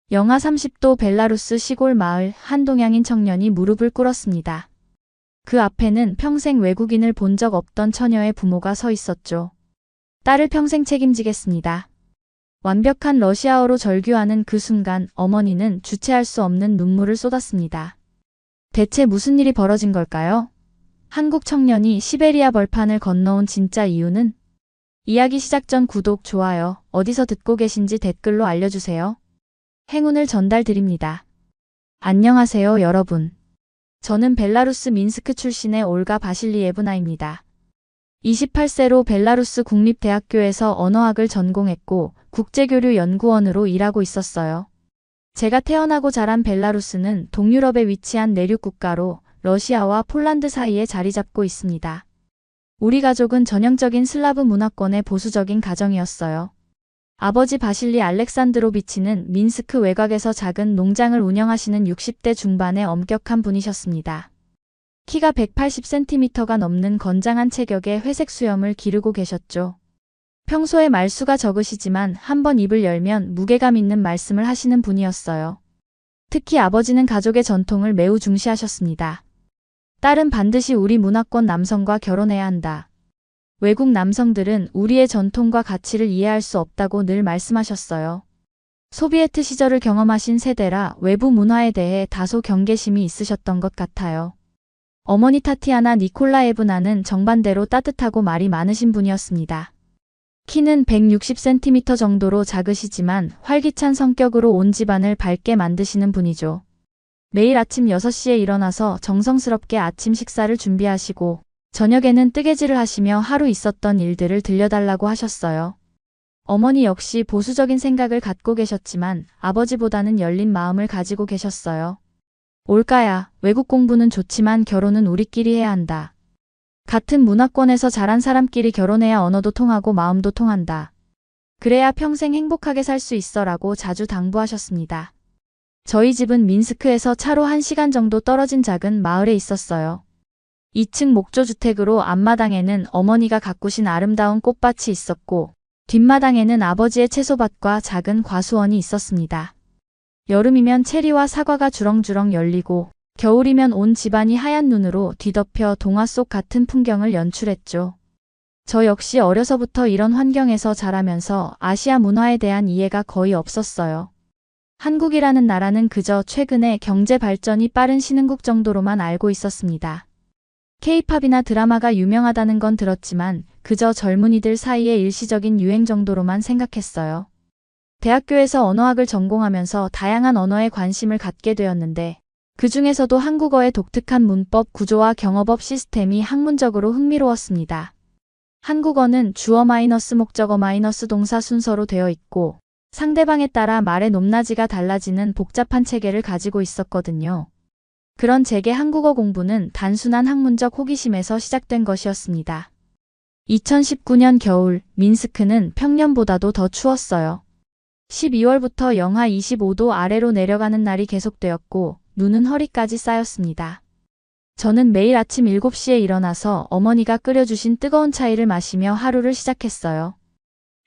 영하 30도 벨라루스 시골 마을 한 동양인 청년이 무릎을 꿇었습니다. 그 앞에는 평생 외국인을 본 적 없던 처녀의 부모가 서 있었죠. 딸을 평생 책임지겠습니다. 완벽한 러시아어로 절규하는 그 순간 어머니는 주체할 수 없는 눈물을 쏟았습니다. 대체 무슨 일이 벌어진 걸까요? 한국 청년이 시베리아 벌판을 건너온 진짜 이유는? 이야기 시작 전 구독, 좋아요, 어디서 듣고 계신지 댓글로 알려주세요. 행운을 전달드립니다. 안녕하세요, 여러분. 저는 벨라루스 민스크 출신의 올가 바실리예브나입니다. 28세로 벨라루스 국립대학교에서 언어학을 전공했고 국제교류연구원으로 일하고 있었어요. 제가 태어나고 자란 벨라루스는 동유럽에 위치한 내륙 국가로 러시아와 폴란드 사이에 자리 잡고 있습니다. 우리 가족은 전형적인 슬라브 문화권의 보수적인 가정이었어요. 아버지 바실리 알렉산드로비치는 민스크 외곽에서 작은 농장을 운영하시는 60대 중반의 엄격한 분이셨습니다. 키가 180cm가 넘는 건장한 체격에 회색 수염을 기르고 계셨죠. 평소에 말수가 적으시지만 한번 입을 열면 무게감 있는 말씀을 하시는 분이었어요. 특히 아버지는 가족의 전통을 매우 중시하셨습니다. 딸은 반드시 우리 문화권 남성과 결혼해야 한다. 외국 남성들은 우리의 전통과 가치를 이해할 수 없다고 늘 말씀하셨어요. 소비에트 시절을 경험하신 세대라 외부 문화에 대해 다소 경계심이 있으셨던 것 같아요. 어머니 타티아나 니콜라예브나는 정반대로 따뜻하고 말이 많으신 분이었습니다. 키는 160cm 정도로 작으시지만 활기찬 성격으로 온 집안을 밝게 만드시는 분이죠. 매일 아침 6시에 일어나서 정성스럽게 아침 식사를 준비하시고 저녁에는 뜨개질을 하시며 하루 있었던 일들을 들려달라고 하셨어요. 어머니 역시 보수적인 생각을 갖고 계셨지만 아버지보다는 열린 마음을 가지고 계셨어요. 올가야, 외국 공부는 좋지만 결혼은 우리끼리 해야 한다. 같은 문화권에서 자란 사람끼리 결혼해야 언어도 통하고 마음도 통한다. 그래야 평생 행복하게 살 수 있어 라고 자주 당부하셨습니다. 저희 집은 민스크에서 차로 1시간 정도 떨어진 작은 마을에 있었어요. 2층 목조주택으로 앞마당에는 어머니가 가꾸신 아름다운 꽃밭이 있었고 뒷마당에는 아버지의 채소밭과 작은 과수원이 있었습니다. 여름이면 체리와 사과가 주렁주렁 열리고 겨울이면 온 집안이 하얀 눈으로 뒤덮여 동화 속 같은 풍경을 연출했죠. 저 역시 어려서부터 이런 환경에서 자라면서 아시아 문화에 대한 이해가 거의 없었어요. 한국이라는 나라는 그저 최근에 경제 발전이 빠른 신흥국 정도로만 알고 있었습니다. K-팝이나 드라마가 유명하다는 건 들었지만 그저 젊은이들 사이의 일시적인 유행 정도로만 생각했어요. 대학교에서 언어학을 전공하면서 다양한 언어에 관심을 갖게 되었는데 그 중에서도 한국어의 독특한 문법 구조와 경어법 시스템이 학문적으로 흥미로웠습니다. 한국어는 주어 마이너스 목적어 마이너스 동사 순서로 되어 있고 상대방에 따라 말의 높낮이가 달라지는 복잡한 체계를 가지고 있었거든요. 그런 제게 한국어 공부는 단순한 학문적 호기심에서 시작된 것이었습니다. 2019년 겨울, 민스크는 평년보다도 더 추웠어요. 12월부터 영하 25도 아래로 내려가는 날이 계속되었고 눈은 허리까지 쌓였습니다. 저는 매일 아침 7시에 일어나서 어머니가 끓여주신 뜨거운 차이를 마시며 하루를 시작했어요.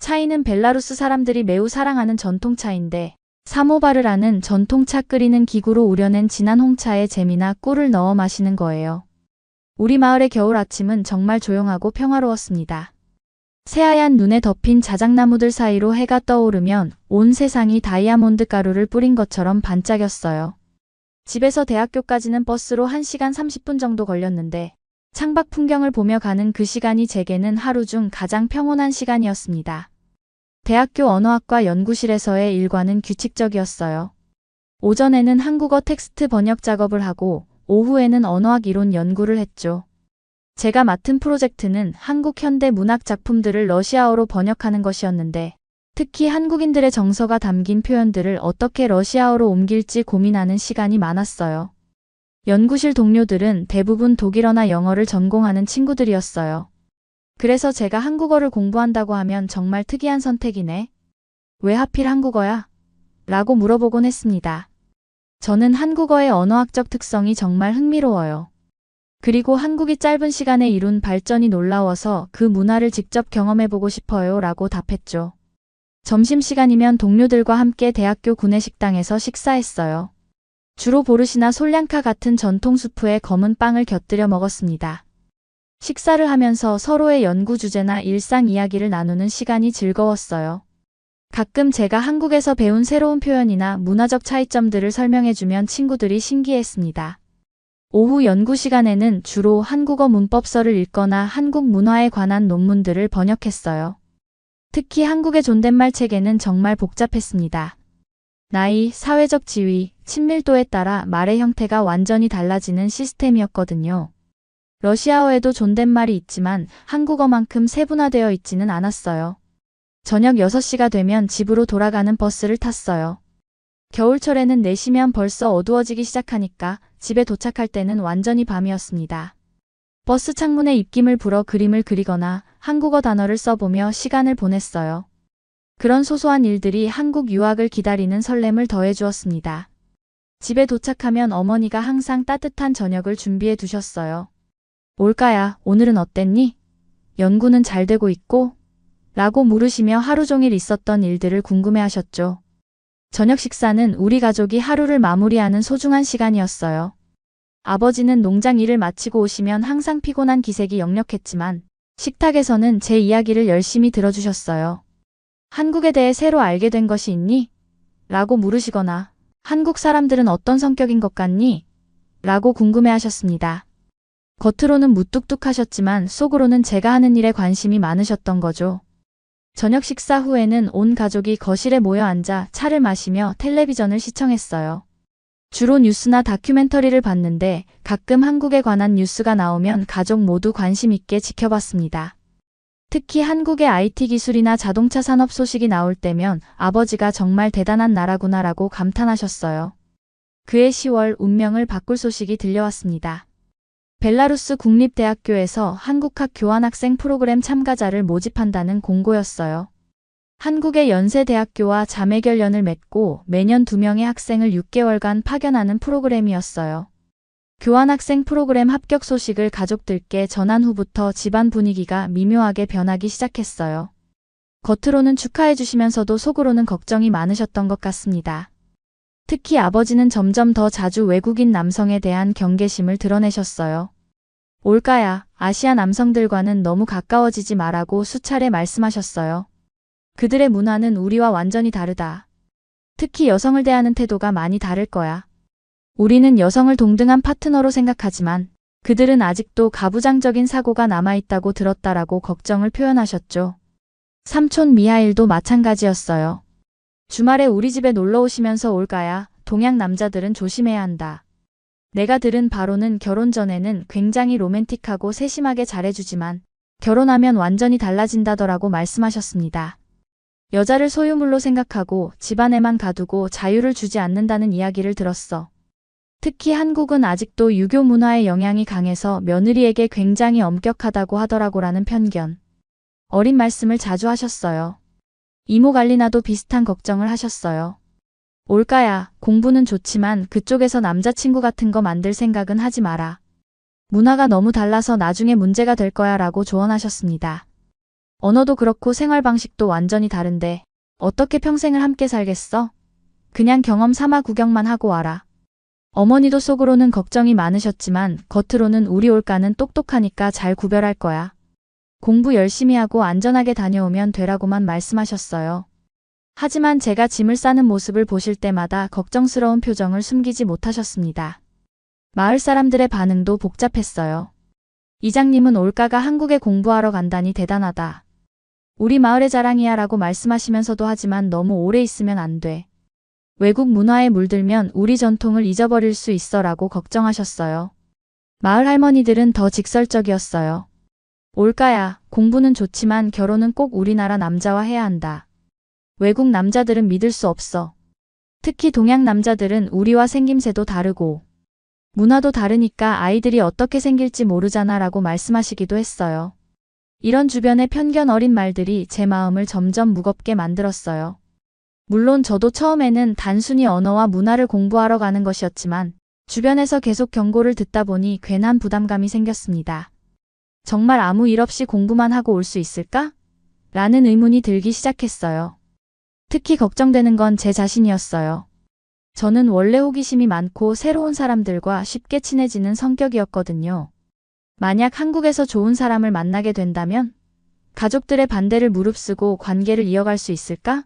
차이는 벨라루스 사람들이 매우 사랑하는 전통차인데 사모바르라는 전통차 끓이는 기구로 우려낸 진한 홍차에 잼이나 꿀을 넣어 마시는 거예요. 우리 마을의 겨울 아침은 정말 조용하고 평화로웠습니다. 새하얀 눈에 덮인 자작나무들 사이로 해가 떠오르면 온 세상이 다이아몬드 가루를 뿌린 것처럼 반짝였어요. 집에서 대학교까지는 버스로 1시간 30분 정도 걸렸는데 창밖 풍경을 보며 가는 그 시간이 제게는 하루 중 가장 평온한 시간이었습니다. 대학교 언어학과 연구실에서의 일과는 규칙적이었어요. 오전에는 한국어 텍스트 번역 작업을 하고 오후에는 언어학 이론 연구를 했죠. 제가 맡은 프로젝트는 한국 현대 문학 작품들을 러시아어로 번역하는 것이었는데 특히 한국인들의 정서가 담긴 표현들을 어떻게 러시아어로 옮길지 고민하는 시간이 많았어요. 연구실 동료들은 대부분 독일어나 영어를 전공하는 친구들이었어요. 그래서 제가 한국어를 공부한다고 하면 정말 특이한 선택이네. 왜 하필 한국어야? 라고 물어보곤 했습니다. 저는 한국어의 언어학적 특성이 정말 흥미로워요. 그리고 한국이 짧은 시간에 이룬 발전이 놀라워서 그 문화를 직접 경험해보고 싶어요 라고 답했죠. 점심시간이면 동료들과 함께 대학교 구내식당에서 식사했어요. 주로 보르시나 솔량카 같은 전통 수프에 검은 빵을 곁들여 먹었습니다. 식사를 하면서 서로의 연구 주제나 일상 이야기를 나누는 시간이 즐거웠어요. 가끔 제가 한국에서 배운 새로운 표현이나 문화적 차이점들을 설명해주면 친구들이 신기했습니다. 오후 연구 시간에는 주로 한국어 문법서를 읽거나 한국 문화에 관한 논문들을 번역했어요. 특히 한국의 존댓말 체계는 정말 복잡했습니다. 나이, 사회적 지위, 친밀도에 따라 말의 형태가 완전히 달라지는 시스템이었거든요. 러시아어에도 존댓말이 있지만 한국어만큼 세분화되어 있지는 않았어요. 저녁 6시가 되면 집으로 돌아가는 버스를 탔어요. 겨울철에는 4시면 벌써 어두워지기 시작하니까 집에 도착할 때는 완전히 밤이었습니다. 버스 창문에 입김을 불어 그림을 그리거나 한국어 단어를 써보며 시간을 보냈어요. 그런 소소한 일들이 한국 유학을 기다리는 설렘을 더해주었습니다. 집에 도착하면 어머니가 항상 따뜻한 저녁을 준비해 두셨어요. 올가야, 오늘은 어땠니? 연구는 잘 되고 있고? 라고 물으시며 하루 종일 있었던 일들을 궁금해하셨죠. 저녁 식사는 우리 가족이 하루를 마무리하는 소중한 시간이었어요. 아버지는 농장 일을 마치고 오시면 항상 피곤한 기색이 역력했지만 식탁에서는 제 이야기를 열심히 들어주셨어요. 한국에 대해 새로 알게 된 것이 있니? 라고 물으시거나 한국 사람들은 어떤 성격인 것 같니? 라고 궁금해하셨습니다. 겉으로는 무뚝뚝하셨지만 속으로는 제가 하는 일에 관심이 많으셨던 거죠. 저녁 식사 후에는 온 가족이 거실에 모여 앉아 차를 마시며 텔레비전을 시청했어요. 주로 뉴스나 다큐멘터리를 봤는데 가끔 한국에 관한 뉴스가 나오면 가족 모두 관심 있게 지켜봤습니다. 특히 한국의 IT 기술이나 자동차 산업 소식이 나올 때면 아버지가 정말 대단한 나라구나라고 감탄하셨어요. 그해 10월 운명을 바꿀 소식이 들려왔습니다. 벨라루스 국립대학교에서 한국학 교환학생 프로그램 참가자를 모집한다는 공고였어요. 한국의 연세대학교와 자매결연을 맺고 매년 2명의 학생을 6개월간 파견하는 프로그램이었어요. 교환학생 프로그램 합격 소식을 가족들께 전한 후부터 집안 분위기가 미묘하게 변하기 시작했어요. 겉으로는 축하해 주시면서도 속으로는 걱정이 많으셨던 것 같습니다. 특히 아버지는 점점 더 자주 외국인 남성에 대한 경계심을 드러내셨어요. 올가야, 아시아 남성들과는 너무 가까워지지 말라고 수차례 말씀하셨어요. 그들의 문화는 우리와 완전히 다르다. 특히 여성을 대하는 태도가 많이 다를 거야. 우리는 여성을 동등한 파트너로 생각하지만 그들은 아직도 가부장적인 사고가 남아있다고 들었다라고 걱정을 표현하셨죠. 삼촌 미하일도 마찬가지였어요. 주말에 우리 집에 놀러 오시면서 올가야, 동양 남자들은 조심해야 한다. 내가 들은 바로는 결혼 전에는 굉장히 로맨틱하고 세심하게 잘해주지만 결혼하면 완전히 달라진다더라고 말씀하셨습니다. 여자를 소유물로 생각하고 집안에만 가두고 자유를 주지 않는다는 이야기를 들었어. 특히 한국은 아직도 유교 문화의 영향이 강해서 며느리에게 굉장히 엄격하다고 하더라고라는 편견. 어린 말씀을 자주 하셨어요. 이모 갈리나도 비슷한 걱정을 하셨어요. 올가야, 공부는 좋지만 그쪽에서 남자친구 같은 거 만들 생각은 하지 마라. 문화가 너무 달라서 나중에 문제가 될 거야 라고 조언하셨습니다. 언어도 그렇고 생활 방식도 완전히 다른데 어떻게 평생을 함께 살겠어? 그냥 경험 삼아 구경만 하고 와라. 어머니도 속으로는 걱정이 많으셨지만 겉으로는 우리 올가는 똑똑하니까 잘 구별할 거야. 공부 열심히 하고 안전하게 다녀오면 되라고만 말씀하셨어요. 하지만 제가 짐을 싸는 모습을 보실 때마다 걱정스러운 표정을 숨기지 못하셨습니다. 마을 사람들의 반응도 복잡했어요. 이장님은 올가가 한국에 공부하러 간다니 대단하다. 우리 마을의 자랑이야 라고 말씀하시면서도 하지만 너무 오래 있으면 안 돼. 외국 문화에 물들면 우리 전통을 잊어버릴 수 있어 라고 걱정하셨어요. 마을 할머니들은 더 직설적이었어요. 올가야, 공부는 좋지만 결혼은 꼭 우리나라 남자와 해야 한다. 외국 남자들은 믿을 수 없어. 특히 동양 남자들은 우리와 생김새도 다르고 문화도 다르니까 아이들이 어떻게 생길지 모르잖아 라고 말씀하시기도 했어요. 이런 주변의 편견 어린 말들이 제 마음을 점점 무겁게 만들었어요. 물론 저도 처음에는 단순히 언어와 문화를 공부하러 가는 것이었지만 주변에서 계속 경고를 듣다 보니 괜한 부담감이 생겼습니다. 정말 아무 일 없이 공부만 하고 올 수 있을까? 라는 의문이 들기 시작했어요. 특히 걱정되는 건 제 자신이었어요. 저는 원래 호기심이 많고 새로운 사람들과 쉽게 친해지는 성격이었거든요. 만약 한국에서 좋은 사람을 만나게 된다면 가족들의 반대를 무릅쓰고 관계를 이어갈 수 있을까?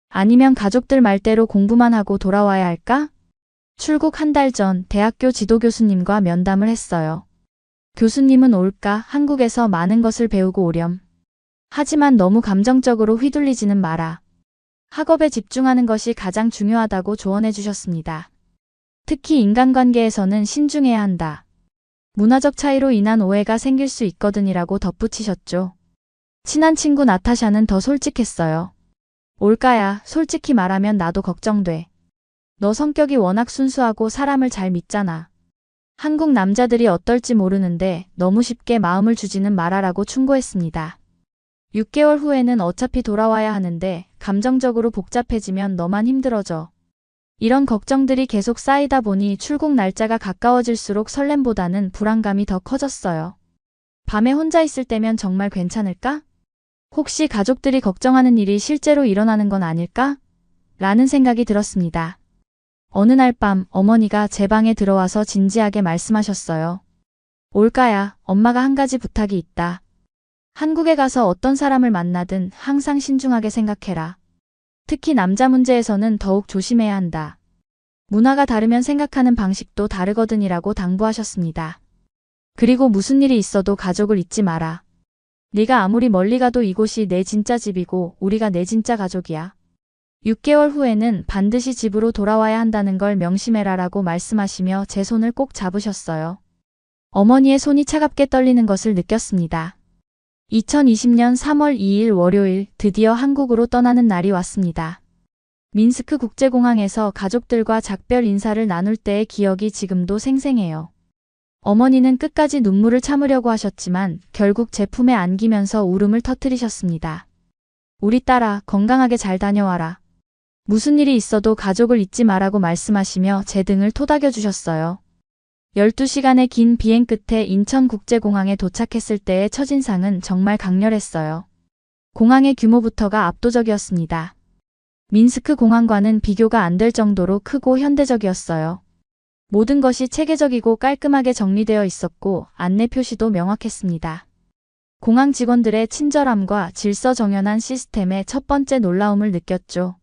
아니면 가족들 말대로 공부만 하고 돌아와야 할까? 출국 한 달 전 대학교 지도교수님과 면담을 했어요. 교수님은 올까 한국에서 많은 것을 배우고 오렴. 하지만 너무 감정적으로 휘둘리지는 마라. 학업에 집중하는 것이 가장 중요하다고 조언해 주셨습니다. 특히 인간관계에서는 신중해야 한다. 문화적 차이로 인한 오해가 생길 수 있거든이라고 덧붙이셨죠. 친한 친구 나타샤는 더 솔직했어요. 올까야, 솔직히 말하면 나도 걱정돼. 너 성격이 워낙 순수하고 사람을 잘 믿잖아. 한국 남자들이 어떨지 모르는데 너무 쉽게 마음을 주지는 말아라고 충고했습니다. 6개월 후에는 어차피 돌아와야 하는데 감정적으로 복잡해지면 너만 힘들어져. 이런 걱정들이 계속 쌓이다 보니 출국 날짜가 가까워질수록 설렘보다는 불안감이 더 커졌어요. 밤에 혼자 있을 때면 정말 괜찮을까? 혹시 가족들이 걱정하는 일이 실제로 일어나는 건 아닐까? 라는 생각이 들었습니다. 어느 날 밤 어머니가 제 방에 들어와서 진지하게 말씀하셨어요. 올까야, 엄마가 한 가지 부탁이 있다. 한국에 가서 어떤 사람을 만나든 항상 신중하게 생각해라. 특히 남자 문제에서는 더욱 조심해야 한다. 문화가 다르면 생각하는 방식도 다르거든이라고 당부하셨습니다. 그리고 무슨 일이 있어도 가족을 잊지 마라. 네가 아무리 멀리 가도 이곳이 내 진짜 집이고 우리가 내 진짜 가족이야. 6개월 후에는 반드시 집으로 돌아와야 한다는 걸 명심해라라고 말씀하시며 제 손을 꼭 잡으셨어요. 어머니의 손이 차갑게 떨리는 것을 느꼈습니다. 2020년 3월 2일 월요일 드디어 한국으로 떠나는 날이 왔습니다. 민스크 국제공항에서 가족들과 작별 인사를 나눌 때의 기억이 지금도 생생해요. 어머니는 끝까지 눈물을 참으려고 하셨지만 결국 제 품에 안기면서 울음을 터뜨리셨습니다. 우리 딸아, 건강하게 잘 다녀와라. 무슨 일이 있어도 가족을 잊지 마라고 말씀하시며 제 등을 토닥여 주셨어요. 12시간의 긴 비행 끝에 인천국제공항에 도착했을 때의 첫인상은 정말 강렬했어요. 공항의 규모부터가 압도적이었습니다. 민스크 공항과는 비교가 안 될 정도로 크고 현대적이었어요. 모든 것이 체계적이고 깔끔하게 정리되어 있었고 안내 표시도 명확했습니다. 공항 직원들의 친절함과 질서정연한 시스템에 첫 번째 놀라움을 느꼈죠.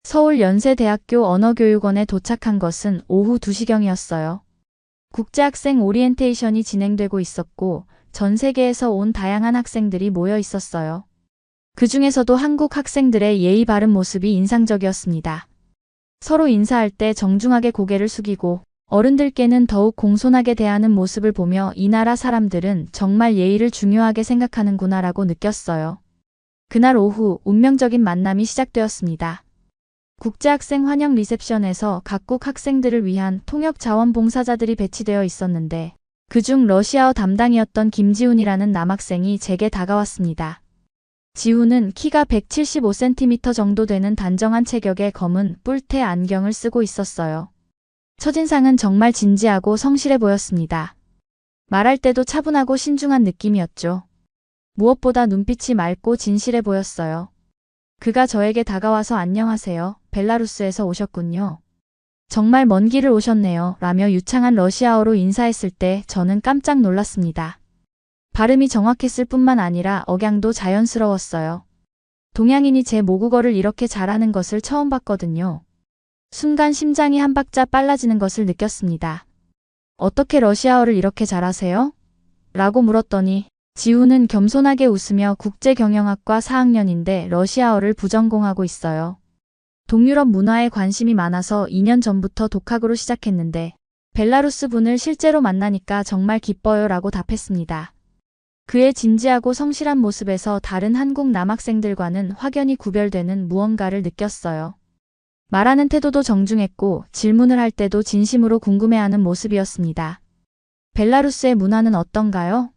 서울연세대학교 언어교육원에 도착한 것은 오후 2시경이었어요. 국제학생 오리엔테이션이 진행되고 있었고 전 세계에서 온 다양한 학생들이 모여 있었어요. 그 중에서도 한국 학생들의 예의 바른 모습이 인상적이었습니다. 서로 인사할 때 정중하게 고개를 숙이고 어른들께는 더욱 공손하게 대하는 모습을 보며 이 나라 사람들은 정말 예의를 중요하게 생각하는구나라고 느꼈어요. 그날 오후 운명적인 만남이 시작되었습니다. 국제학생 환영 리셉션에서 각국 학생들을 위한 통역 자원봉사자들이 배치되어 있었는데 그중 러시아어 담당이었던 김지훈이라는 남학생이 제게 다가왔습니다. 지훈은 키가 175cm 정도 되는 단정한 체격의 검은 뿔테 안경을 쓰고 있었어요. 첫인상은 정말 진지하고 성실해 보였습니다. 말할 때도 차분하고 신중한 느낌이었죠. 무엇보다 눈빛이 맑고 진실해 보였어요. 그가 저에게 다가와서 안녕하세요. 벨라루스에서 오셨군요. 정말 먼 길을 오셨네요. 라며 유창한 러시아어로 인사했을 때 저는 깜짝 놀랐습니다. 발음이 정확했을 뿐만 아니라 억양도 자연스러웠어요. 동양인이 제 모국어를 이렇게 잘하는 것을 처음 봤거든요. 순간 심장이 한 박자 빨라지는 것을 느꼈습니다. 어떻게 러시아어를 이렇게 잘하세요? 라고 물었더니 지훈은 겸손하게 웃으며 국제경영학과 4학년인데 러시아어를 부전공하고 있어요. 동유럽 문화에 관심이 많아서 2년 전부터 독학으로 시작했는데 벨라루스 분을 실제로 만나니까 정말 기뻐요 라고 답했습니다. 그의 진지하고 성실한 모습에서 다른 한국 남학생들과는 확연히 구별되는 무언가를 느꼈어요. 말하는 태도도 정중했고 질문을 할 때도 진심으로 궁금해하는 모습이었습니다. 벨라루스의 문화는 어떤가요?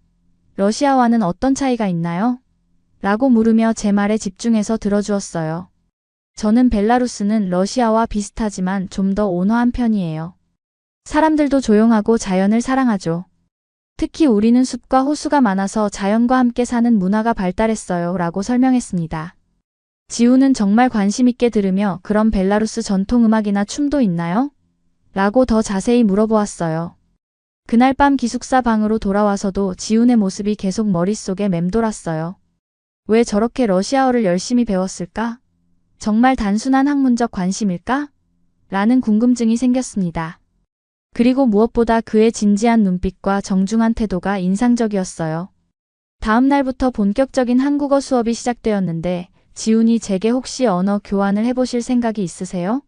러시아와는 어떤 차이가 있나요? 라고 물으며 제 말에 집중해서 들어주었어요. 저는 벨라루스는 러시아와 비슷하지만 좀 더 온화한 편이에요. 사람들도 조용하고 자연을 사랑하죠. 특히 우리는 숲과 호수가 많아서 자연과 함께 사는 문화가 발달했어요. 라고 설명했습니다. 지우는 정말 관심 있게 들으며 그럼 벨라루스 전통 음악이나 춤도 있나요? 라고 더 자세히 물어보았어요. 그날 밤 기숙사 방으로 돌아와서도 지훈의 모습이 계속 머릿속에 맴돌았어요. 왜 저렇게 러시아어를 열심히 배웠을까? 정말 단순한 학문적 관심일까? 라는 궁금증이 생겼습니다. 그리고 무엇보다 그의 진지한 눈빛과 정중한 태도가 인상적이었어요. 다음 날부터 본격적인 한국어 수업이 시작되었는데 지훈이 제게 혹시 언어 교환을 해보실 생각이 있으세요?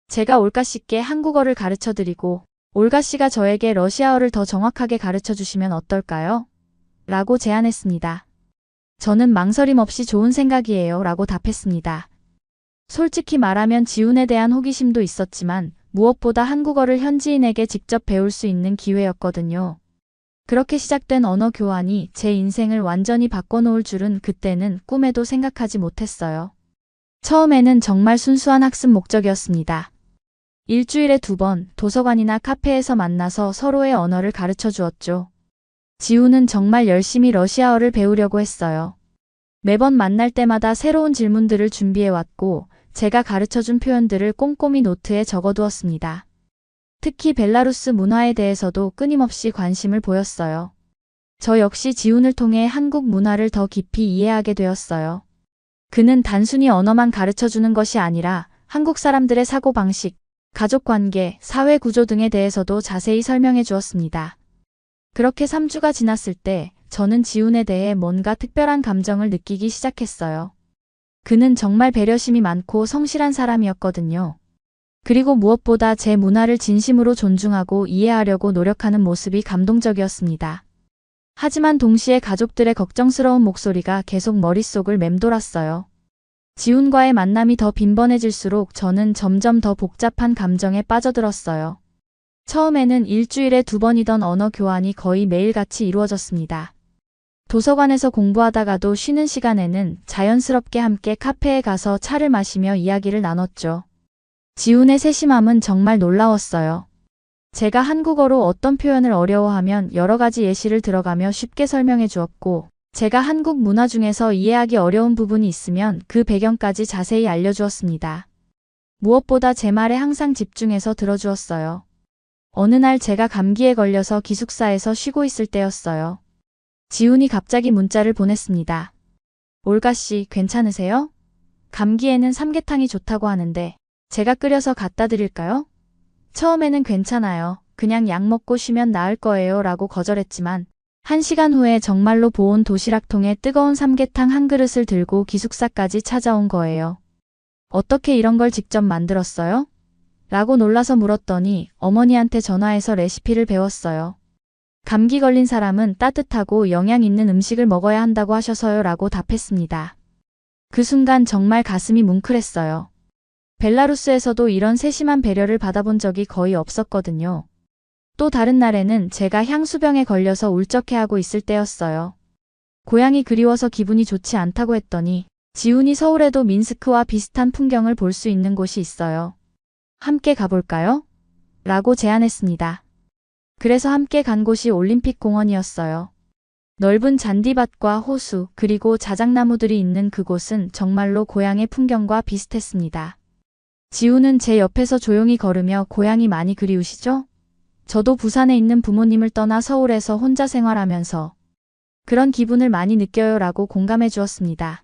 제가 올가 씨께 한국어를 가르쳐드리고 올가 씨가 저에게 러시아어를 더 정확하게 가르쳐 주시면 어떨까요? 라고 제안했습니다. 저는 망설임 없이 좋은 생각이에요 라고 답했습니다. 솔직히 말하면 지훈에 대한 호기심도 있었지만 무엇보다 한국어를 현지인에게 직접 배울 수 있는 기회였거든요. 그렇게 시작된 언어 교환이 제 인생을 완전히 바꿔놓을 줄은 그때는 꿈에도 생각하지 못했어요. 처음에는 정말 순수한 학습 목적이었습니다. 일주일에 2번 도서관이나 카페에서 만나서 서로의 언어를 가르쳐 주었죠. 지훈은 정말 열심히 러시아어를 배우려고 했어요. 매번 만날 때마다 새로운 질문들을 준비해왔고 제가 가르쳐준 표현들을 꼼꼼히 노트에 적어두었습니다. 특히 벨라루스 문화에 대해서도 끊임없이 관심을 보였어요. 저 역시 지훈을 통해 한국 문화를 더 깊이 이해하게 되었어요. 그는 단순히 언어만 가르쳐주는 것이 아니라 한국 사람들의 사고방식, 가족관계, 사회구조 등에 대해서도 자세히 설명해 주었습니다. 그렇게 3주가 지났을 때 저는 지훈에 대해 뭔가 특별한 감정을 느끼기 시작했어요. 그는 정말 배려심이 많고 성실한 사람이었거든요. 그리고 무엇보다 제 문화를 진심으로 존중하고 이해하려고 노력하는 모습이 감동적이었습니다. 하지만 동시에 가족들의 걱정스러운 목소리가 계속 머릿속을 맴돌았어요. 지훈과의 만남이 더 빈번해질수록 저는 점점 더 복잡한 감정에 빠져들었어요. 처음에는 일주일에 2번이던 언어 교환이 거의 매일같이 이루어졌습니다. 도서관에서 공부하다가도 쉬는 시간에는 자연스럽게 함께 카페에 가서 차를 마시며 이야기를 나눴죠. 지훈의 세심함은 정말 놀라웠어요. 제가 한국어로 어떤 표현을 어려워하면 여러 가지 예시를 들어가며 쉽게 설명해 주었고, 제가 한국 문화 중에서 이해하기 어려운 부분이 있으면 그 배경까지 자세히 알려주었습니다. 무엇보다 제 말에 항상 집중해서 들어주었어요. 어느 날 제가 감기에 걸려서 기숙사에서 쉬고 있을 때였어요. 지훈이 갑자기 문자를 보냈습니다. 올가 씨, 괜찮으세요? 감기에는 삼계탕이 좋다고 하는데 제가 끓여서 갖다 드릴까요? 처음에는 괜찮아요. 그냥 약 먹고 쉬면 나을 거예요 라고 거절했지만 1시간 후에 정말로 보온 도시락통에 뜨거운 삼계탕 한 그릇을 들고 기숙사까지 찾아온 거예요. 어떻게 이런 걸 직접 만들었어요? 라고 놀라서 물었더니 어머니한테 전화해서 레시피를 배웠어요. 감기 걸린 사람은 따뜻하고 영양 있는 음식을 먹어야 한다고 하셔서요 라고 답했습니다. 그 순간 정말 가슴이 뭉클했어요. 벨라루스에서도 이런 세심한 배려를 받아본 적이 거의 없었거든요. 또 다른 날에는 제가 향수병에 걸려서 울적해하고 있을 때였어요. 고향이 그리워서 기분이 좋지 않다고 했더니 지훈이 서울에도 민스크와 비슷한 풍경을 볼 수 있는 곳이 있어요. 함께 가볼까요? 라고 제안했습니다. 그래서 함께 간 곳이 올림픽 공원이었어요. 넓은 잔디밭과 호수 그리고 자작나무들이 있는 그곳은 정말로 고향의 풍경과 비슷했습니다. 지훈은 제 옆에서 조용히 걸으며 고향이 많이 그리우시죠? 저도 부산에 있는 부모님을 떠나 서울에서 혼자 생활하면서 그런 기분을 많이 느껴요 라고 공감해 주었습니다.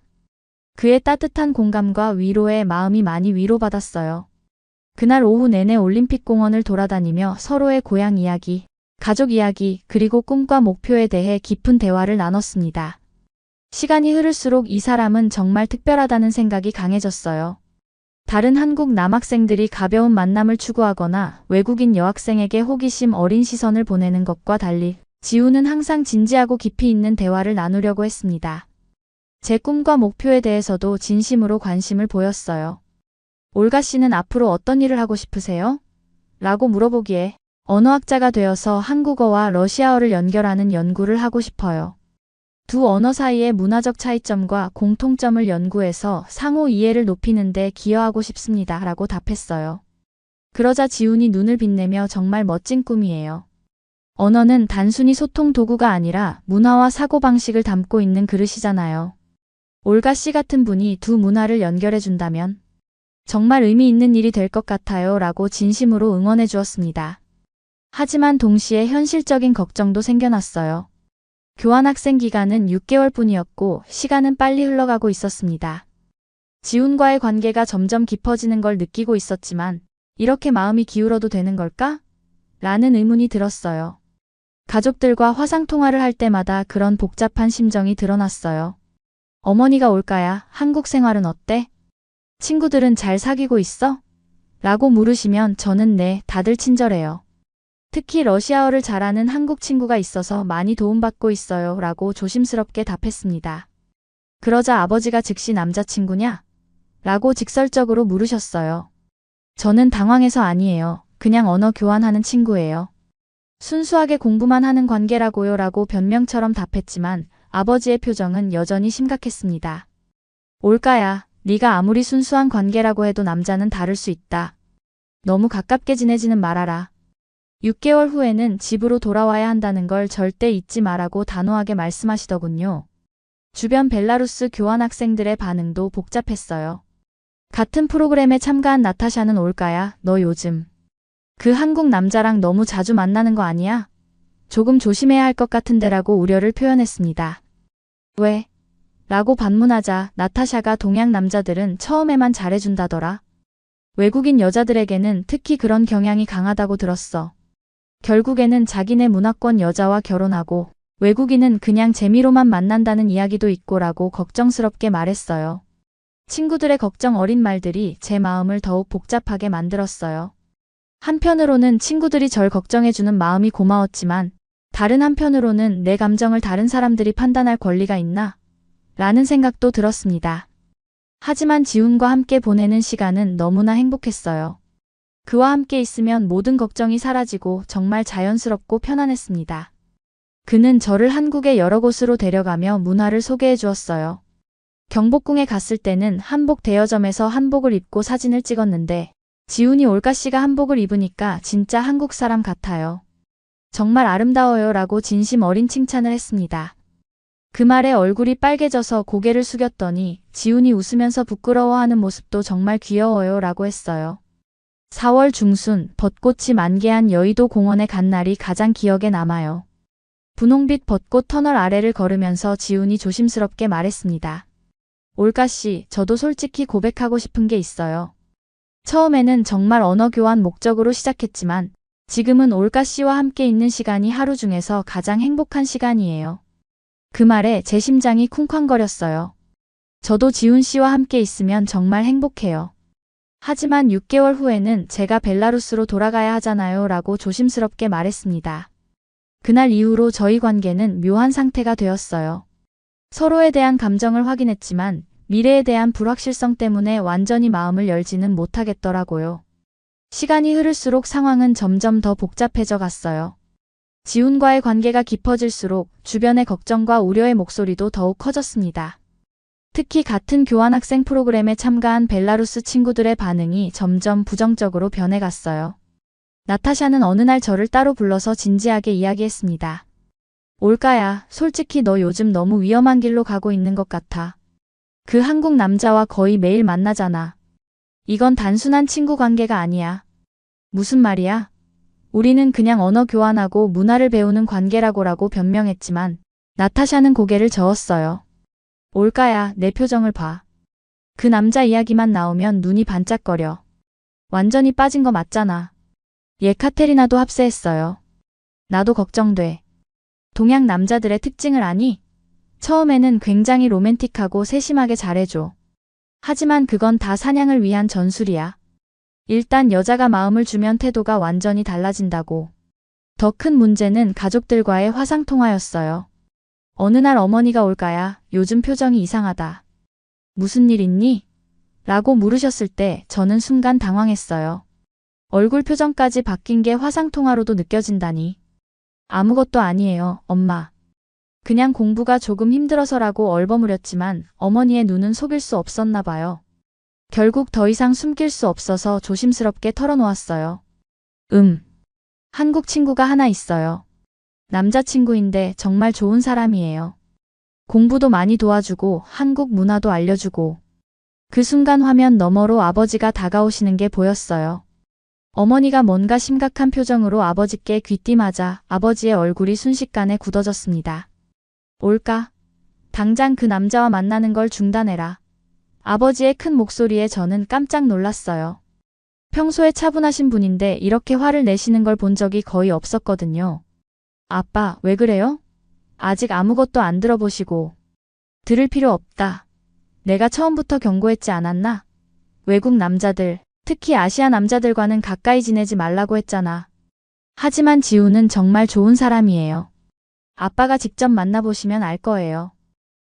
그의 따뜻한 공감과 위로에 마음이 많이 위로받았어요. 그날 오후 내내 올림픽 공원을 돌아다니며 서로의 고향 이야기, 가족 이야기, 그리고 꿈과 목표에 대해 깊은 대화를 나눴습니다. 시간이 흐를수록 이 사람은 정말 특별하다는 생각이 강해졌어요. 다른 한국 남학생들이 가벼운 만남을 추구하거나 외국인 여학생에게 호기심 어린 시선을 보내는 것과 달리 지훈은 항상 진지하고 깊이 있는 대화를 나누려고 했습니다. 제 꿈과 목표에 대해서도 진심으로 관심을 보였어요. 올가 씨는 앞으로 어떤 일을 하고 싶으세요? 라고 물어보기에 언어학자가 되어서 한국어와 러시아어를 연결하는 연구를 하고 싶어요. 두 언어 사이의 문화적 차이점과 공통점을 연구해서 상호 이해를 높이는 데 기여하고 싶습니다. 라고 답했어요. 그러자 지훈이 눈을 빛내며 정말 멋진 꿈이에요. 언어는 단순히 소통 도구가 아니라 문화와 사고방식을 담고 있는 그릇이잖아요. 올가 씨 같은 분이 두 문화를 연결해 준다면 정말 의미 있는 일이 될 것 같아요 라고 진심으로 응원해 주었습니다. 하지만 동시에 현실적인 걱정도 생겨났어요. 교환학생 기간은 6개월뿐이었고 시간은 빨리 흘러가고 있었습니다. 지훈과의 관계가 점점 깊어지는 걸 느끼고 있었지만 이렇게 마음이 기울어도 되는 걸까? 라는 의문이 들었어요. 가족들과 화상통화를 할 때마다 그런 복잡한 심정이 드러났어요. 어머니가 올까야 한국 생활은 어때? 친구들은 잘 사귀고 있어? 라고 물으시면 저는 네, 다들 친절해요. 특히 러시아어를 잘하는 한국 친구가 있어서 많이 도움받고 있어요 라고 조심스럽게 답했습니다. 그러자 아버지가 즉시 남자친구냐? 라고 직설적으로 물으셨어요. 저는 당황해서 아니에요. 그냥 언어 교환하는 친구예요. 순수하게 공부만 하는 관계라고요 라고 변명처럼 답했지만 아버지의 표정은 여전히 심각했습니다. 올까야, 네가 아무리 순수한 관계라고 해도 남자는 다를 수 있다. 너무 가깝게 지내지는 말아라. 6개월 후에는 집으로 돌아와야 한다는 걸 절대 잊지 마라고 단호하게 말씀하시더군요. 주변 벨라루스 교환학생들의 반응도 복잡했어요. 같은 프로그램에 참가한 나타샤는 올까야, 너 요즘 그 한국 남자랑 너무 자주 만나는 거 아니야? 조금 조심해야 할 것 같은데라고 우려를 표현했습니다. 왜? 라고 반문하자 나타샤가 동양 남자들은 처음에만 잘해준다더라. 외국인 여자들에게는 특히 그런 경향이 강하다고 들었어. 결국에는 자기네 문화권 여자와 결혼하고 외국인은 그냥 재미로만 만난다는 이야기도 있고라고 걱정스럽게 말했어요. 친구들의 걱정 어린 말들이 제 마음을 더욱 복잡하게 만들었어요. 한편으로는 친구들이 절 걱정해주는 마음이 고마웠지만 다른 한편으로는 내 감정을 다른 사람들이 판단할 권리가 있나? 라는 생각도 들었습니다. 하지만 지훈과 함께 보내는 시간은 너무나 행복했어요. 그와 함께 있으면 모든 걱정이 사라지고 정말 자연스럽고 편안했습니다. 그는 저를 한국의 여러 곳으로 데려가며 문화를 소개해 주었어요. 경복궁에 갔을 때는 한복 대여점에서 한복을 입고 사진을 찍었는데 지훈이 올가씨가 한복을 입으니까 진짜 한국 사람 같아요. 정말 아름다워요 라고 진심 어린 칭찬을 했습니다. 그 말에 얼굴이 빨개져서 고개를 숙였더니 지훈이 웃으면서 부끄러워하는 모습도 정말 귀여워요 라고 했어요. 4월 중순 벚꽃이 만개한 여의도 공원에 간 날이 가장 기억에 남아요. 분홍빛 벚꽃 터널 아래를 걸으면서 지훈이 조심스럽게 말했습니다. 올가씨, 저도 솔직히 고백하고 싶은 게 있어요. 처음에는 정말 언어 교환 목적으로 시작했지만 지금은 올가씨와 함께 있는 시간이 하루 중에서 가장 행복한 시간이에요. 그 말에 제 심장이 쿵쾅거렸어요. 저도 지훈씨와 함께 있으면 정말 행복해요. 하지만 6개월 후에는 제가 벨라루스로 돌아가야 하잖아요 라고 조심스럽게 말했습니다. 그날 이후로 저희 관계는 묘한 상태가 되었어요. 서로에 대한 감정을 확인했지만 미래에 대한 불확실성 때문에 완전히 마음을 열지는 못하겠더라고요. 시간이 흐를수록 상황은 점점 더 복잡해져 갔어요. 지훈과의 관계가 깊어질수록 주변의 걱정과 우려의 목소리도 더욱 커졌습니다. 특히 같은 교환학생 프로그램에 참가한 벨라루스 친구들의 반응이 점점 부정적으로 변해갔어요. 나타샤는 어느 날 저를 따로 불러서 진지하게 이야기했습니다. 올가야, 솔직히 너 요즘 너무 위험한 길로 가고 있는 것 같아. 그 한국 남자와 거의 매일 만나잖아. 이건 단순한 친구 관계가 아니야. 무슨 말이야? 우리는 그냥 언어 교환하고 문화를 배우는 관계라고 변명했지만 나타샤는 고개를 저었어요. 올가야, 내 표정을 봐. 그 남자 이야기만 나오면 눈이 반짝거려. 완전히 빠진 거 맞잖아. 예카테리나도 합세했어요. 나도 걱정돼. 동양 남자들의 특징을 아니? 처음에는 굉장히 로맨틱하고 세심하게 잘해줘. 하지만 그건 다 사냥을 위한 전술이야. 일단 여자가 마음을 주면 태도가 완전히 달라진다고. 더 큰 문제는 가족들과의 화상통화였어요. 어느 날 어머니가 올까야, 요즘 표정이 이상하다. 무슨 일 있니? 라고 물으셨을 때 저는 순간 당황했어요. 얼굴 표정까지 바뀐 게 화상통화로도 느껴진다니. 아무것도 아니에요, 엄마. 그냥 공부가 조금 힘들어서라고 얼버무렸지만 어머니의 눈은 속일 수 없었나 봐요. 결국 더 이상 숨길 수 없어서 조심스럽게 털어놓았어요. 한국 친구가 하나 있어요. 남자친구인데 정말 좋은 사람이에요. 공부도 많이 도와주고 한국 문화도 알려주고. 그 순간 화면 너머로 아버지가 다가오시는 게 보였어요. 어머니가 뭔가 심각한 표정으로 아버지께 귀띔하자 아버지의 얼굴이 순식간에 굳어졌습니다. 올까? 당장 그 남자와 만나는 걸 중단해라. 아버지의 큰 목소리에 저는 깜짝 놀랐어요. 평소에 차분하신 분인데 이렇게 화를 내시는 걸 본 적이 거의 없었거든요. 아빠, 왜 그래요? 아직 아무것도 안 들어보시고. 들을 필요 없다. 내가 처음부터 경고했지 않았나? 외국 남자들, 특히 아시아 남자들과는 가까이 지내지 말라고 했잖아. 하지만 지훈은 정말 좋은 사람이에요. 아빠가 직접 만나보시면 알 거예요.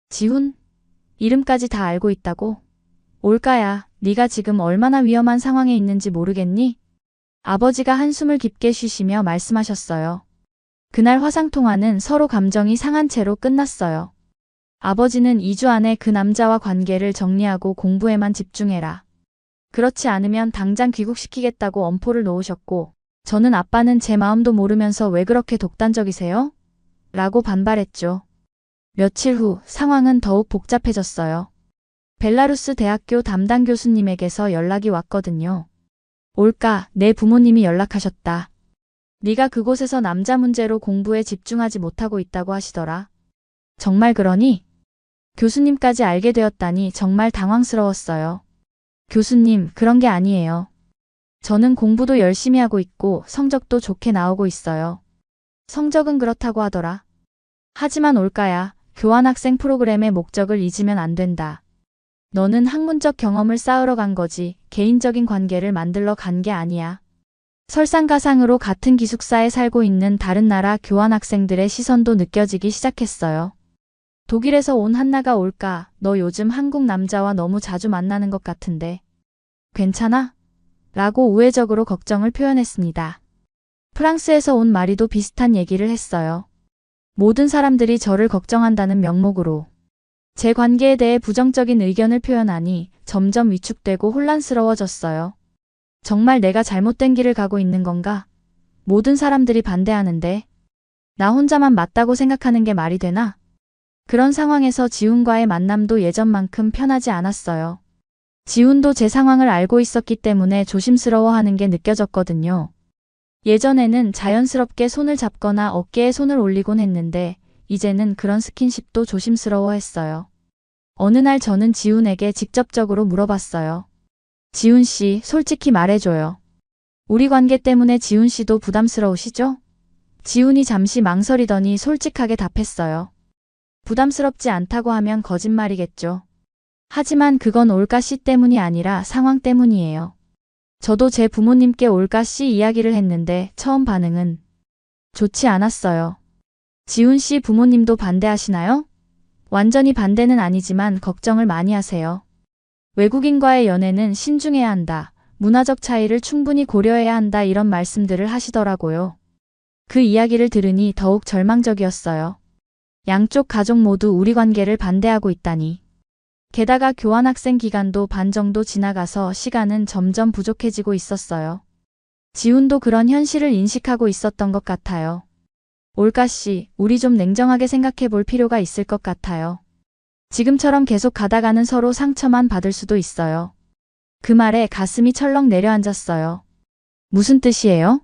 지훈? 이름까지 다 알고 있다고? 올까야, 네가 지금 얼마나 위험한 상황에 있는지 모르겠니? 아버지가 한숨을 깊게 쉬시며 말씀하셨어요. 그날 화상통화는 서로 감정이 상한 채로 끝났어요. 아버지는 2주 안에 그 남자와 관계를 정리하고 공부에만 집중해라. 그렇지 않으면 당장 귀국시키겠다고 엄포를 놓으셨고, 저는 아빠는 제 마음도 모르면서 왜 그렇게 독단적이세요? 라고 반발했죠. 며칠 후 상황은 더욱 복잡해졌어요. 벨라루스 대학교 담당 교수님에게서 연락이 왔거든요. 올까, 내 부모님이 연락하셨다. 네가 그곳에서 남자 문제로 공부에 집중하지 못하고 있다고 하시더라. 정말 그러니? 교수님까지 알게 되었다니 정말 당황스러웠어요. 교수님, 그런 게 아니에요. 저는 공부도 열심히 하고 있고 성적도 좋게 나오고 있어요. 성적은 그렇다고 하더라. 하지만 올까야, 교환학생 프로그램의 목적을 잊으면 안 된다. 너는 학문적 경험을 쌓으러 간 거지 개인적인 관계를 만들러 간 게 아니야. 설상가상으로 같은 기숙사에 살고 있는 다른 나라 교환학생들의 시선도 느껴지기 시작했어요. 독일에서 온 한나가 올까, 너 요즘 한국 남자와 너무 자주 만나는 것 같은데. 괜찮아? 라고 우회적으로 걱정을 표현했습니다. 프랑스에서 온 마리도 비슷한 얘기를 했어요. 모든 사람들이 저를 걱정한다는 명목으로. 제 관계에 대해 부정적인 의견을 표현하니 점점 위축되고 혼란스러워졌어요. 정말 내가 잘못된 길을 가고 있는 건가? 모든 사람들이 반대하는데 나 혼자만 맞다고 생각하는 게 말이 되나? 그런 상황에서 지훈과의 만남도 예전만큼 편하지 않았어요. 지훈도 제 상황을 알고 있었기 때문에 조심스러워하는 게 느껴졌거든요. 예전에는 자연스럽게 손을 잡거나 어깨에 손을 올리곤 했는데 이제는 그런 스킨십도 조심스러워했어요. 어느 날 저는 지훈에게 직접적으로 물어봤어요. 지훈 씨, 솔직히 말해줘요. 우리 관계 때문에 지훈 씨도 부담스러우시죠? 지훈이 잠시 망설이더니 솔직하게 답했어요. 부담스럽지 않다고 하면 거짓말이겠죠. 하지만 그건 올가 씨 때문이 아니라 상황 때문이에요. 저도 제 부모님께 올가 씨 이야기를 했는데 처음 반응은 좋지 않았어요. 지훈 씨 부모님도 반대하시나요? 완전히 반대는 아니지만 걱정을 많이 하세요. 외국인과의 연애는 신중해야 한다. 문화적 차이를 충분히 고려해야 한다. 이런 말씀들을 하시더라고요. 그 이야기를 들으니 더욱 절망적이었어요. 양쪽 가족 모두 우리 관계를 반대하고 있다니. 게다가 교환학생 기간도 반 정도 지나가서 시간은 점점 부족해지고 있었어요. 지훈도 그런 현실을 인식하고 있었던 것 같아요. 올가 씨, 우리 좀 냉정하게 생각해 볼 필요가 있을 것 같아요. 지금처럼 계속 가다가는 서로 상처만 받을 수도 있어요. 그 말에 가슴이 철렁 내려앉았어요. 무슨 뜻이에요?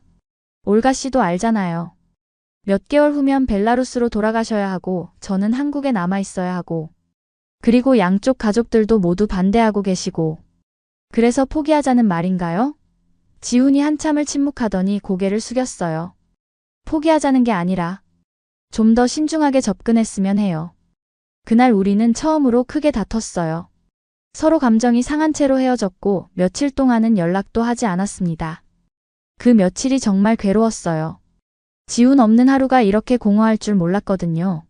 올가 씨도 알잖아요. 몇 개월 후면 벨라루스로 돌아가셔야 하고 저는 한국에 남아 있어야 하고 그리고 양쪽 가족들도 모두 반대하고 계시고 그래서 포기하자는 말인가요? 지훈이 한참을 침묵하더니 고개를 숙였어요. 포기하자는 게 아니라 좀 더 신중하게 접근했으면 해요. 그날 우리는 처음으로 크게 다퉜어요. 서로 감정이 상한 채로 헤어졌고 며칠 동안은 연락도 하지 않았습니다. 그 며칠이 정말 괴로웠어요. 지훈 없는 하루가 이렇게 공허할 줄 몰랐거든요.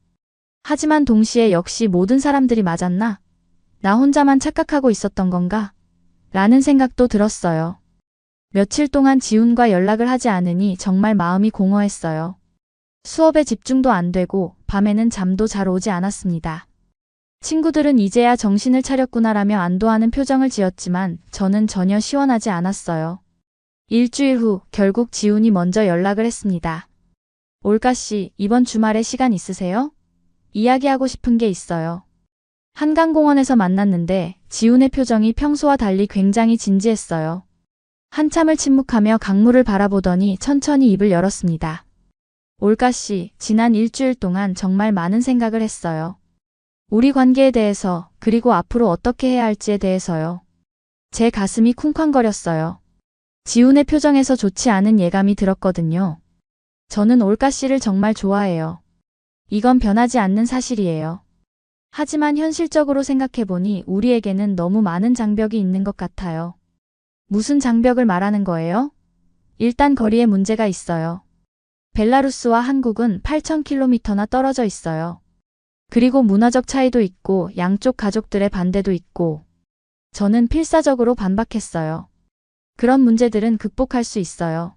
하지만 동시에 역시 모든 사람들이 맞았나? 나 혼자만 착각하고 있었던 건가? 라는 생각도 들었어요. 며칠 동안 지훈과 연락을 하지 않으니 정말 마음이 공허했어요. 수업에 집중도 안 되고 밤에는 잠도 잘 오지 않았습니다. 친구들은 이제야 정신을 차렸구나라며 안도하는 표정을 지었지만 저는 전혀 시원하지 않았어요. 일주일 후 결국 지훈이 먼저 연락을 했습니다. 올가 씨, 이번 주말에 시간 있으세요? 이야기하고 싶은 게 있어요. 한강공원에서 만났는데 지훈의 표정이 평소와 달리 굉장히 진지했어요. 한참을 침묵하며 강물을 바라보더니 천천히 입을 열었습니다. 올가씨, 지난 일주일 동안 정말 많은 생각을 했어요. 우리 관계에 대해서, 그리고 앞으로 어떻게 해야 할지에 대해서요. 제 가슴이 쿵쾅거렸어요. 지훈의 표정에서 좋지 않은 예감이 들었거든요. 저는 올가씨를 정말 좋아해요. 이건 변하지 않는 사실이에요. 하지만 현실적으로 생각해보니 우리에게는 너무 많은 장벽이 있는 것 같아요. 무슨 장벽을 말하는 거예요? 일단 거리에 문제가 있어요. 벨라루스와 한국은 8,000km나 떨어져 있어요. 그리고 문화적 차이도 있고 양쪽 가족들의 반대도 있고. 저는 필사적으로 반박했어요. 그런 문제들은 극복할 수 있어요.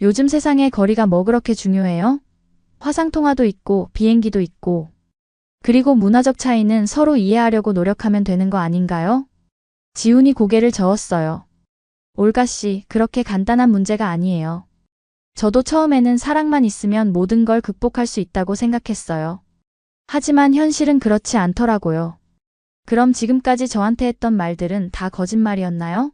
요즘 세상에 거리가 뭐 그렇게 중요해요? 화상통화도 있고 비행기도 있고. 그리고 문화적 차이는 서로 이해하려고 노력하면 되는 거 아닌가요? 지훈이 고개를 저었어요. 올가씨, 그렇게 간단한 문제가 아니에요. 저도 처음에는 사랑만 있으면 모든 걸 극복할 수 있다고 생각했어요. 하지만 현실은 그렇지 않더라고요. 그럼 지금까지 저한테 했던 말들은 다 거짓말이었나요?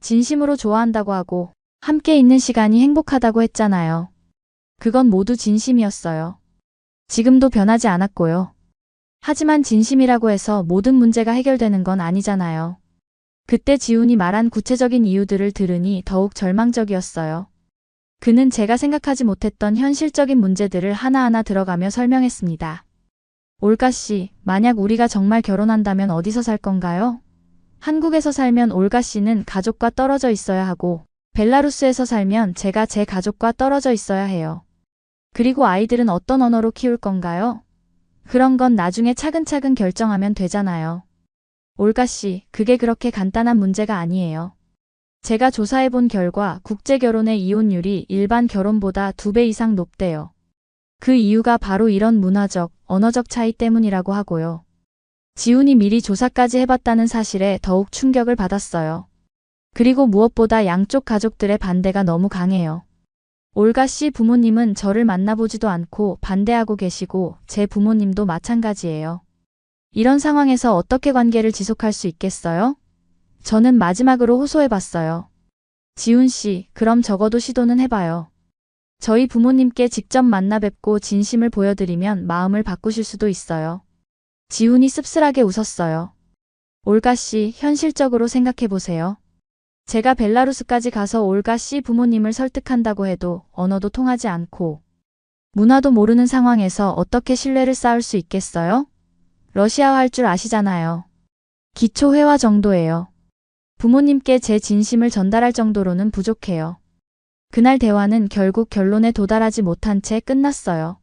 진심으로 좋아한다고 하고 함께 있는 시간이 행복하다고 했잖아요. 그건 모두 진심이었어요. 지금도 변하지 않았고요. 하지만 진심이라고 해서 모든 문제가 해결되는 건 아니잖아요. 그때 지훈이 말한 구체적인 이유들을 들으니 더욱 절망적이었어요. 그는 제가 생각하지 못했던 현실적인 문제들을 하나하나 들어가며 설명했습니다. 올가씨, 만약 우리가 정말 결혼한다면 어디서 살 건가요? 한국에서 살면 올가씨는 가족과 떨어져 있어야 하고, 벨라루스에서 살면 제가 제 가족과 떨어져 있어야 해요. 그리고 아이들은 어떤 언어로 키울 건가요? 그런 건 나중에 차근차근 결정하면 되잖아요. 올가씨, 그게 그렇게 간단한 문제가 아니에요. 제가 조사해본 결과 국제결혼의 이혼율이 일반 결혼보다 2배 이상 높대요. 그 이유가 바로 이런 문화적, 언어적 차이 때문이라고 하고요. 지훈이 미리 조사까지 해봤다는 사실에 더욱 충격을 받았어요. 그리고 무엇보다 양쪽 가족들의 반대가 너무 강해요. 올가 씨 부모님은 저를 만나보지도 않고 반대하고 계시고 제 부모님도 마찬가지예요. 이런 상황에서 어떻게 관계를 지속할 수 있겠어요? 저는 마지막으로 호소해봤어요. 지훈 씨, 그럼 적어도 시도는 해봐요. 저희 부모님께 직접 만나 뵙고 진심을 보여드리면 마음을 바꾸실 수도 있어요. 지훈이 씁쓸하게 웃었어요. 올가 씨, 현실적으로 생각해보세요. 제가 벨라루스까지 가서 올가 씨 부모님을 설득한다고 해도 언어도 통하지 않고 문화도 모르는 상황에서 어떻게 신뢰를 쌓을 수 있겠어요? 러시아어 할 줄 아시잖아요. 기초 회화 정도예요. 부모님께 제 진심을 전달할 정도로는 부족해요. 그날 대화는 결국 결론에 도달하지 못한 채 끝났어요.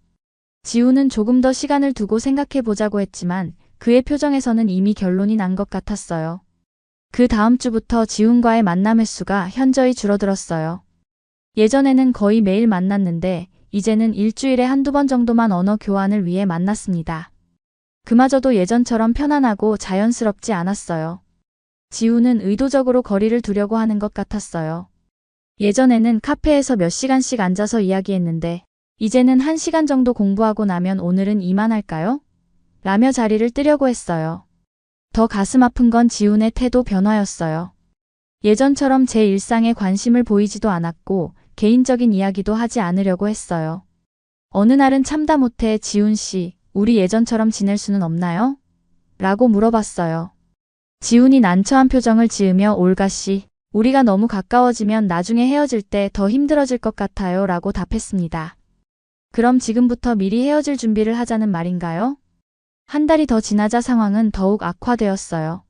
지훈은 조금 더 시간을 두고 생각해 보자고 했지만 그의 표정에서는 이미 결론이 난 것 같았어요. 그 다음 주부터 지훈과의 만남 횟수가 현저히 줄어들었어요. 예전에는 거의 매일 만났는데 이제는 일주일에 한두 번 정도만 언어 교환을 위해 만났습니다. 그마저도 예전처럼 편안하고 자연스럽지 않았어요. 지훈은 의도적으로 거리를 두려고 하는 것 같았어요. 예전에는 카페에서 몇 시간씩 앉아서 이야기했는데 이제는 1시간 정도 공부하고 나면 오늘은 이만할까요? 라며 자리를 뜨려고 했어요. 더 가슴 아픈 건 지훈의 태도 변화였어요. 예전처럼 제 일상에 관심을 보이지도 않았고 개인적인 이야기도 하지 않으려고 했어요. 어느 날은 참다 못해 지훈 씨, 우리 예전처럼 지낼 수는 없나요? 라고 물어봤어요. 지훈이 난처한 표정을 지으며 올가 씨, 우리가 너무 가까워지면 나중에 헤어질 때 더 힘들어질 것 같아요 라고 답했습니다. 그럼 지금부터 미리 헤어질 준비를 하자는 말인가요? 한 달이 더 지나자 상황은 더욱 악화되었어요.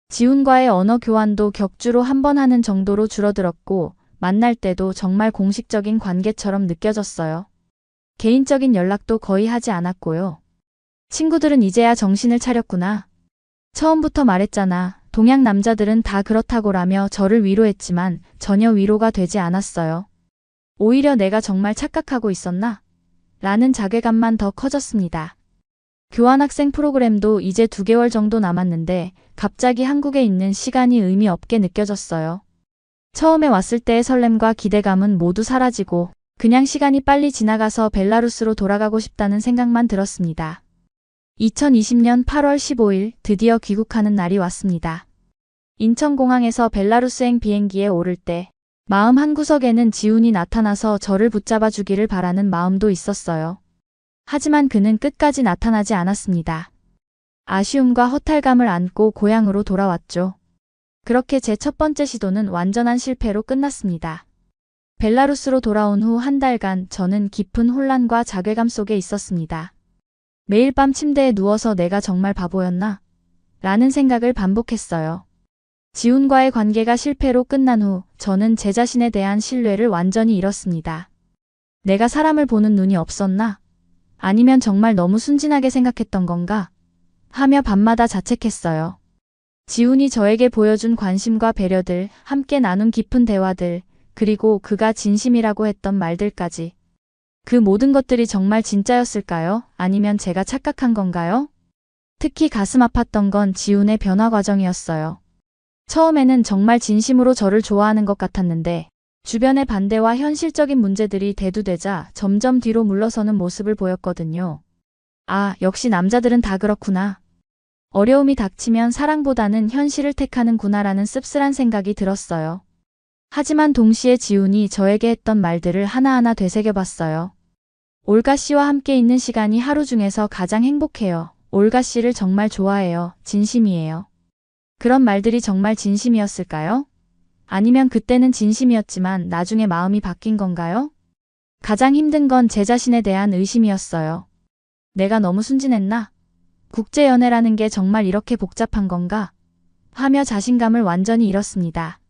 지훈과의 언어 교환도 격주로 한 번 하는 정도로 줄어들었고 만날 때도 정말 공식적인 관계처럼 느껴졌어요. 개인적인 연락도 거의 하지 않았고요. 친구들은 이제야 정신을 차렸구나. 처음부터 말했잖아. 동양 남자들은 다 그렇다고라며 저를 위로했지만 전혀 위로가 되지 않았어요. 오히려 내가 정말 착각하고 있었나? 라는 자괴감만 더 커졌습니다. 교환학생 프로그램도 이제 2개월 정도 남았는데 갑자기 한국에 있는 시간이 의미 없게 느껴졌어요. 처음에 왔을 때의 설렘과 기대감은 모두 사라지고 그냥 시간이 빨리 지나가서 벨라루스로 돌아가고 싶다는 생각만 들었습니다. 2020년 8월 15일 드디어 귀국하는 날이 왔습니다. 인천공항에서 벨라루스행 비행기에 오를 때 마음 한구석에는 지훈이 나타나서 저를 붙잡아 주기를 바라는 마음도 있었어요. 하지만 그는 끝까지 나타나지 않았습니다. 아쉬움과 허탈감을 안고 고향으로 돌아왔죠. 그렇게 제 첫 번째 시도는 완전한 실패로 끝났습니다. 벨라루스로 돌아온 후 한 달간 저는 깊은 혼란과 자괴감 속에 있었습니다. 매일 밤 침대에 누워서 내가 정말 바보였나? 라는 생각을 반복했어요. 지훈과의 관계가 실패로 끝난 후 저는 제 자신에 대한 신뢰를 완전히 잃었습니다. 내가 사람을 보는 눈이 없었나? 아니면 정말 너무 순진하게 생각했던 건가? 하며 밤마다 자책했어요. 지훈이 저에게 보여준 관심과 배려들, 함께 나눈 깊은 대화들, 그리고 그가 진심이라고 했던 말들까지. 그 모든 것들이 정말 진짜였을까요? 아니면 제가 착각한 건가요? 특히 가슴 아팠던 건 지훈의 변화 과정이었어요. 처음에는 정말 진심으로 저를 좋아하는 것 같았는데 주변의 반대와 현실적인 문제들이 대두되자 점점 뒤로 물러서는 모습을 보였거든요. 아, 역시 남자들은 다 그렇구나. 어려움이 닥치면 사랑보다는 현실을 택하는구나라는 씁쓸한 생각이 들었어요. 하지만 동시에 지훈이 저에게 했던 말들을 하나하나 되새겨봤어요. 올가 씨와 함께 있는 시간이 하루 중에서 가장 행복해요. 올가 씨를 정말 좋아해요. 진심이에요. 그런 말들이 정말 진심이었을까요? 아니면 그때는 진심이었지만 나중에 마음이 바뀐 건가요? 가장 힘든 건 제 자신에 대한 의심이었어요. 내가 너무 순진했나? 국제연애라는 게 정말 이렇게 복잡한 건가? 하며 자신감을 완전히 잃었습니다.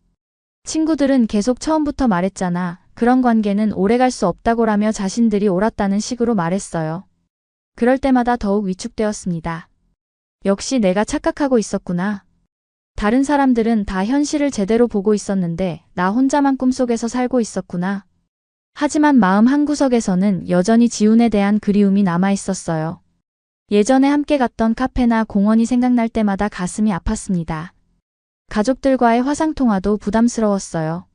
친구들은 계속 처음부터 말했잖아. 그런 관계는 오래갈 수 없다고라며 자신들이 옳았다는 식으로 말했어요. 그럴 때마다 더욱 위축되었습니다. 역시 내가 착각하고 있었구나. 다른 사람들은 다 현실을 제대로 보고 있었는데 나 혼자만 꿈속에서 살고 있었구나. 하지만 마음 한구석에서는 여전히 지훈에 대한 그리움이 남아 있었어요. 예전에 함께 갔던 카페나 공원이 생각날 때마다 가슴이 아팠습니다. 가족들과의 화상통화도 부담스러웠어요.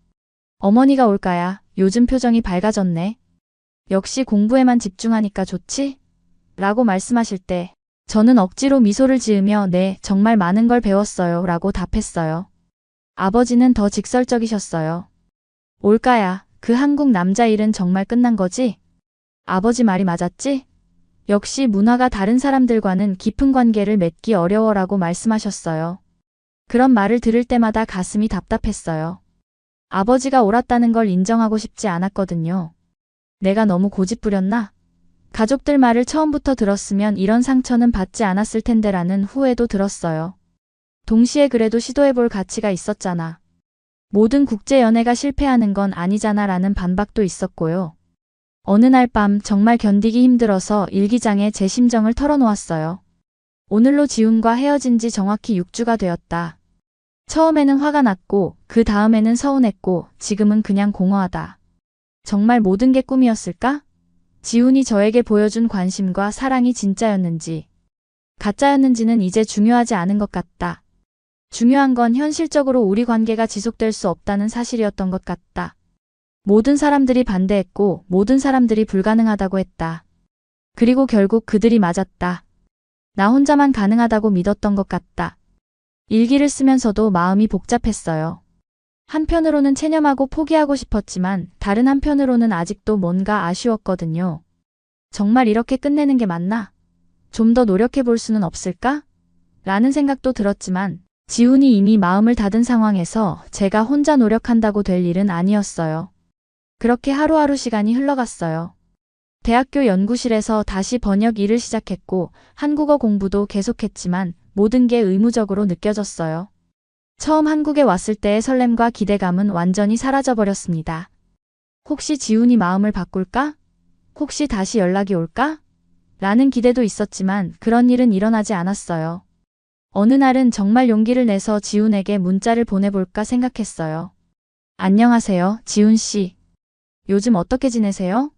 어머니가 올까야? 요즘 표정이 밝아졌네. 역시 공부에만 집중하니까 좋지? 라고 말씀하실 때 저는 억지로 미소를 지으며 네, 정말 많은 걸 배웠어요. 라고 답했어요. 아버지는 더 직설적이셨어요. 올까야? 그 한국 남자 일은 정말 끝난 거지? 아버지 말이 맞았지? 역시 문화가 다른 사람들과는 깊은 관계를 맺기 어려워라고 말씀하셨어요. 그런 말을 들을 때마다 가슴이 답답했어요. 아버지가 옳았다는 걸 인정하고 싶지 않았거든요. 내가 너무 고집부렸나? 가족들 말을 처음부터 들었으면 이런 상처는 받지 않았을 텐데라는 후회도 들었어요. 동시에 그래도 시도해볼 가치가 있었잖아. 모든 국제연애가 실패하는 건 아니잖아 라는 반박도 있었고요. 어느 날 밤 정말 견디기 힘들어서 일기장에 제 심정을 털어놓았어요. 오늘로 지훈과 헤어진 지 정확히 6주가 되었다. 처음에는 화가 났고 그 다음에는 서운했고 지금은 그냥 공허하다. 정말 모든 게 꿈이었을까? 지훈이 저에게 보여준 관심과 사랑이 진짜였는지 가짜였는지는 이제 중요하지 않은 것 같다. 중요한 건 현실적으로 우리 관계가 지속될 수 없다는 사실이었던 것 같다. 모든 사람들이 반대했고 모든 사람들이 불가능하다고 했다. 그리고 결국 그들이 맞았다. 나 혼자만 가능하다고 믿었던 것 같다. 일기를 쓰면서도 마음이 복잡했어요. 한편으로는 체념하고 포기하고 싶었지만 다른 한편으로는 아직도 뭔가 아쉬웠거든요. 정말 이렇게 끝내는 게 맞나? 좀 더 노력해 볼 수는 없을까? 라는 생각도 들었지만 지훈이 이미 마음을 닫은 상황에서 제가 혼자 노력한다고 될 일은 아니었어요. 그렇게 하루하루 시간이 흘러갔어요. 대학교 연구실에서 다시 번역 일을 시작했고 한국어 공부도 계속했지만 모든 게 의무적으로 느껴졌어요. 처음 한국에 왔을 때의 설렘과 기대감은 완전히 사라져버렸습니다. 혹시 지훈이 마음을 바꿀까? 혹시 다시 연락이 올까? 라는 기대도 있었지만 그런 일은 일어나지 않았어요. 어느 날은 정말 용기를 내서 지훈에게 문자를 보내볼까 생각했어요. 안녕하세요, 지훈 씨. 요즘 어떻게 지내세요?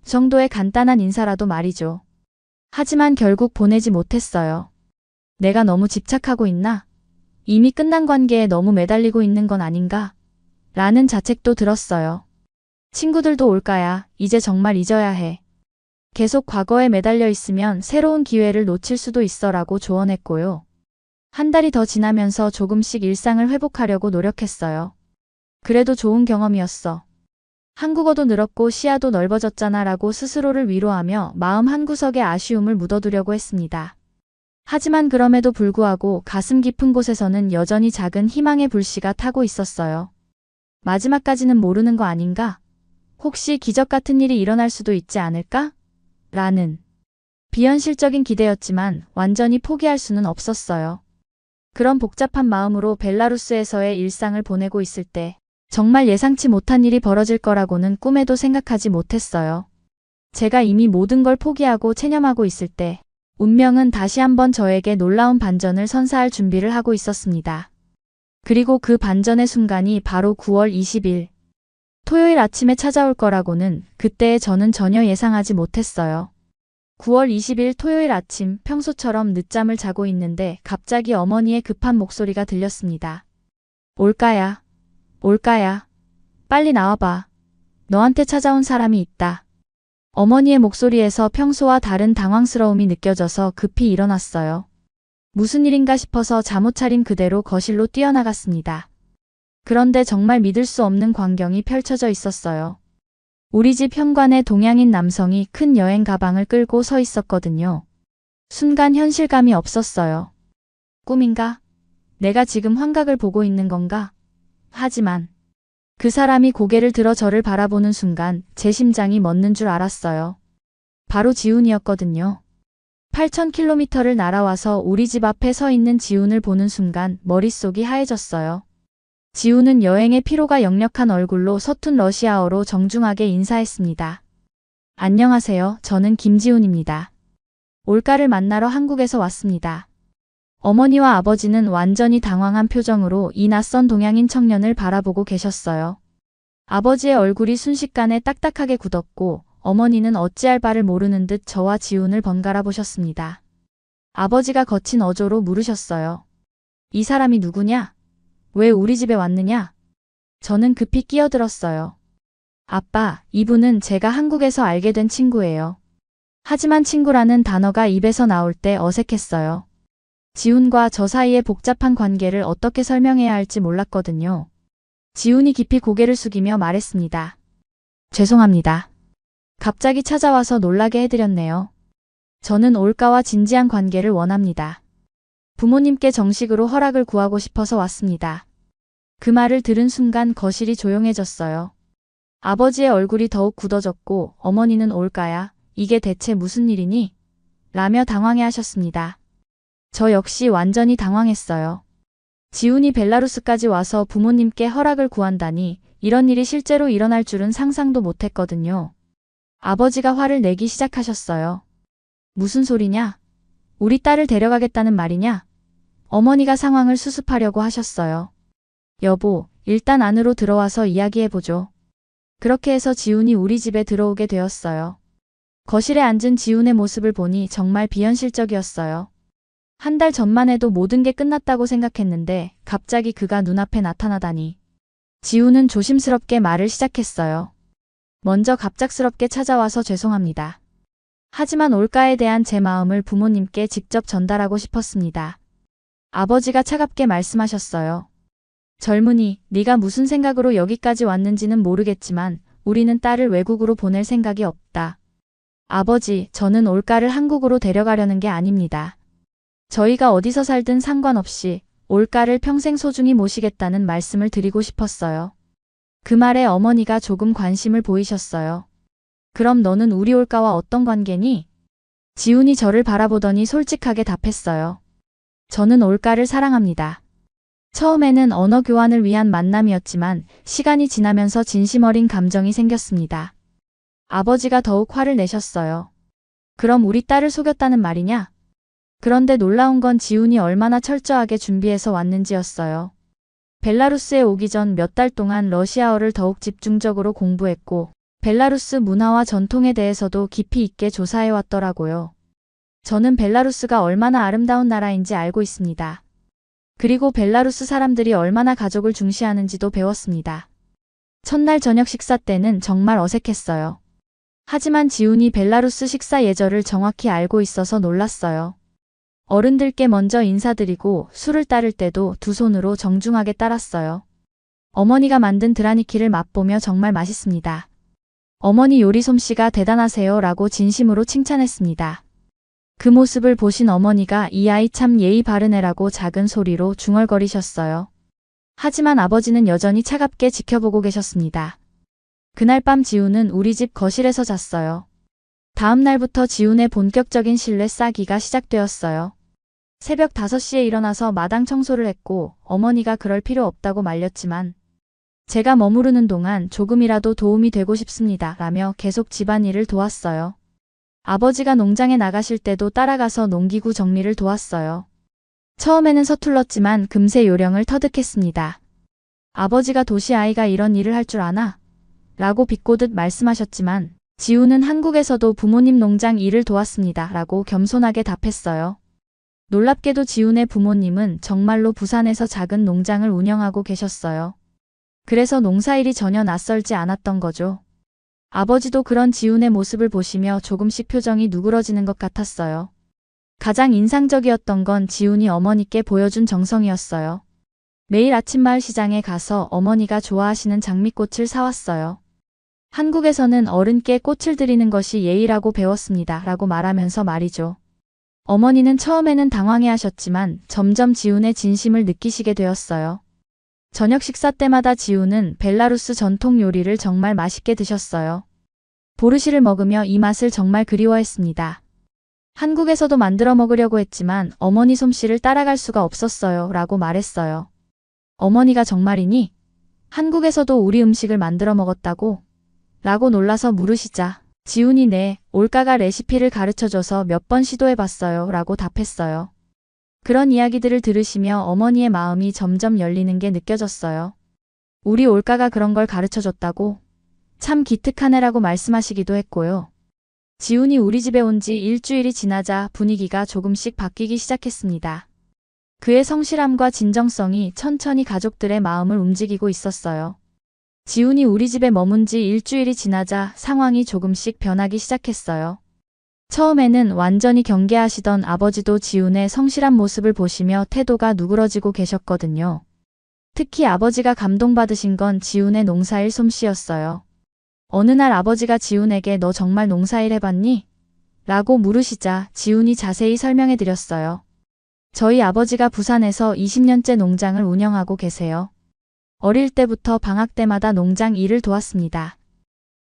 정도의 간단한 인사라도 말이죠. 하지만 결국 보내지 못했어요. 내가 너무 집착하고 있나? 이미 끝난 관계에 너무 매달리고 있는 건 아닌가? 라는 자책도 들었어요. 친구들도 올까야? 이제 정말 잊어야 해. 계속 과거에 매달려 있으면 새로운 기회를 놓칠 수도 있어라고 조언했고요. 한 달이 더 지나면서 조금씩 일상을 회복하려고 노력했어요. 그래도 좋은 경험이었어. 한국어도 늘었고 시야도 넓어졌잖아 라고 스스로를 위로하며 마음 한구석에 아쉬움을 묻어두려고 했습니다. 하지만 그럼에도 불구하고 가슴 깊은 곳에서는 여전히 작은 희망의 불씨가 타고 있었어요. 마지막까지는 모르는 거 아닌가? 혹시 기적 같은 일이 일어날 수도 있지 않을까? 라는 비현실적인 기대였지만 완전히 포기할 수는 없었어요. 그런 복잡한 마음으로 벨라루스에서의 일상을 보내고 있을 때 정말 예상치 못한 일이 벌어질 거라고는 꿈에도 생각하지 못했어요. 제가 이미 모든 걸 포기하고 체념하고 있을 때 운명은 다시 한번 저에게 놀라운 반전을 선사할 준비를 하고 있었습니다. 그리고 그 반전의 순간이 바로 9월 20일 토요일 아침에 찾아올 거라고는 그때의 저는 전혀 예상하지 못했어요. 9월 20일 토요일 아침 평소처럼 늦잠을 자고 있는데 갑자기 어머니의 급한 목소리가 들렸습니다. 올까야, 올까야, 빨리 나와봐. 너한테 찾아온 사람이 있다. 어머니의 목소리에서 평소와 다른 당황스러움이 느껴져서 급히 일어났어요. 무슨 일인가 싶어서 잠옷 차림 그대로 거실로 뛰어나갔습니다. 그런데 정말 믿을 수 없는 광경이 펼쳐져 있었어요. 우리 집 현관에 동양인 남성이 큰 여행 가방을 끌고 서 있었거든요. 순간 현실감이 없었어요. 꿈인가? 내가 지금 환각을 보고 있는 건가? 하지만 그 사람이 고개를 들어 저를 바라보는 순간 제 심장이 멎는 줄 알았어요. 바로 지훈이었거든요. 8,000km를 날아와서 우리 집 앞에 서 있는 지훈을 보는 순간 머릿속이 하얘졌어요. 지훈은 여행의 피로가 역력한 얼굴로 서툰 러시아어로 정중하게 인사했습니다. 안녕하세요. 저는 김지훈입니다. 올가를 만나러 한국에서 왔습니다. 어머니와 아버지는 완전히 당황한 표정으로 이 낯선 동양인 청년을 바라보고 계셨어요. 아버지의 얼굴이 순식간에 딱딱하게 굳었고 어머니는 어찌할 바를 모르는 듯 저와 지훈을 번갈아 보셨습니다. 아버지가 거친 어조로 물으셨어요. 이 사람이 누구냐? 왜 우리 집에 왔느냐? 저는 급히 끼어들었어요. 아빠, 이분은 제가 한국에서 알게 된 친구예요. 하지만 친구라는 단어가 입에서 나올 때 어색했어요. 지훈과 저 사이의 복잡한 관계를 어떻게 설명해야 할지 몰랐거든요. 지훈이 깊이 고개를 숙이며 말했습니다. 죄송합니다. 갑자기 찾아와서 놀라게 해드렸네요. 저는 올가와 진지한 관계를 원합니다. 부모님께 정식으로 허락을 구하고 싶어서 왔습니다. 그 말을 들은 순간 거실이 조용해졌어요. 아버지의 얼굴이 더욱 굳어졌고 어머니는 올가야, 이게 대체 무슨 일이니? 라며 당황해하셨습니다. 저 역시 완전히 당황했어요. 지훈이 벨라루스까지 와서 부모님께 허락을 구한다니 이런 일이 실제로 일어날 줄은 상상도 못했거든요. 아버지가 화를 내기 시작하셨어요. 무슨 소리냐? 우리 딸을 데려가겠다는 말이냐? 어머니가 상황을 수습하려고 하셨어요. 여보, 일단 안으로 들어와서 이야기해보죠. 그렇게 해서 지훈이 우리 집에 들어오게 되었어요. 거실에 앉은 지훈의 모습을 보니 정말 비현실적이었어요. 한 달 전만 해도 모든 게 끝났다고 생각했는데 갑자기 그가 눈앞에 나타나다니. 지훈은 조심스럽게 말을 시작했어요. 먼저 갑작스럽게 찾아와서 죄송합니다. 하지만 올가에 대한 제 마음을 부모님께 직접 전달하고 싶었습니다. 아버지가 차갑게 말씀하셨어요. 젊은이, 네가 무슨 생각으로 여기까지 왔는지는 모르겠지만 우리는 딸을 외국으로 보낼 생각이 없다. 아버지, 저는 올가를 한국으로 데려가려는 게 아닙니다. 저희가 어디서 살든 상관없이 올가를 평생 소중히 모시겠다는 말씀을 드리고 싶었어요. 그 말에 어머니가 조금 관심을 보이셨어요. 그럼 너는 우리 올가와 어떤 관계니? 지훈이 저를 바라보더니 솔직하게 답했어요. 저는 올가를 사랑합니다. 처음에는 언어 교환을 위한 만남이었지만 시간이 지나면서 진심 어린 감정이 생겼습니다. 아버지가 더욱 화를 내셨어요. 그럼 우리 딸을 속였다는 말이냐? 그런데 놀라운 건 지훈이 얼마나 철저하게 준비해서 왔는지였어요. 벨라루스에 오기 전 몇 달 동안 러시아어를 더욱 집중적으로 공부했고 벨라루스 문화와 전통에 대해서도 깊이 있게 조사해 왔더라고요. 저는 벨라루스가 얼마나 아름다운 나라인지 알고 있습니다. 그리고 벨라루스 사람들이 얼마나 가족을 중시하는지도 배웠습니다. 첫날 저녁 식사 때는 정말 어색했어요. 하지만 지훈이 벨라루스 식사 예절을 정확히 알고 있어서 놀랐어요. 어른들께 먼저 인사드리고 술을 따를 때도 두 손으로 정중하게 따랐어요. 어머니가 만든 드라니키를 맛보며 정말 맛있습니다. 어머니 요리 솜씨가 대단하세요 라고 진심으로 칭찬했습니다. 그 모습을 보신 어머니가 이 아이 참 예의 바른 애라고 작은 소리로 중얼거리셨어요. 하지만 아버지는 여전히 차갑게 지켜보고 계셨습니다. 그날 밤 지훈은 우리 집 거실에서 잤어요. 다음 날부터 지훈의 본격적인 실내 싸기가 시작되었어요. 새벽 5시에 일어나서 마당 청소를 했고 어머니가 그럴 필요 없다고 말렸지만 제가 머무르는 동안 조금이라도 도움이 되고 싶습니다 라며 계속 집안일을 도왔어요. 아버지가 농장에 나가실 때도 따라가서 농기구 정리를 도왔어요. 처음에는 서툴렀지만 금세 요령을 터득했습니다. 아버지가 도시 아이가 이런 일을 할 줄 아나? 라고 비꼬듯 말씀하셨지만 지훈은 한국에서도 부모님 농장 일을 도왔습니다 라고 겸손하게 답했어요. 놀랍게도 지훈의 부모님은 정말로 부산에서 작은 농장을 운영하고 계셨어요. 그래서 농사일이 전혀 낯설지 않았던 거죠. 아버지도 그런 지훈의 모습을 보시며 조금씩 표정이 누그러지는 것 같았어요. 가장 인상적이었던 건 지훈이 어머니께 보여준 정성이었어요. 매일 아침 마을 시장에 가서 어머니가 좋아하시는 장미꽃을 사왔어요. 한국에서는 어른께 꽃을 드리는 것이 예의라고 배웠습니다 라고 말하면서 말이죠. 어머니는 처음에는 당황해 하셨지만 점점 지훈의 진심을 느끼시게 되었어요. 저녁 식사 때마다 지훈은 벨라루스 전통 요리를 정말 맛있게 드셨어요. 보르시를 먹으며 이 맛을 정말 그리워했습니다. 한국에서도 만들어 먹으려고 했지만 어머니 솜씨를 따라갈 수가 없었어요 라고 말했어요. 어머니가 정말이니? 한국에서도 우리 음식을 만들어 먹었다고? 라고 놀라서 물으시자 지훈이 네, 올가가 레시피를 가르쳐줘서 몇 번 시도해봤어요 라고 답했어요. 그런 이야기들을 들으시며 어머니의 마음이 점점 열리는 게 느껴졌어요. 우리 올가가 그런 걸 가르쳐줬다고? 참 기특한 애라고 말씀하시기도 했고요. 지훈이 우리 집에 온 지 일주일이 지나자 분위기가 조금씩 바뀌기 시작했습니다. 그의 성실함과 진정성이 천천히 가족들의 마음을 움직이고 있었어요. 지훈이 우리 집에 머문 지 일주일이 지나자 상황이 조금씩 변하기 시작했어요. 처음에는 완전히 경계하시던 아버지도 지훈의 성실한 모습을 보시며 태도가 누그러지고 계셨거든요. 특히 아버지가 감동받으신 건 지훈의 농사일 솜씨였어요. 어느 날 아버지가 지훈에게 너 정말 농사일 해봤니? 라고 물으시자 지훈이 자세히 설명해드렸어요. 저희 아버지가 부산에서 20년째 농장을 운영하고 계세요. 어릴 때부터 방학 때마다 농장 일을 도왔습니다.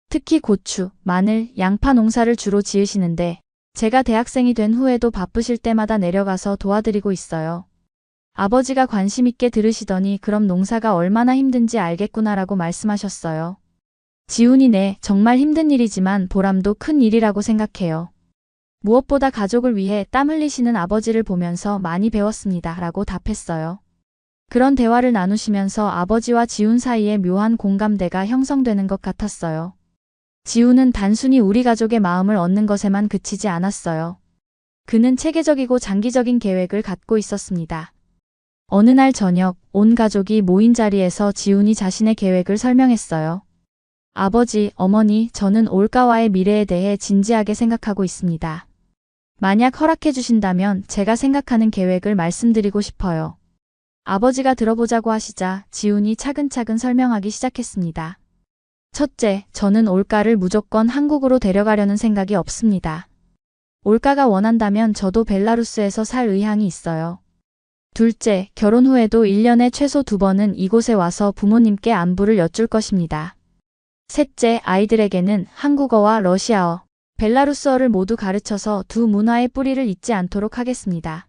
특히 고추, 마늘, 양파 농사를 주로 지으시는데 제가 대학생이 된 후에도 바쁘실 때마다 내려가서 도와드리고 있어요. 아버지가 관심 있게 들으시더니 그럼 농사가 얼마나 힘든지 알겠구나라고 말씀하셨어요. 지훈이 네, 정말 힘든 일이지만 보람도 큰 일이라고 생각해요. 무엇보다 가족을 위해 땀 흘리시는 아버지를 보면서 많이 배웠습니다. 라고 답했어요. 그런 대화를 나누시면서 아버지와 지훈 사이에 묘한 공감대가 형성되는 것 같았어요. 지훈은 단순히 우리 가족의 마음을 얻는 것에만 그치지 않았어요. 그는 체계적이고 장기적인 계획을 갖고 있었습니다. 어느 날 저녁, 온 가족이 모인 자리에서 지훈이 자신의 계획을 설명했어요. 아버지, 어머니, 저는 올가와의 미래에 대해 진지하게 생각하고 있습니다. 만약 허락해 주신다면 제가 생각하는 계획을 말씀드리고 싶어요. 아버지가 들어보자고 하시자 지훈이 차근차근 설명하기 시작했습니다. 첫째, 저는 올가를 무조건 한국으로 데려가려는 생각이 없습니다. 올가가 원한다면 저도 벨라루스에서 살 의향이 있어요. 둘째, 결혼 후에도 1년에 최소 2번은 이곳에 와서 부모님께 안부를 여쭐 것입니다. 셋째, 아이들에게는 한국어와 러시아어, 벨라루스어를 모두 가르쳐서 두 문화의 뿌리를 잊지 않도록 하겠습니다.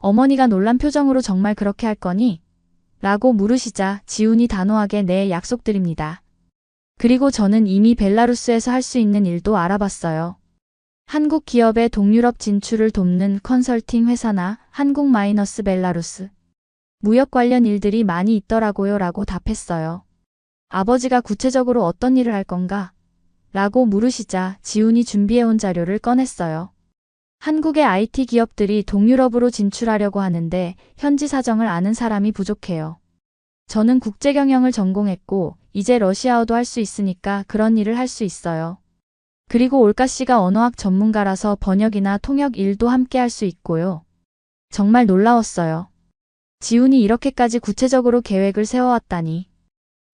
어머니가 놀란 표정으로 정말 그렇게 할 거니? 라고 물으시자 지훈이 단호하게 네, 약속드립니다. 그리고 저는 이미 벨라루스에서 할 수 있는 일도 알아봤어요. 한국 기업의 동유럽 진출을 돕는 컨설팅 회사나 한국 마이너스 벨라루스 무역 관련 일들이 많이 있더라고요 라고 답했어요. 아버지가 구체적으로 어떤 일을 할 건가? 라고 물으시자 지훈이 준비해온 자료를 꺼냈어요. 한국의 IT 기업들이 동유럽으로 진출하려고 하는데 현지 사정을 아는 사람이 부족해요. 저는 국제경영을 전공했고 이제 러시아어도 할 수 있으니까 그런 일을 할 수 있어요. 그리고 올가씨가 언어학 전문가라서 번역이나 통역 일도 함께 할 수 있고요. 정말 놀라웠어요. 지훈이 이렇게까지 구체적으로 계획을 세워왔다니.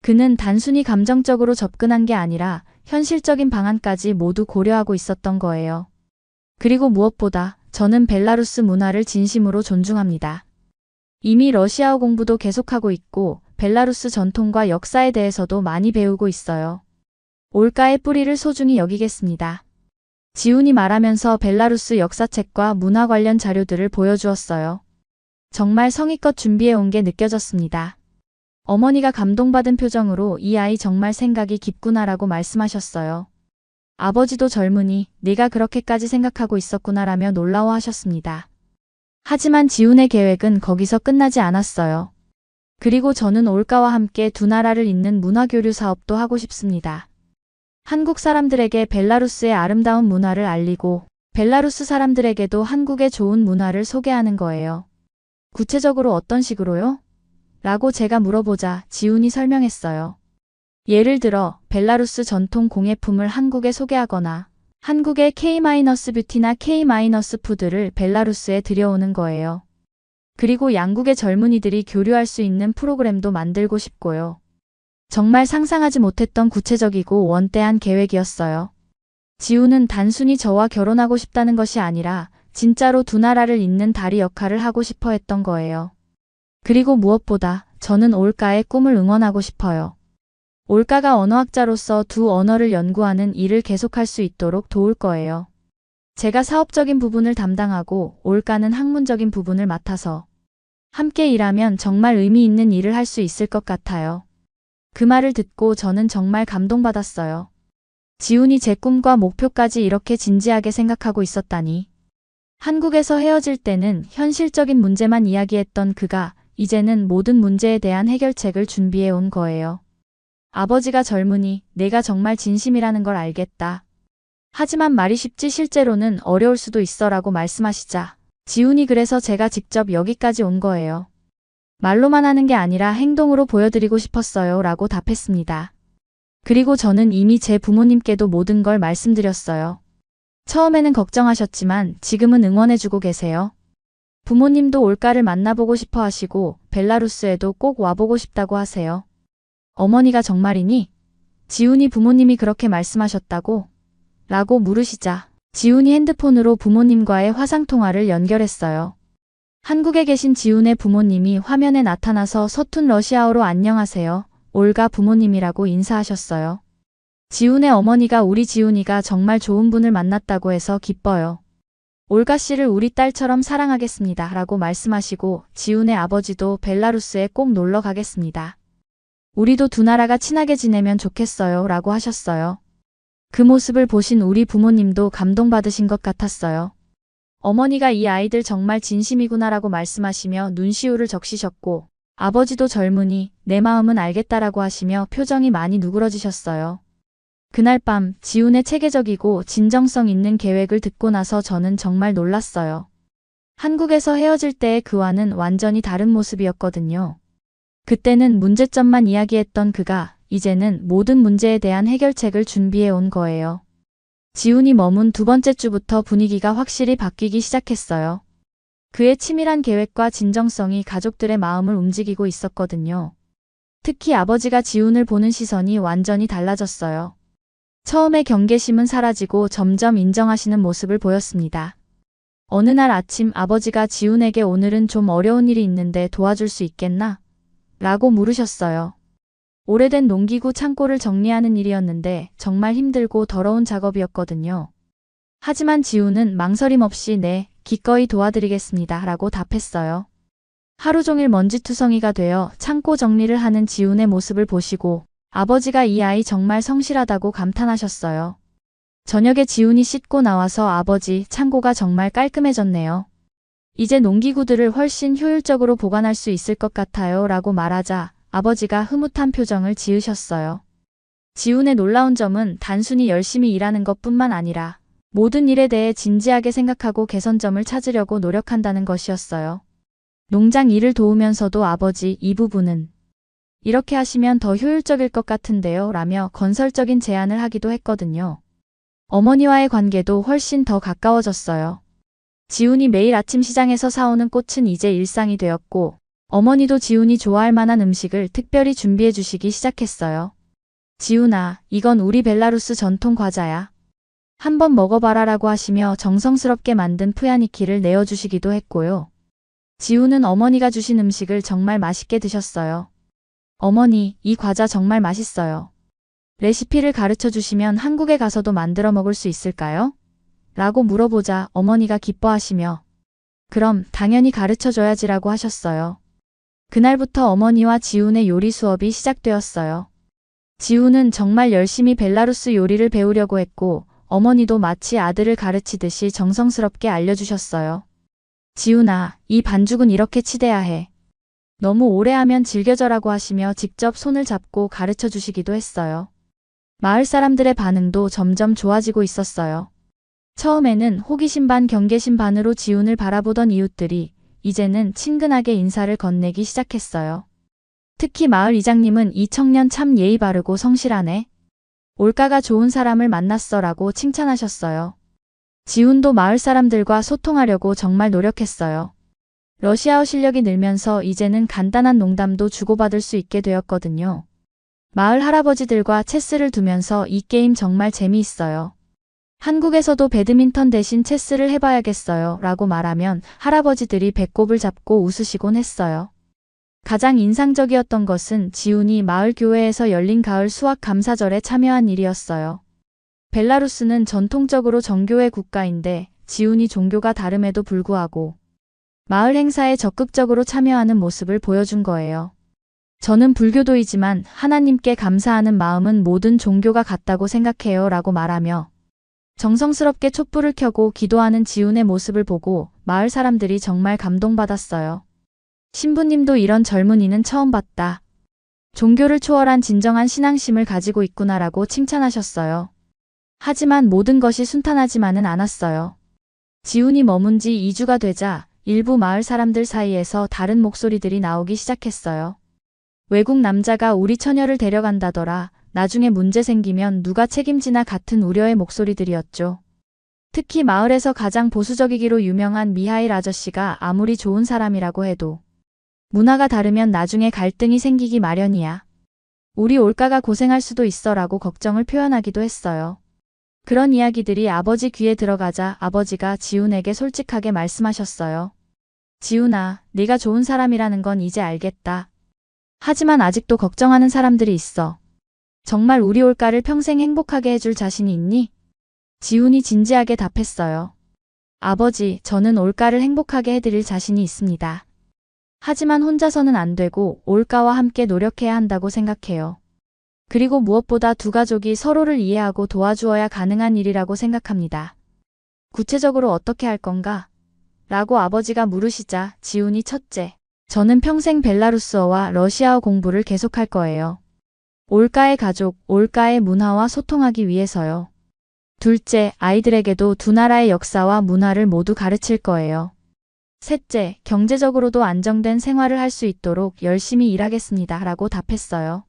그는 단순히 감정적으로 접근한 게 아니라 현실적인 방안까지 모두 고려하고 있었던 거예요. 그리고 무엇보다 저는 벨라루스 문화를 진심으로 존중합니다. 이미 러시아어 공부도 계속하고 있고 벨라루스 전통과 역사에 대해서도 많이 배우고 있어요. 올가의 뿌리를 소중히 여기겠습니다. 지훈이 말하면서 벨라루스 역사책과 문화 관련 자료들을 보여주었어요. 정말 성의껏 준비해온 게 느껴졌습니다. 어머니가 감동받은 표정으로 이 아이 정말 생각이 깊구나라고 말씀하셨어요. 아버지도 젊으니 네가 그렇게까지 생각하고 있었구나라며 놀라워하셨습니다. 하지만 지훈의 계획은 거기서 끝나지 않았어요. 그리고 저는 올가와 함께 두 나라를 잇는 문화교류 사업도 하고 싶습니다. 한국 사람들에게 벨라루스의 아름다운 문화를 알리고 벨라루스 사람들에게도 한국의 좋은 문화를 소개하는 거예요. 구체적으로 어떤 식으로요? 라고 제가 물어보자 지훈이 설명했어요. 예를 들어 벨라루스 전통 공예품을 한국에 소개하거나 한국의 K-뷰티나 K-푸드를 벨라루스에 들여오는 거예요. 그리고 양국의 젊은이들이 교류할 수 있는 프로그램도 만들고 싶고요. 정말 상상하지 못했던 구체적이고 원대한 계획이었어요. 지훈은 단순히 저와 결혼하고 싶다는 것이 아니라 진짜로 두 나라를 잇는 다리 역할을 하고 싶어 했던 거예요. 그리고 무엇보다 저는 올가의 꿈을 응원하고 싶어요. 올가가 언어학자로서 두 언어를 연구하는 일을 계속할 수 있도록 도울 거예요. 제가 사업적인 부분을 담당하고 올가는 학문적인 부분을 맡아서 함께 일하면 정말 의미 있는 일을 할 수 있을 것 같아요. 그 말을 듣고 저는 정말 감동받았어요. 지훈이 제 꿈과 목표까지 이렇게 진지하게 생각하고 있었다니. 한국에서 헤어질 때는 현실적인 문제만 이야기했던 그가 이제는 모든 문제에 대한 해결책을 준비해 온 거예요. 아버지가 젊으니 내가 정말 진심이라는 걸 알겠다. 하지만 말이 쉽지 실제로는 어려울 수도 있어라고 말씀하시자 지훈이 그래서 제가 직접 여기까지 온 거예요. 말로만 하는 게 아니라 행동으로 보여드리고 싶었어요 라고 답했습니다. 그리고 저는 이미 제 부모님께도 모든 걸 말씀드렸어요. 처음에는 걱정하셨지만 지금은 응원해주고 계세요. 부모님도 올가를 만나보고 싶어 하시고 벨라루스에도 꼭 와보고 싶다고 하세요. 어머니가 정말이니? 지훈이 부모님이 그렇게 말씀하셨다고? 라고 물으시자 지훈이 핸드폰으로 부모님과의 화상통화를 연결했어요. 한국에 계신 지훈의 부모님이 화면에 나타나서 서툰 러시아어로 안녕하세요. 올가 부모님이라고 인사하셨어요. 지훈의 어머니가 우리 지훈이가 정말 좋은 분을 만났다고 해서 기뻐요. 올가 씨를 우리 딸처럼 사랑하겠습니다. 라고 말씀하시고 지훈의 아버지도 벨라루스에 꼭 놀러 가겠습니다. 우리도 두 나라가 친하게 지내면 좋겠어요. 라고 하셨어요. 그 모습을 보신 우리 부모님도 감동받으신 것 같았어요. 어머니가 이 아이들 정말 진심이구나라고 말씀하시며 눈시울을 적시셨고 아버지도 젊으니 내 마음은 알겠다라고 하시며 표정이 많이 누그러지셨어요. 그날 밤 지훈의 체계적이고 진정성 있는 계획을 듣고 나서 저는 정말 놀랐어요. 한국에서 헤어질 때의 그와는 완전히 다른 모습이었거든요. 그때는 문제점만 이야기했던 그가 이제는 모든 문제에 대한 해결책을 준비해 온 거예요. 지훈이 머문 두 번째 주부터 분위기가 확실히 바뀌기 시작했어요. 그의 치밀한 계획과 진정성이 가족들의 마음을 움직이고 있었거든요. 특히 아버지가 지훈을 보는 시선이 완전히 달라졌어요. 처음에 경계심은 사라지고 점점 인정하시는 모습을 보였습니다. 어느 날 아침 아버지가 지훈에게 오늘은 좀 어려운 일이 있는데 도와줄 수 있겠나? 라고 물으셨어요. 오래된 농기구 창고를 정리하는 일이었는데 정말 힘들고 더러운 작업이었거든요. 하지만 지훈은 망설임 없이 네, 기꺼이 도와드리겠습니다. 라고 답했어요. 하루 종일 먼지투성이가 되어 창고 정리를 하는 지훈의 모습을 보시고 아버지가 이 아이 정말 성실하다고 감탄하셨어요. 저녁에 지훈이 씻고 나와서 아버지, 창고가 정말 깔끔해졌네요. 이제 농기구들을 훨씬 효율적으로 보관할 수 있을 것 같아요. 라고 말하자 아버지가 흐뭇한 표정을 지으셨어요. 지훈의 놀라운 점은 단순히 열심히 일하는 것뿐만 아니라 모든 일에 대해 진지하게 생각하고 개선점을 찾으려고 노력한다는 것이었어요. 농장 일을 도우면서도 아버지, 이 부분은 이렇게 하시면 더 효율적일 것 같은데요. 라며 건설적인 제안을 하기도 했거든요. 어머니와의 관계도 훨씬 더 가까워졌어요. 지훈이 매일 아침 시장에서 사오는 꽃은 이제 일상이 되었고, 어머니도 지훈이 좋아할 만한 음식을 특별히 준비해 주시기 시작했어요. 지훈아, 이건 우리 벨라루스 전통 과자야. 한번 먹어봐라 라고 하시며 정성스럽게 만든 푸야니키를 내어주시기도 했고요. 지훈은 어머니가 주신 음식을 정말 맛있게 드셨어요. 어머니, 이 과자 정말 맛있어요. 레시피를 가르쳐 주시면 한국에 가서도 만들어 먹을 수 있을까요? 라고 물어보자 어머니가 기뻐하시며 그럼 당연히 가르쳐 줘야지라고 하셨어요. 그날부터 어머니와 지훈의 요리 수업이 시작되었어요. 지훈은 정말 열심히 벨라루스 요리를 배우려고 했고 어머니도 마치 아들을 가르치듯이 정성스럽게 알려주셨어요. 지훈아, 이 반죽은 이렇게 치대야 해. 너무 오래 하면 질겨져라고 하시며 직접 손을 잡고 가르쳐 주시기도 했어요. 마을 사람들의 반응도 점점 좋아지고 있었어요. 처음에는 호기심 반 경계심 반으로 지훈을 바라보던 이웃들이 이제는 친근하게 인사를 건네기 시작했어요. 특히 마을 이장님은 이 청년 참 예의 바르고 성실하네. 올가가 좋은 사람을 만났어 라고 칭찬하셨어요. 지훈도 마을 사람들과 소통하려고 정말 노력했어요. 러시아어 실력이 늘면서 이제는 간단한 농담도 주고받을 수 있게 되었거든요. 마을 할아버지들과 체스를 두면서 이 게임 정말 재미있어요. 한국에서도 배드민턴 대신 체스를 해봐야겠어요 라고 말하면 할아버지들이 배꼽을 잡고 웃으시곤 했어요. 가장 인상적이었던 것은 지훈이 마을 교회에서 열린 가을 수학 감사절에 참여한 일이었어요. 벨라루스는 전통적으로 정교회 국가인데 지훈이 종교가 다름에도 불구하고 마을 행사에 적극적으로 참여하는 모습을 보여준 거예요. 저는 불교도이지만 하나님께 감사하는 마음은 모든 종교가 같다고 생각해요 라고 말하며 정성스럽게 촛불을 켜고 기도하는 지훈의 모습을 보고 마을 사람들이 정말 감동받았어요. 신부님도 이런 젊은이는 처음 봤다. 종교를 초월한 진정한 신앙심을 가지고 있구나라고 칭찬하셨어요. 하지만 모든 것이 순탄하지만은 않았어요. 지훈이 머문 지 2주가 되자 일부 마을 사람들 사이에서 다른 목소리들이 나오기 시작했어요. 외국 남자가 우리 처녀를 데려간다더라. 나중에 문제 생기면 누가 책임지나 같은 우려의 목소리들이었죠. 특히 마을에서 가장 보수적이기로 유명한 미하일 아저씨가 아무리 좋은 사람이라고 해도 문화가 다르면 나중에 갈등이 생기기 마련이야. 우리 올가가 고생할 수도 있어 라고 걱정을 표현하기도 했어요. 그런 이야기들이 아버지 귀에 들어가자 아버지가 지훈에게 솔직하게 말씀하셨어요. 지훈아, 네가 좋은 사람이라는 건 이제 알겠다. 하지만 아직도 걱정하는 사람들이 있어. 정말 우리 올가를 평생 행복하게 해줄 자신이 있니? 지훈이 진지하게 답했어요. 아버지, 저는 올가를 행복하게 해드릴 자신이 있습니다. 하지만 혼자서는 안 되고 올가와 함께 노력해야 한다고 생각해요. 그리고 무엇보다 두 가족이 서로를 이해하고 도와주어야 가능한 일이라고 생각합니다. 구체적으로 어떻게 할 건가? 라고 아버지가 물으시자 지훈이 첫째, 저는 평생 벨라루스어와 러시아어 공부를 계속할 거예요. 올가의 가족, 올가의 문화와 소통하기 위해서요. 둘째, 아이들에게도 두 나라의 역사와 문화를 모두 가르칠 거예요. 셋째, 경제적으로도 안정된 생활을 할 수 있도록 열심히 일하겠습니다. 라고 답했어요.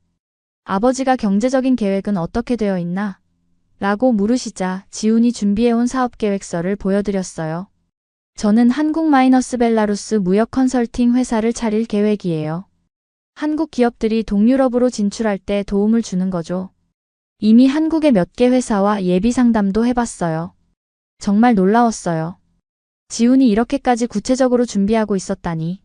아버지가 경제적인 계획은 어떻게 되어 있나? 라고 물으시자 지훈이 준비해온 사업계획서를 보여드렸어요. 저는 한국-벨라루스 무역 컨설팅 회사를 차릴 계획이에요. 한국 기업들이 동유럽으로 진출할 때 도움을 주는 거죠. 이미 한국의 몇 개 회사와 예비 상담도 해봤어요. 정말 놀라웠어요. 지훈이 이렇게까지 구체적으로 준비하고 있었다니.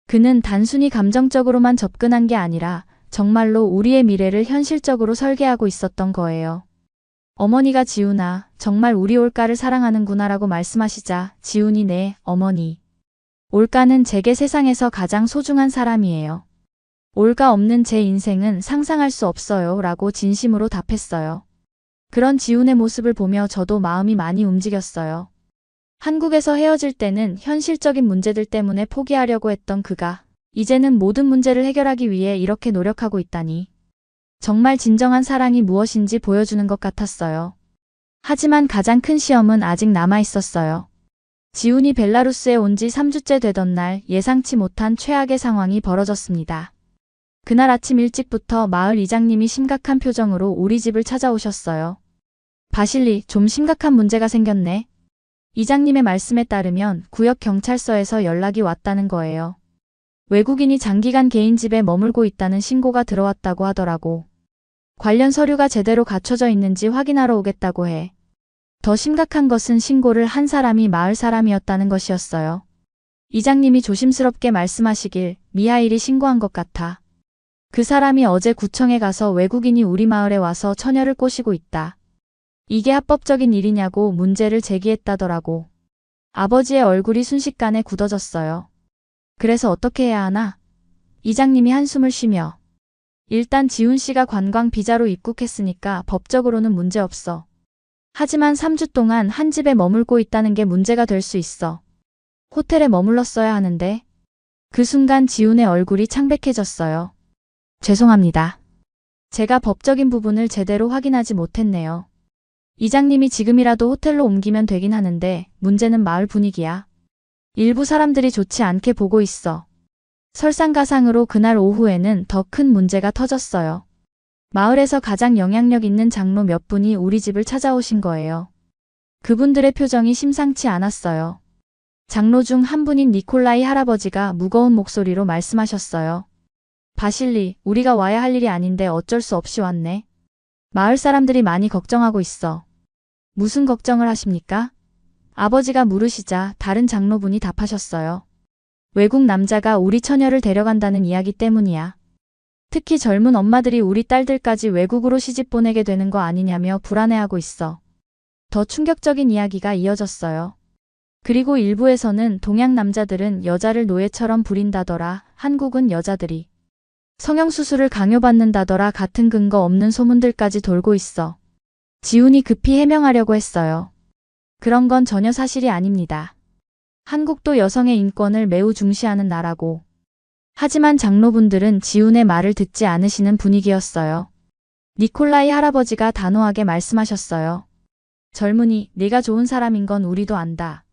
그는 단순히 감정적으로만 접근한 게 아니라 정말로 우리의 미래를 현실적으로 설계하고 있었던 거예요. 어머니가 지훈아, 정말 우리 올가를 사랑하는구나 라고 말씀하시자 지훈이 네, 어머니. 올가는 제게 세상에서 가장 소중한 사람이에요. 올가 없는 제 인생은 상상할 수 없어요 라고 진심으로 답했어요. 그런 지훈의 모습을 보며 저도 마음이 많이 움직였어요. 한국에서 헤어질 때는 현실적인 문제들 때문에 포기하려고 했던 그가 이제는 모든 문제를 해결하기 위해 이렇게 노력하고 있다니. 정말 진정한 사랑이 무엇인지 보여주는 것 같았어요. 하지만 가장 큰 시험은 아직 남아 있었어요. 지훈이 벨라루스에 온 지 3주째 되던 날 예상치 못한 최악의 상황이 벌어졌습니다. 그날 아침 일찍부터 마을 이장님이 심각한 표정으로 우리 집을 찾아오셨어요. 바실리, 좀 심각한 문제가 생겼네. 이장님의 말씀에 따르면 구역 경찰서에서 연락이 왔다는 거예요. 외국인이 장기간 개인 집에 머물고 있다는 신고가 들어왔다고 하더라고. 관련 서류가 제대로 갖춰져 있는지 확인하러 오겠다고 해. 더 심각한 것은 신고를 한 사람이 마을 사람이었다는 것이었어요. 이장님이 조심스럽게 말씀하시길 미하일이 신고한 것 같아. 그 사람이 어제 구청에 가서 외국인이 우리 마을에 와서 처녀를 꼬시고 있다. 이게 합법적인 일이냐고 문제를 제기했다더라고. 아버지의 얼굴이 순식간에 굳어졌어요. 그래서 어떻게 해야 하나? 이장님이 한숨을 쉬며. 일단 지훈 씨가 관광 비자로 입국했으니까 법적으로는 문제 없어. 하지만 3주 동안 한 집에 머물고 있다는 게 문제가 될 수 있어. 호텔에 머물렀어야 하는데. 그 순간 지훈의 얼굴이 창백해졌어요. 죄송합니다. 제가 법적인 부분을 제대로 확인하지 못했네요. 이장님이 지금이라도 호텔로 옮기면 되긴 하는데 문제는 마을 분위기야. 일부 사람들이 좋지 않게 보고 있어. 설상가상으로 그날 오후에는 더 큰 문제가 터졌어요. 마을에서 가장 영향력 있는 장로 몇 분이 우리 집을 찾아오신 거예요. 그분들의 표정이 심상치 않았어요. 장로 중 한 분인 니콜라이 할아버지가 무거운 목소리로 말씀하셨어요. 바실리, 우리가 와야 할 일이 아닌데 어쩔 수 없이 왔네. 마을 사람들이 많이 걱정하고 있어. 무슨 걱정을 하십니까? 아버지가 물으시자 다른 장로분이 답하셨어요. 외국 남자가 우리 처녀를 데려간다는 이야기 때문이야. 특히 젊은 엄마들이 우리 딸들까지 외국으로 시집 보내게 되는 거 아니냐며 불안해하고 있어. 더 충격적인 이야기가 이어졌어요. 그리고 일부에서는 동양 남자들은 여자를 노예처럼 부린다더라. 한국은 여자들이 성형수술을 강요받는다더라. 같은 근거 없는 소문들까지 돌고 있어. 지훈이 급히 해명하려고 했어요. 그런 건 전혀 사실이 아닙니다. 한국도 여성의 인권을 매우 중시하는 나라고. 하지만 장로분들은 지훈의 말을 듣지 않으시는 분위기였어요. 니콜라이 할아버지가 단호하게 말씀하셨어요. 젊은이, 네가 좋은 사람인 건 우리도 안다.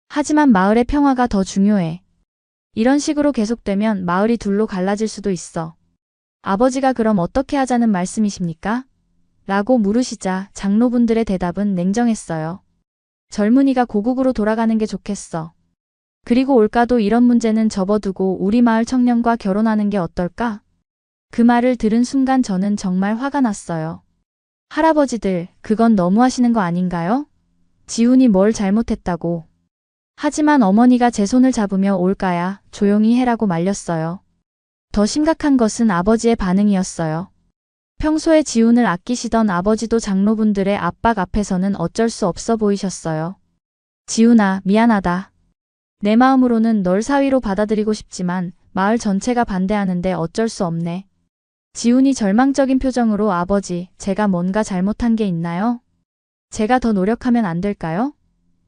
하지만 마을의 평화가 더 중요해. 이런 식으로 계속되면 마을이 둘로 갈라질 수도 있어. 아버지가 그럼 어떻게 하자는 말씀이십니까? 라고 물으시자 장로분들의 대답은 냉정했어요. 젊은이가 고국으로 돌아가는 게 좋겠어. 그리고 올가도 이런 문제는 접어두고 우리 마을 청년과 결혼하는 게 어떨까? 그 말을 들은 순간 저는 정말 화가 났어요. 할아버지들, 그건 너무하시는 거 아닌가요? 지훈이 뭘 잘못했다고. 하지만 어머니가 제 손을 잡으며 올가야, 조용히 해라고 말렸어요. 더 심각한 것은 아버지의 반응이었어요. 평소에 지훈을 아끼시던 아버지도 장로분들의 압박 앞에서는 어쩔 수 없어 보이셨어요. 지훈아, 미안하다. 내 마음으로는 널 사위로 받아들이고 싶지만 마을 전체가 반대하는데 어쩔 수 없네. 지훈이 절망적인 표정으로 아버지, 제가 뭔가 잘못한 게 있나요? 제가 더 노력하면 안 될까요?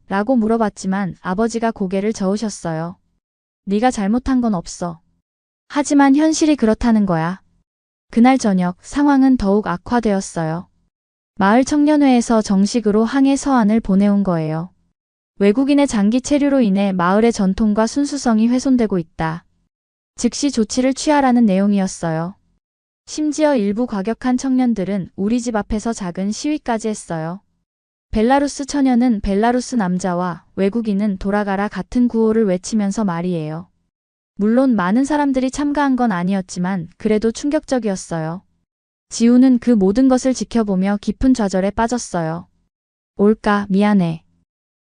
라고 물어봤지만 아버지가 고개를 저으셨어요. 네가 잘못한 건 없어. 하지만 현실이 그렇다는 거야. 그날 저녁 상황은 더욱 악화되었어요. 마을 청년회에서 정식으로 항해 서한을 보내온 거예요. 외국인의 장기 체류로 인해 마을의 전통과 순수성이 훼손되고 있다. 즉시 조치를 취하라는 내용이었어요. 심지어 일부 과격한 청년들은 우리 집 앞에서 작은 시위까지 했어요. 벨라루스 처녀는 벨라루스 남자와 외국인은 돌아가라 같은 구호를 외치면서 말이에요. 물론 많은 사람들이 참가한 건 아니었지만 그래도 충격적이었어요. 지훈은 그 모든 것을 지켜보며 깊은 좌절에 빠졌어요. 올까, 미안해.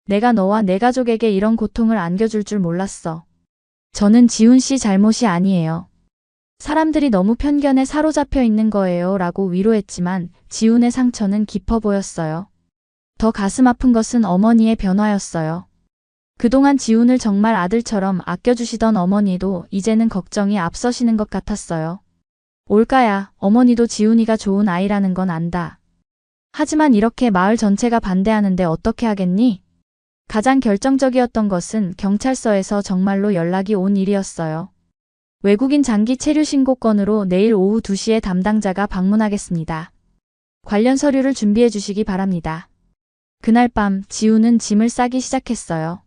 내가 너와 내 가족에게 이런 고통을 안겨줄 줄 몰랐어. 저는 지훈 씨 잘못이 아니에요. 사람들이 너무 편견에 사로잡혀 있는 거예요 라고 위로했지만 지훈의 상처는 깊어 보였어요. 더 가슴 아픈 것은 어머니의 변화였어요. 그동안 지훈을 정말 아들처럼 아껴주시던 어머니도 이제는 걱정이 앞서시는 것 같았어요. 올가야, 어머니도 지훈이가 좋은 아이라는 건 안다. 하지만 이렇게 마을 전체가 반대하는데 어떻게 하겠니? 가장 결정적이었던 것은 경찰서에서 정말로 연락이 온 일이었어요. 외국인 장기 체류 신고 건으로 내일 오후 2시에 담당자가 방문하겠습니다. 관련 서류를 준비해 주시기 바랍니다. 그날 밤 지훈은 짐을 싸기 시작했어요.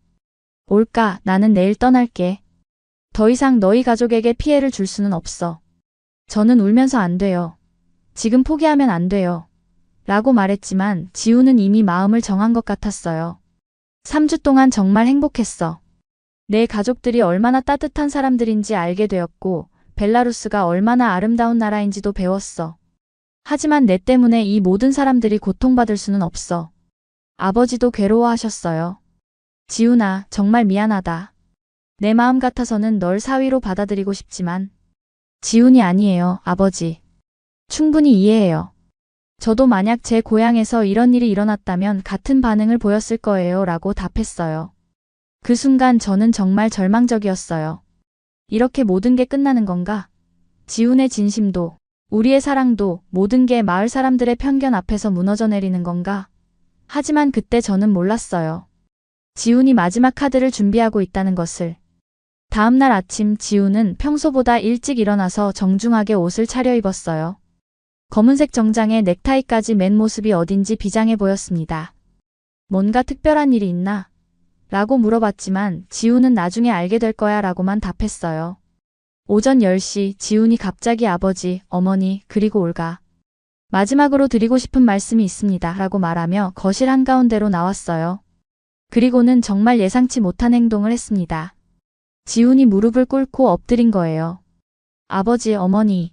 올까, 나는 내일 떠날게. 더 이상 너희 가족에게 피해를 줄 수는 없어. 저는 울면서 안 돼요. 지금 포기하면 안 돼요. 라고 말했지만 지우는 이미 마음을 정한 것 같았어요. 3주 동안 정말 행복했어. 내 가족들이 얼마나 따뜻한 사람들인지 알게 되었고 벨라루스가 얼마나 아름다운 나라인지도 배웠어. 하지만 내 때문에 이 모든 사람들이 고통받을 수는 없어. 아버지도 괴로워하셨어요. 지훈아, 정말 미안하다. 내 마음 같아서는 널 사위로 받아들이고 싶지만 지훈이 아니에요, 아버지. 충분히 이해해요. 저도 만약 제 고향에서 이런 일이 일어났다면 같은 반응을 보였을 거예요 라고 답했어요. 그 순간 저는 정말 절망적이었어요. 이렇게 모든 게 끝나는 건가? 지훈의 진심도, 우리의 사랑도 모든 게 마을 사람들의 편견 앞에서 무너져 내리는 건가? 하지만 그때 저는 몰랐어요. 지훈이 마지막 카드를 준비하고 있다는 것을. 다음 날 아침 지훈은 평소보다 일찍 일어나서 정중하게 옷을 차려입었어요. 검은색 정장에 넥타이까지 맨 모습이 어딘지 비장해 보였습니다. 뭔가 특별한 일이 있나? 라고 물어봤지만 지훈은 나중에 알게 될 거야 라고만 답했어요. 오전 10시 지훈이 갑자기 아버지, 어머니, 그리고 올가. 마지막으로 드리고 싶은 말씀이 있습니다 라고 말하며 거실 한가운데로 나왔어요. 그리고는 정말 예상치 못한 행동을 했습니다. 지훈이 무릎을 꿇고 엎드린 거예요. 아버지, 어머니.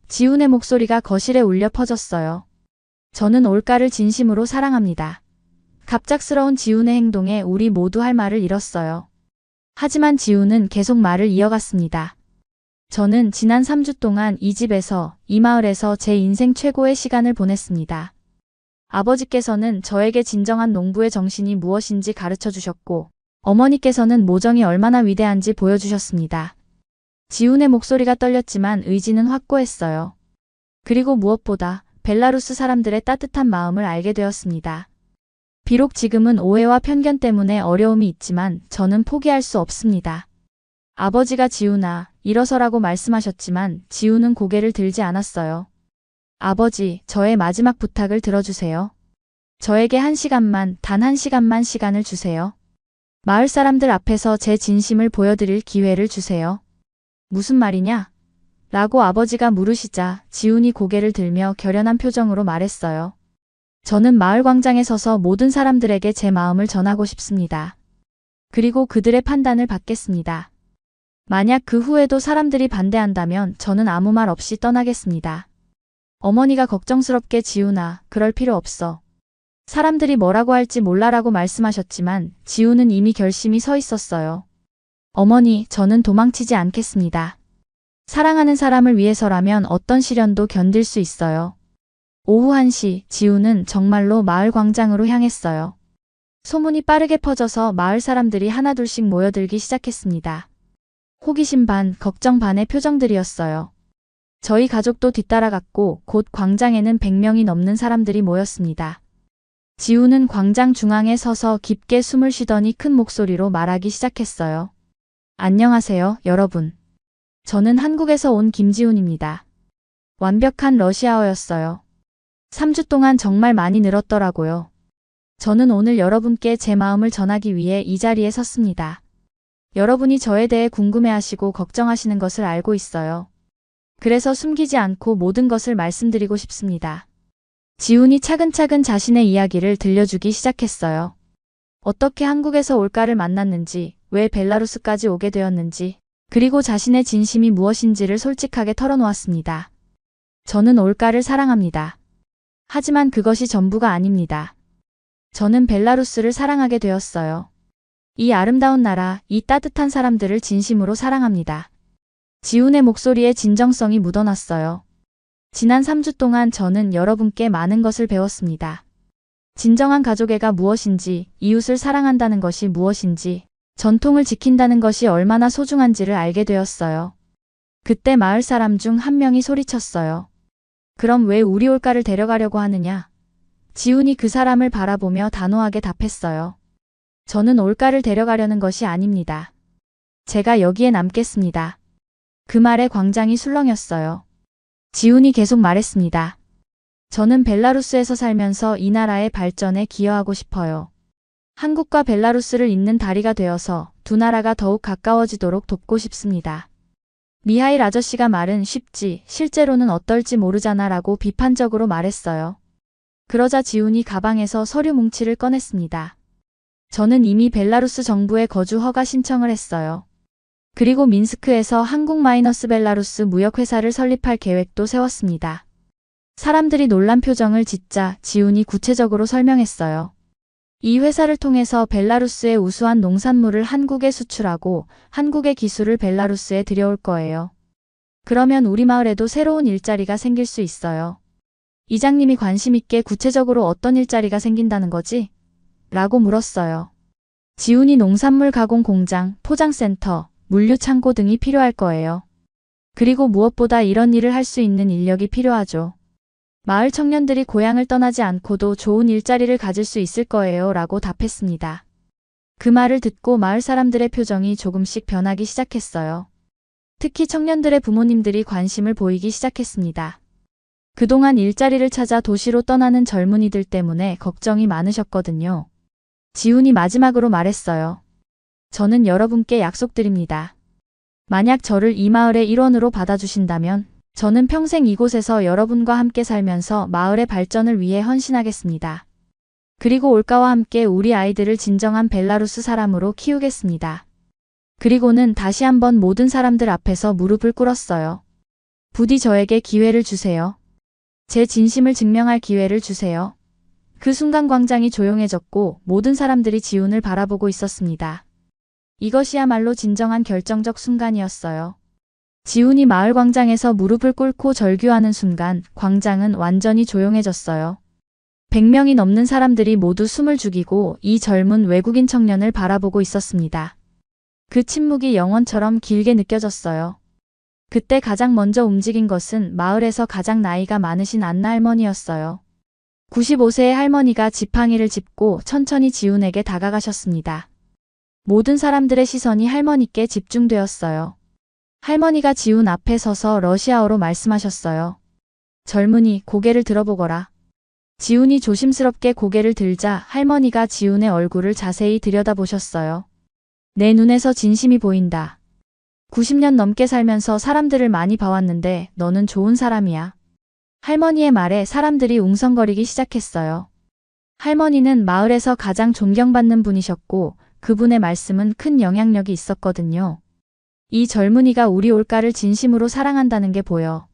지훈의 목소리가 거실에 울려 퍼졌어요. 저는 올가를 진심으로 사랑합니다. 갑작스러운 지훈의 행동에 우리 모두 할 말을 잃었어요. 하지만 지훈은 계속 말을 이어갔습니다. 저는 지난 3주 동안 이 집에서, 이 마을에서 제 인생 최고의 시간을 보냈습니다. 아버지께서는 저에게 진정한 농부의 정신이 무엇인지 가르쳐 주셨고, 어머니께서는 모정이 얼마나 위대한지 보여주셨습니다. 지훈의 목소리가 떨렸지만 의지는 확고했어요. 그리고 무엇보다 벨라루스 사람들의 따뜻한 마음을 알게 되었습니다. 비록 지금은 오해와 편견 때문에 어려움이 있지만 저는 포기할 수 없습니다. 아버지가 지훈아, 일어서라고 말씀하셨지만 지훈은 고개를 들지 않았어요. 아버지, 저의 마지막 부탁을 들어주세요. 저에게 1시간만, 단 1시간만 시간을 주세요. 마을 사람들 앞에서 제 진심을 보여드릴 기회를 주세요. 무슨 말이냐? 라고 아버지가 물으시자 지훈이 고개를 들며 결연한 표정으로 말했어요. 저는 마을 광장에 서서 모든 사람들에게 제 마음을 전하고 싶습니다. 그리고 그들의 판단을 받겠습니다. 만약 그 후에도 사람들이 반대한다면 저는 아무 말 없이 떠나겠습니다. 어머니가 걱정스럽게 지훈아, 그럴 필요 없어. 사람들이 뭐라고 할지 몰라라고 말씀하셨지만 지훈은 이미 결심이 서 있었어요. 어머니, 저는 도망치지 않겠습니다. 사랑하는 사람을 위해서라면 어떤 시련도 견딜 수 있어요. 오후 1시, 지훈은 정말로 마을 광장으로 향했어요. 소문이 빠르게 퍼져서 마을 사람들이 하나둘씩 모여들기 시작했습니다. 호기심 반, 걱정 반의 표정들이었어요. 저희 가족도 뒤따라갔고 곧 광장에는 100명이 넘는 사람들이 모였습니다. 지훈은 광장 중앙에 서서 깊게 숨을 쉬더니 큰 목소리로 말하기 시작했어요. 안녕하세요, 여러분. 저는 한국에서 온 김지훈입니다. 완벽한 러시아어였어요. 3주 동안 정말 많이 늘었더라고요. 저는 오늘 여러분께 제 마음을 전하기 위해 이 자리에 섰습니다. 여러분이 저에 대해 궁금해하시고 걱정하시는 것을 알고 있어요. 그래서 숨기지 않고 모든 것을 말씀드리고 싶습니다. 지훈이 차근차근 자신의 이야기를 들려주기 시작했어요. 어떻게 한국에서 올가를 만났는지, 왜 벨라루스까지 오게 되었는지, 그리고 자신의 진심이 무엇인지를 솔직하게 털어놓았습니다. 저는 올가를 사랑합니다. 하지만 그것이 전부가 아닙니다. 저는 벨라루스를 사랑하게 되었어요. 이 아름다운 나라, 이 따뜻한 사람들을 진심으로 사랑합니다. 지훈의 목소리에 진정성이 묻어났어요. 지난 3주 동안 저는 여러분께 많은 것을 배웠습니다. 진정한 가족애가 무엇인지, 이웃을 사랑한다는 것이 무엇인지, 전통을 지킨다는 것이 얼마나 소중한지를 알게 되었어요. 그때 마을 사람 중 한 명이 소리쳤어요. 그럼 왜 우리 올가를 데려가려고 하느냐? 지훈이 그 사람을 바라보며 단호하게 답했어요. 저는 올가를 데려가려는 것이 아닙니다. 제가 여기에 남겠습니다. 그 말에 광장이 술렁였어요. 지훈이 계속 말했습니다. 저는 벨라루스에서 살면서 이 나라의 발전에 기여하고 싶어요. 한국과 벨라루스를 잇는 다리가 되어서 두 나라가 더욱 가까워지도록 돕고 싶습니다. 미하일 아저씨가 말은 쉽지 실제로는 어떨지 모르잖아 라고 비판적으로 말했어요. 그러자 지훈이 가방에서 서류 뭉치를 꺼냈습니다. 저는 이미 벨라루스 정부에 거주 허가 신청을 했어요. 그리고 민스크에서 한국-벨라루스 무역회사를 설립할 계획도 세웠습니다. 사람들이 놀란 표정을 짓자 지훈이 구체적으로 설명했어요. 이 회사를 통해서 벨라루스의 우수한 농산물을 한국에 수출하고 한국의 기술을 벨라루스에 들여올 거예요. 그러면 우리 마을에도 새로운 일자리가 생길 수 있어요. 이장님이 관심 있게 구체적으로 어떤 일자리가 생긴다는 거지? 라고 물었어요. 지훈이 농산물 가공 공장, 포장센터, 물류 창고 등이 필요할 거예요. 그리고 무엇보다 이런 일을 할 수 있는 인력이 필요하죠. 마을 청년들이 고향을 떠나지 않고도 좋은 일자리를 가질 수 있을 거예요. 라고 답했습니다. 그 말을 듣고 마을 사람들의 표정이 조금씩 변하기 시작했어요. 특히 청년들의 부모님들이 관심을 보이기 시작했습니다. 그동안 일자리를 찾아 도시로 떠나는 젊은이들 때문에 걱정이 많으셨거든요. 지훈이 마지막으로 말했어요. 저는 여러분께 약속드립니다. 만약 저를 이 마을의 일원으로 받아주신다면 저는 평생 이곳에서 여러분과 함께 살면서 마을의 발전을 위해 헌신하겠습니다. 그리고 올가와 함께 우리 아이들을 진정한 벨라루스 사람으로 키우겠습니다. 그리고는 다시 한번 모든 사람들 앞에서 무릎을 꿇었어요. 부디 저에게 기회를 주세요. 제 진심을 증명할 기회를 주세요. 그 순간 광장이 조용해졌고 모든 사람들이 지훈을 바라보고 있었습니다. 이것이야말로 진정한 결정적 순간이었어요. 지훈이 마을 광장에서 무릎을 꿇고 절규하는 순간 광장은 완전히 조용해졌어요. 100명이 넘는 사람들이 모두 숨을 죽이고 이 젊은 외국인 청년을 바라보고 있었습니다. 그 침묵이 영원처럼 길게 느껴졌어요. 그때 가장 먼저 움직인 것은 마을에서 가장 나이가 많으신 안나 할머니였어요. 95세의 할머니가 지팡이를 짚고 천천히 지훈에게 다가가셨습니다. 모든 사람들의 시선이 할머니께 집중되었어요. 할머니가 지훈 앞에 서서 러시아어로 말씀하셨어요. 젊은이, 고개를 들어보거라. 지훈이 조심스럽게 고개를 들자 할머니가 지훈의 얼굴을 자세히 들여다보셨어요. 내 눈에서 진심이 보인다. 90년 넘게 살면서 사람들을 많이 봐왔는데 너는 좋은 사람이야. 할머니의 말에 사람들이 웅성거리기 시작했어요. 할머니는 마을에서 가장 존경받는 분이셨고 그분의 말씀은 큰 영향력이 있었거든요. 이 젊은이가 우리 올가를 진심으로 사랑한다는 게 보여.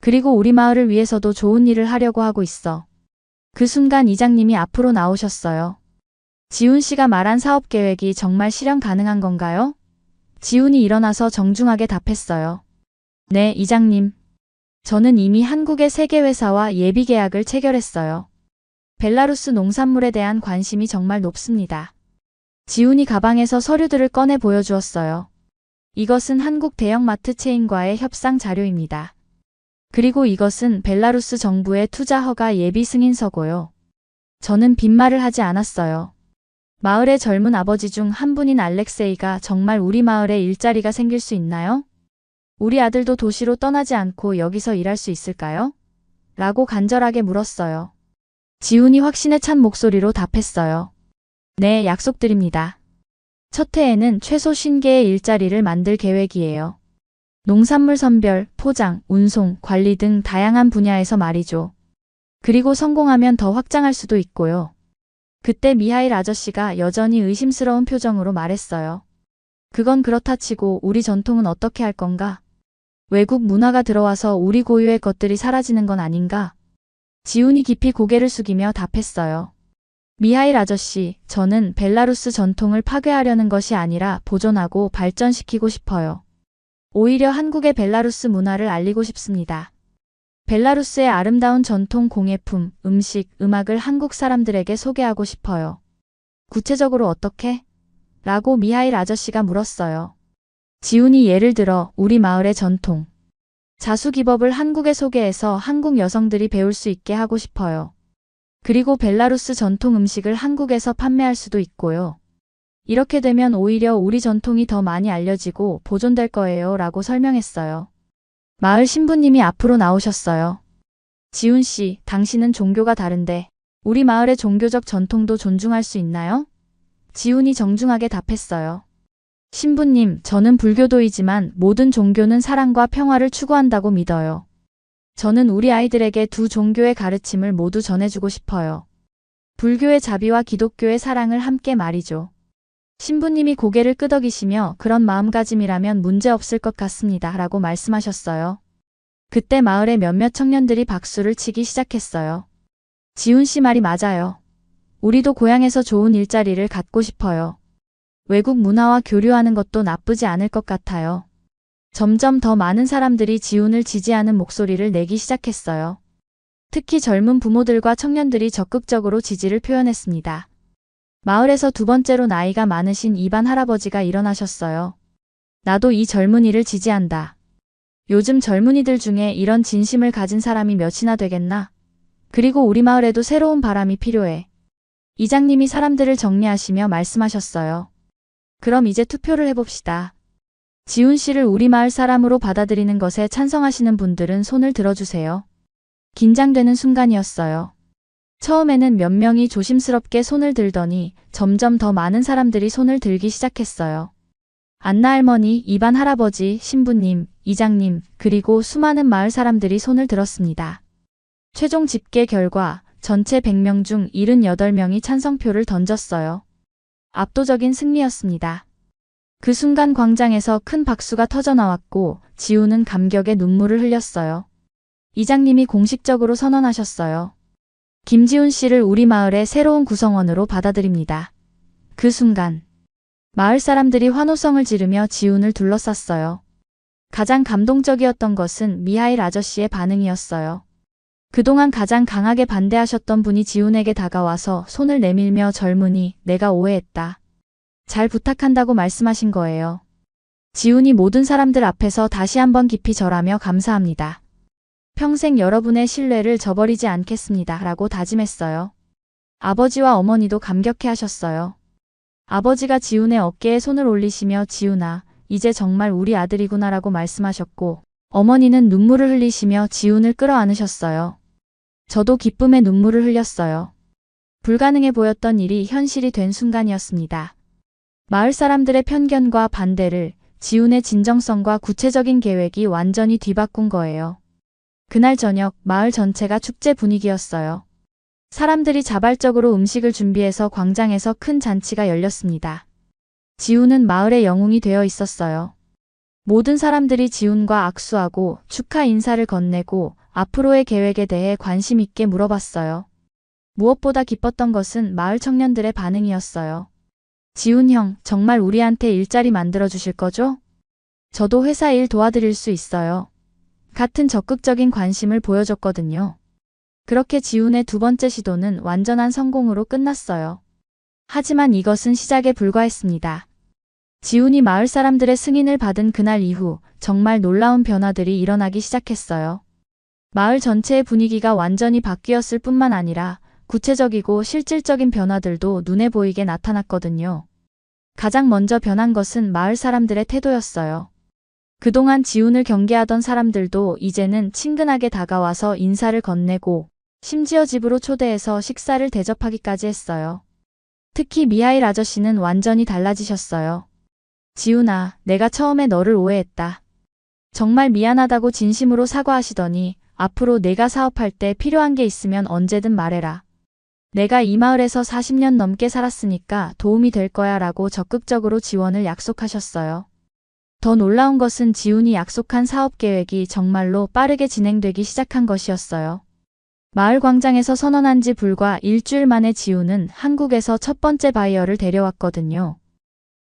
그리고 우리 마을을 위해서도 좋은 일을 하려고 하고 있어. 그 순간 이장님이 앞으로 나오셨어요. 지훈 씨가 말한 사업 계획이 정말 실현 가능한 건가요? 지훈이 일어나서 정중하게 답했어요. 네, 이장님. 저는 이미 한국의 세계회사와 예비계약을 체결했어요. 벨라루스 농산물에 대한 관심이 정말 높습니다. 지훈이 가방에서 서류들을 꺼내 보여주었어요. 이것은 한국 대형마트 체인과의 협상 자료입니다. 그리고 이것은 벨라루스 정부의 투자 허가 예비 승인서고요. 저는 빈말을 하지 않았어요. 마을의 젊은 아버지 중 한 분인 알렉세이가 정말 우리 마을에 일자리가 생길 수 있나요? 우리 아들도 도시로 떠나지 않고 여기서 일할 수 있을까요? 라고 간절하게 물었어요. 지훈이 확신에 찬 목소리로 답했어요. 네, 약속드립니다. 첫 해에는 최소 50개의 일자리를 만들 계획이에요. 농산물 선별, 포장, 운송, 관리 등 다양한 분야에서 말이죠. 그리고 성공하면 더 확장할 수도 있고요. 그때 미하일 아저씨가 여전히 의심스러운 표정으로 말했어요. 그건 그렇다 치고 우리 전통은 어떻게 할 건가? 외국 문화가 들어와서 우리 고유의 것들이 사라지는 건 아닌가? 지훈이 깊이 고개를 숙이며 답했어요. 미하일 아저씨, 저는 벨라루스 전통을 파괴하려는 것이 아니라 보존하고 발전시키고 싶어요. 오히려 한국의 벨라루스 문화를 알리고 싶습니다. 벨라루스의 아름다운 전통 공예품, 음식, 음악을 한국 사람들에게 소개하고 싶어요. 구체적으로 어떻게? 라고 미하일 아저씨가 물었어요. 지훈이 예를 들어 우리 마을의 전통. 자수기법을 한국에 소개해서 한국 여성들이 배울 수 있게 하고 싶어요. 그리고 벨라루스 전통 음식을 한국에서 판매할 수도 있고요. 이렇게 되면 오히려 우리 전통이 더 많이 알려지고 보존될 거예요. 라고 설명했어요. 마을 신부님이 앞으로 나오셨어요. 지훈 씨, 당신은 종교가 다른데 우리 마을의 종교적 전통도 존중할 수 있나요? 지훈이 정중하게 답했어요. 신부님, 저는 불교도이지만 모든 종교는 사랑과 평화를 추구한다고 믿어요. 저는 우리 아이들에게 두 종교의 가르침을 모두 전해주고 싶어요. 불교의 자비와 기독교의 사랑을 함께 말이죠. 신부님이 고개를 끄덕이시며 그런 마음가짐이라면 문제 없을 것 같습니다. 라고 말씀하셨어요. 그때 마을의 몇몇 청년들이 박수를 치기 시작했어요. 지훈 씨 말이 맞아요. 우리도 고향에서 좋은 일자리를 갖고 싶어요. 외국 문화와 교류하는 것도 나쁘지 않을 것 같아요. 점점 더 많은 사람들이 지훈을 지지하는 목소리를 내기 시작했어요. 특히 젊은 부모들과 청년들이 적극적으로 지지를 표현했습니다. 마을에서 두 번째로 나이가 많으신 이반 할아버지가 일어나셨어요. 나도 이 젊은이를 지지한다. 요즘 젊은이들 중에 이런 진심을 가진 사람이 몇이나 되겠나? 그리고 우리 마을에도 새로운 바람이 필요해. 이장님이 사람들을 정리하시며 말씀하셨어요. 그럼 이제 투표를 해봅시다. 지훈 씨를 우리 마을 사람으로 받아들이는 것에 찬성하시는 분들은 손을 들어주세요. 긴장되는 순간이었어요. 처음에는 몇 명이 조심스럽게 손을 들더니 점점 더 많은 사람들이 손을 들기 시작했어요. 안나 할머니, 이반 할아버지, 신부님, 이장님, 그리고 수많은 마을 사람들이 손을 들었습니다. 최종 집계 결과 전체 100명 중 78명이 찬성표를 던졌어요. 압도적인 승리였습니다. 그 순간 광장에서 큰 박수가 터져나왔고 지훈은 감격에 눈물을 흘렸어요. 이장님이 공식적으로 선언하셨어요. 김지훈 씨를 우리 마을의 새로운 구성원으로 받아들입니다. 그 순간 마을 사람들이 환호성을 지르며 지훈을 둘러쌌어요. 가장 감동적이었던 것은 미하일 아저씨의 반응이었어요. 그동안 가장 강하게 반대하셨던 분이 지훈에게 다가와서 손을 내밀며 젊은이, 내가 오해했다. 잘 부탁한다고 말씀하신 거예요. 지훈이 모든 사람들 앞에서 다시 한번 깊이 절하며 감사합니다. 평생 여러분의 신뢰를 저버리지 않겠습니다. 라고 다짐했어요. 아버지와 어머니도 감격해 하셨어요. 아버지가 지훈의 어깨에 손을 올리시며 지훈아, 이제 정말 우리 아들이구나 라고 말씀하셨고 어머니는 눈물을 흘리시며 지훈을 끌어안으셨어요. 저도 기쁨의 눈물을 흘렸어요. 불가능해 보였던 일이 현실이 된 순간이었습니다. 마을 사람들의 편견과 반대를 지훈의 진정성과 구체적인 계획이 완전히 뒤바꾼 거예요. 그날 저녁 마을 전체가 축제 분위기였어요. 사람들이 자발적으로 음식을 준비해서 광장에서 큰 잔치가 열렸습니다. 지훈은 마을의 영웅이 되어 있었어요. 모든 사람들이 지훈과 악수하고 축하 인사를 건네고 앞으로의 계획에 대해 관심 있게 물어봤어요. 무엇보다 기뻤던 것은 마을 청년들의 반응이었어요. 지훈 형, 정말 우리한테 일자리 만들어 주실 거죠? 저도 회사 일 도와드릴 수 있어요. 같은 적극적인 관심을 보여줬거든요. 그렇게 지훈의 두 번째 시도는 완전한 성공으로 끝났어요. 하지만 이것은 시작에 불과했습니다. 지훈이 마을 사람들의 승인을 받은 그날 이후 정말 놀라운 변화들이 일어나기 시작했어요. 마을 전체의 분위기가 완전히 바뀌었을 뿐만 아니라 구체적이고 실질적인 변화들도 눈에 보이게 나타났거든요. 가장 먼저 변한 것은 마을 사람들의 태도였어요. 그동안 지훈을 경계하던 사람들도 이제는 친근하게 다가와서 인사를 건네고 심지어 집으로 초대해서 식사를 대접하기까지 했어요. 특히 미하일 아저씨는 완전히 달라지셨어요. 지훈아, 내가 처음에 너를 오해했다. 정말 미안하다고 진심으로 사과하시더니 앞으로 내가 사업할 때 필요한 게 있으면 언제든 말해라. 내가 이 마을에서 40년 넘게 살았으니까 도움이 될 거야 라고 적극적으로 지원을 약속하셨어요. 더 놀라운 것은 지훈이 약속한 사업 계획이 정말로 빠르게 진행되기 시작한 것이었어요. 마을 광장에서 선언한 지 불과 일주일 만에 지훈은 한국에서 첫 번째 바이어를 데려왔거든요.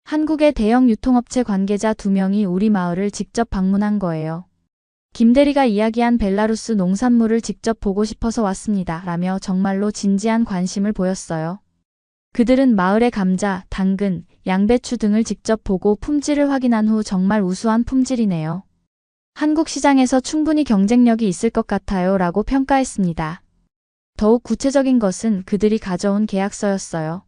한국의 대형 유통업체 관계자 2명이 우리 마을을 직접 방문한 거예요. 김대리가 이야기한 벨라루스 농산물을 직접 보고 싶어서 왔습니다. 라며 정말로 진지한 관심을 보였어요. 그들은 마을의 감자, 당근, 양배추 등을 직접 보고 품질을 확인한 후 정말 우수한 품질이네요. 한국 시장에서 충분히 경쟁력이 있을 것 같아요. 라고 평가했습니다. 더욱 구체적인 것은 그들이 가져온 계약서였어요.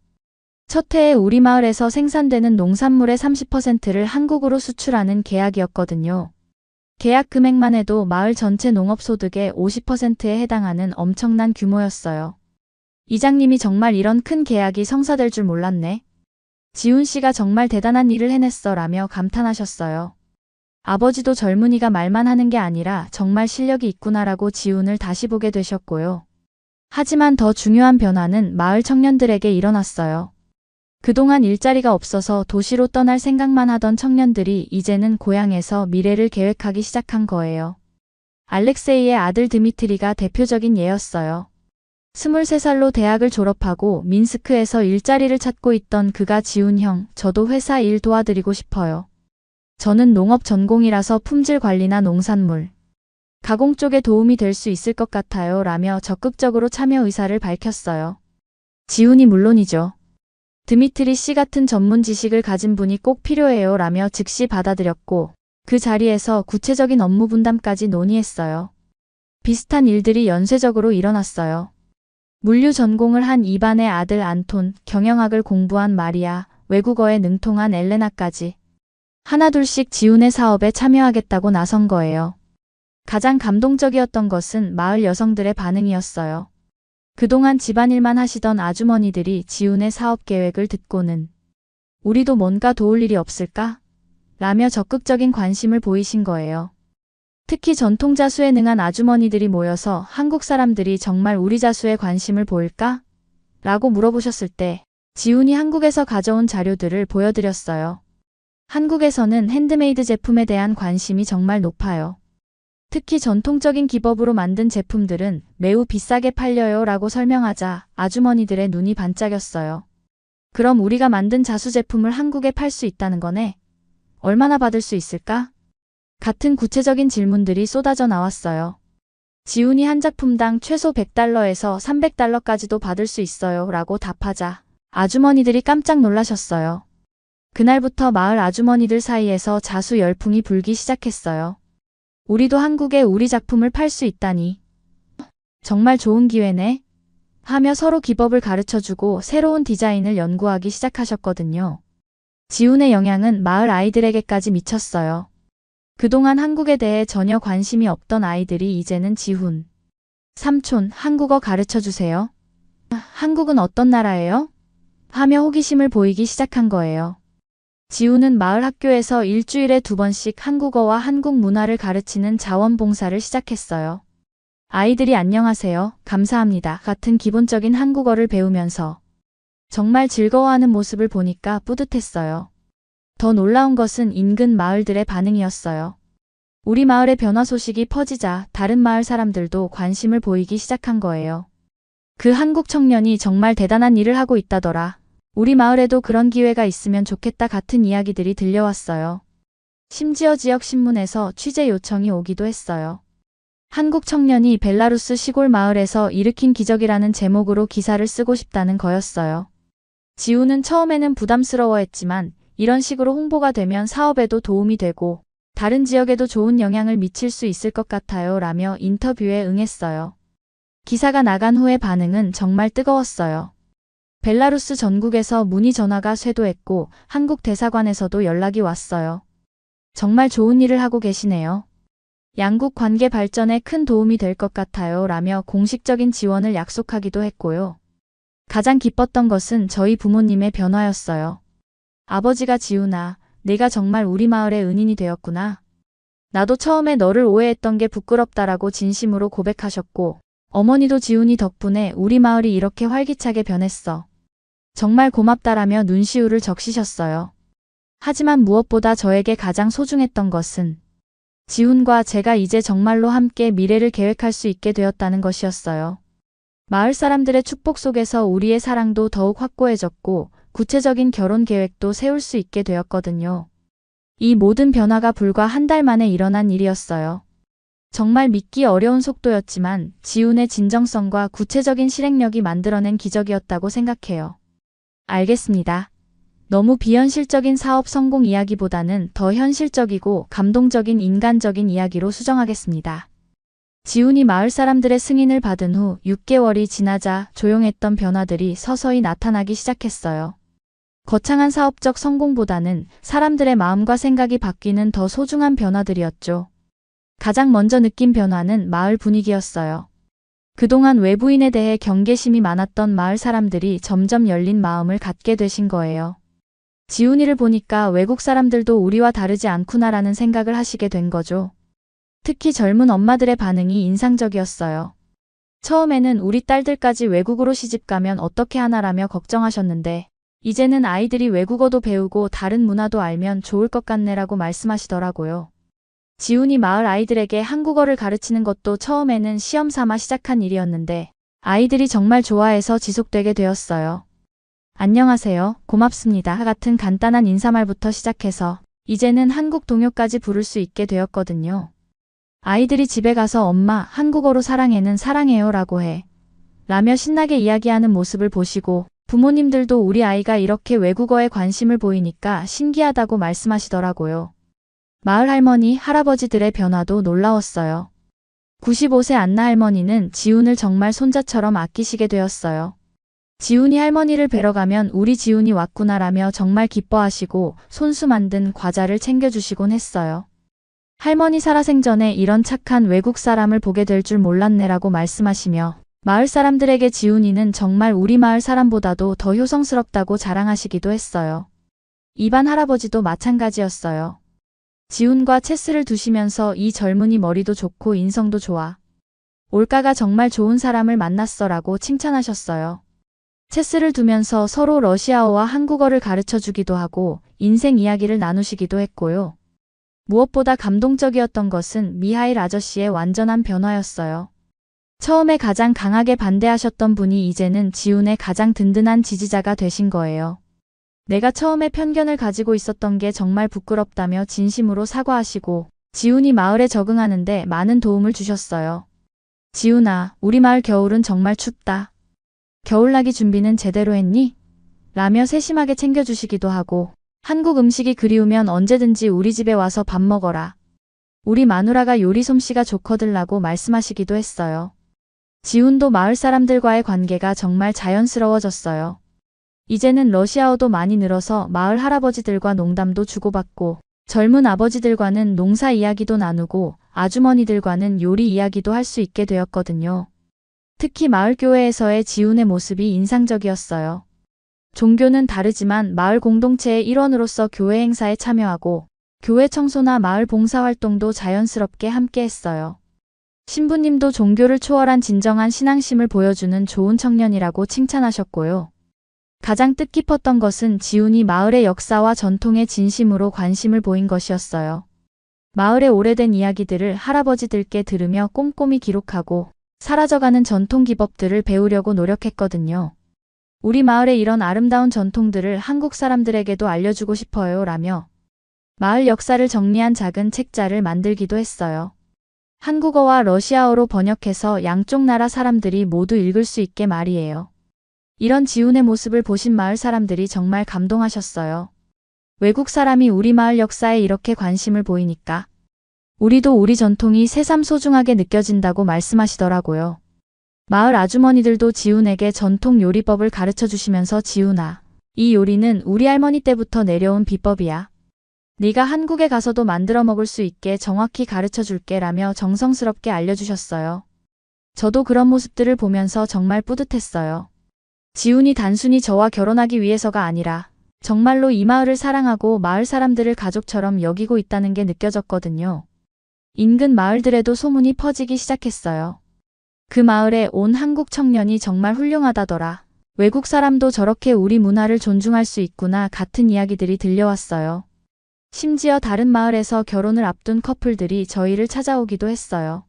첫 해에 우리 마을에서 생산되는 농산물의 30%를 한국으로 수출하는 계약이었거든요. 계약 금액만 해도 마을 전체 농업소득의 50%에 해당하는 엄청난 규모였어요. 이장님이 정말 이런 큰 계약이 성사될 줄 몰랐네. 지훈 씨가 정말 대단한 일을 해냈어 라며 감탄하셨어요. 아버지도 젊은이가 말만 하는 게 아니라 정말 실력이 있구나라고 지훈을 다시 보게 되셨고요. 하지만 더 중요한 변화는 마을 청년들에게 일어났어요. 그동안 일자리가 없어서 도시로 떠날 생각만 하던 청년들이 이제는 고향에서 미래를 계획하기 시작한 거예요. 알렉세이의 아들 드미트리가 대표적인 예였어요. 23살로 대학을 졸업하고 민스크에서 일자리를 찾고 있던 그가 지훈 형, 저도 회사 일 도와드리고 싶어요. 저는 농업 전공이라서 품질 관리나 농산물, 가공 쪽에 도움이 될 수 있을 것 같아요 라며 적극적으로 참여 의사를 밝혔어요. 지훈이 물론이죠. 드미트리 씨 같은 전문 지식을 가진 분이 꼭 필요해요 라며 즉시 받아들였고 그 자리에서 구체적인 업무 분담까지 논의했어요. 비슷한 일들이 연쇄적으로 일어났어요. 물류 전공을 한 이반의 아들 안톤, 경영학을 공부한 마리아, 외국어에 능통한 엘레나까지 하나둘씩 지훈의 사업에 참여하겠다고 나선 거예요. 가장 감동적이었던 것은 마을 여성들의 반응이었어요. 그동안 집안일만 하시던 아주머니들이 지훈의 사업 계획을 듣고는 우리도 뭔가 도울 일이 없을까? 라며 적극적인 관심을 보이신 거예요. 특히 전통 자수에 능한 아주머니들이 모여서 한국 사람들이 정말 우리 자수에 관심을 보일까? 라고 물어보셨을 때 지훈이 한국에서 가져온 자료들을 보여드렸어요. 한국에서는 핸드메이드 제품에 대한 관심이 정말 높아요. 특히 전통적인 기법으로 만든 제품들은 매우 비싸게 팔려요 라고 설명하자 아주머니들의 눈이 반짝였어요. 그럼 우리가 만든 자수 제품을 한국에 팔 수 있다는 거네? 얼마나 받을 수 있을까? 같은 구체적인 질문들이 쏟아져 나왔어요. 지훈이 한 작품당 최소 $100에서 $300까지도 받을 수 있어요 라고 답하자 아주머니들이 깜짝 놀라셨어요. 그날부터 마을 아주머니들 사이에서 자수 열풍이 불기 시작했어요. 우리도 한국에 우리 작품을 팔 수 있다니. 정말 좋은 기회네. 하며 서로 기법을 가르쳐주고 새로운 디자인을 연구하기 시작하셨거든요. 지훈의 영향은 마을 아이들에게까지 미쳤어요. 그동안 한국에 대해 전혀 관심이 없던 아이들이 이제는 지훈, 삼촌, 한국어 가르쳐주세요. 한국은 어떤 나라예요? 하며 호기심을 보이기 시작한 거예요. 지훈은 마을 학교에서 일주일에 2번씩 한국어와 한국 문화를 가르치는 자원봉사를 시작했어요. 아이들이 안녕하세요, 감사합니다 같은 기본적인 한국어를 배우면서 정말 즐거워하는 모습을 보니까 뿌듯했어요. 더 놀라운 것은 인근 마을들의 반응이었어요. 우리 마을의 변화 소식이 퍼지자 다른 마을 사람들도 관심을 보이기 시작한 거예요. 그 한국 청년이 정말 대단한 일을 하고 있다더라. 우리 마을에도 그런 기회가 있으면 좋겠다 같은 이야기들이 들려왔어요. 심지어 지역 신문에서 취재 요청이 오기도 했어요. 한국 청년이 벨라루스 시골 마을에서 일으킨 기적이라는 제목으로 기사를 쓰고 싶다는 거였어요. 지훈은 처음에는 부담스러워했지만 이런 식으로 홍보가 되면 사업에도 도움이 되고 다른 지역에도 좋은 영향을 미칠 수 있을 것 같아요 라며 인터뷰에 응했어요. 기사가 나간 후의 반응은 정말 뜨거웠어요. 벨라루스 전국에서 문의 전화가 쇄도했고 한국 대사관에서도 연락이 왔어요. 정말 좋은 일을 하고 계시네요. 양국 관계 발전에 큰 도움이 될 것 같아요 라며 공식적인 지원을 약속하기도 했고요. 가장 기뻤던 것은 저희 부모님의 변화였어요. 아버지가 지훈아, 내가 정말 우리 마을의 은인이 되었구나. 나도 처음에 너를 오해했던 게 부끄럽다라고 진심으로 고백하셨고 어머니도 지훈이 덕분에 우리 마을이 이렇게 활기차게 변했어. 정말 고맙다라며 눈시울을 적시셨어요. 하지만 무엇보다 저에게 가장 소중했던 것은 지훈과 제가 이제 정말로 함께 미래를 계획할 수 있게 되었다는 것이었어요. 마을 사람들의 축복 속에서 우리의 사랑도 더욱 확고해졌고 구체적인 결혼 계획도 세울 수 있게 되었거든요. 이 모든 변화가 불과 한 달 만에 일어난 일이었어요. 정말 믿기 어려운 속도였지만 지훈의 진정성과 구체적인 실행력이 만들어낸 기적이었다고 생각해요. 알겠습니다. 너무 비현실적인 사업 성공 이야기보다는 더 현실적이고 감동적인 인간적인 이야기로 수정하겠습니다. 지훈이 마을 사람들의 승인을 받은 후 6개월이 지나자 조용했던 변화들이 서서히 나타나기 시작했어요. 거창한 사업적 성공보다는 사람들의 마음과 생각이 바뀌는 더 소중한 변화들이었죠. 가장 먼저 느낀 변화는 마을 분위기였어요. 그동안 외부인에 대해 경계심이 많았던 마을 사람들이 점점 열린 마음을 갖게 되신 거예요. 지훈이를 보니까 외국 사람들도 우리와 다르지 않구나라는 생각을 하시게 된 거죠. 특히 젊은 엄마들의 반응이 인상적이었어요. 처음에는 우리 딸들까지 외국으로 시집가면 어떻게 하나라며 걱정하셨는데 이제는 아이들이 외국어도 배우고 다른 문화도 알면 좋을 것 같네라고 말씀하시더라고요. 지훈이 마을 아이들에게 한국어를 가르치는 것도 처음에는 시험 삼아 시작한 일이었는데 아이들이 정말 좋아해서 지속되게 되었어요. 안녕하세요, 고맙습니다 같은 간단한 인사말부터 시작해서 이제는 한국 동요까지 부를 수 있게 되었거든요. 아이들이 집에 가서 엄마, 한국어로 사랑해는 사랑해요 라고 해 라며 신나게 이야기하는 모습을 보시고 부모님들도 우리 아이가 이렇게 외국어에 관심을 보이니까 신기하다고 말씀하시더라고요. 마을 할머니, 할아버지들의 변화도 놀라웠어요. 95세 안나 할머니는 지훈을 정말 손자처럼 아끼시게 되었어요. 지훈이 할머니를 뵈러 가면 우리 지훈이 왔구나라며 정말 기뻐하시고 손수 만든 과자를 챙겨주시곤 했어요. 할머니 살아생전에 이런 착한 외국 사람을 보게 될 줄 몰랐네라고 말씀하시며 마을 사람들에게 지훈이는 정말 우리 마을 사람보다도 더 효성스럽다고 자랑하시기도 했어요. 이반 할아버지도 마찬가지였어요. 지훈과 체스를 두시면서 이 젊은이 머리도 좋고 인성도 좋아. 올가가 정말 좋은 사람을 만났어라고 칭찬하셨어요. 체스를 두면서 서로 러시아어와 한국어를 가르쳐 주기도 하고 인생 이야기를 나누시기도 했고요. 무엇보다 감동적이었던 것은 미하일 아저씨의 완전한 변화였어요. 처음에 가장 강하게 반대하셨던 분이 이제는 지훈의 가장 든든한 지지자가 되신 거예요. 내가 처음에 편견을 가지고 있었던 게 정말 부끄럽다며 진심으로 사과하시고 지훈이 마을에 적응하는데 많은 도움을 주셨어요. 지훈아, 우리 마을 겨울은 정말 춥다. 겨울나기 준비는 제대로 했니? 라며 세심하게 챙겨주시기도 하고 한국 음식이 그리우면 언제든지 우리 집에 와서 밥 먹어라. 우리 마누라가 요리 솜씨가 좋거들라고 말씀하시기도 했어요. 지훈도 마을 사람들과의 관계가 정말 자연스러워졌어요. 이제는 러시아어도 많이 늘어서 마을 할아버지들과 농담도 주고받고 젊은 아버지들과는 농사 이야기도 나누고 아주머니들과는 요리 이야기도 할 수 있게 되었거든요. 특히 마을 교회에서의 지훈의 모습이 인상적이었어요. 종교는 다르지만 마을 공동체의 일원으로서 교회 행사에 참여하고 교회 청소나 마을 봉사활동도 자연스럽게 함께했어요. 신부님도 종교를 초월한 진정한 신앙심을 보여주는 좋은 청년이라고 칭찬하셨고요. 가장 뜻깊었던 것은 지훈이 마을의 역사와 전통에 진심으로 관심을 보인 것이었어요. 마을의 오래된 이야기들을 할아버지들께 들으며 꼼꼼히 기록하고 사라져가는 전통 기법들을 배우려고 노력했거든요. 우리 마을의 이런 아름다운 전통들을 한국 사람들에게도 알려주고 싶어요 라며 마을 역사를 정리한 작은 책자를 만들기도 했어요. 한국어와 러시아어로 번역해서 양쪽 나라 사람들이 모두 읽을 수 있게 말이에요. 이런 지훈의 모습을 보신 마을 사람들이 정말 감동하셨어요. 외국 사람이 우리 마을 역사에 이렇게 관심을 보이니까 우리도 우리 전통이 새삼 소중하게 느껴진다고 말씀하시더라고요. 마을 아주머니들도 지훈에게 전통 요리법을 가르쳐 주시면서 지훈아, 이 요리는 우리 할머니 때부터 내려온 비법이야. 네가 한국에 가서도 만들어 먹을 수 있게 정확히 가르쳐 줄게 라며 정성스럽게 알려주셨어요. 저도 그런 모습들을 보면서 정말 뿌듯했어요. 지훈이 단순히 저와 결혼하기 위해서가 아니라 정말로 이 마을을 사랑하고 마을 사람들을 가족처럼 여기고 있다는 게 느껴졌거든요. 인근 마을들에도 소문이 퍼지기 시작했어요. 그 마을에 온 한국 청년이 정말 훌륭하다더라. 외국 사람도 저렇게 우리 문화를 존중할 수 있구나 같은 이야기들이 들려왔어요. 심지어 다른 마을에서 결혼을 앞둔 커플들이 저희를 찾아오기도 했어요.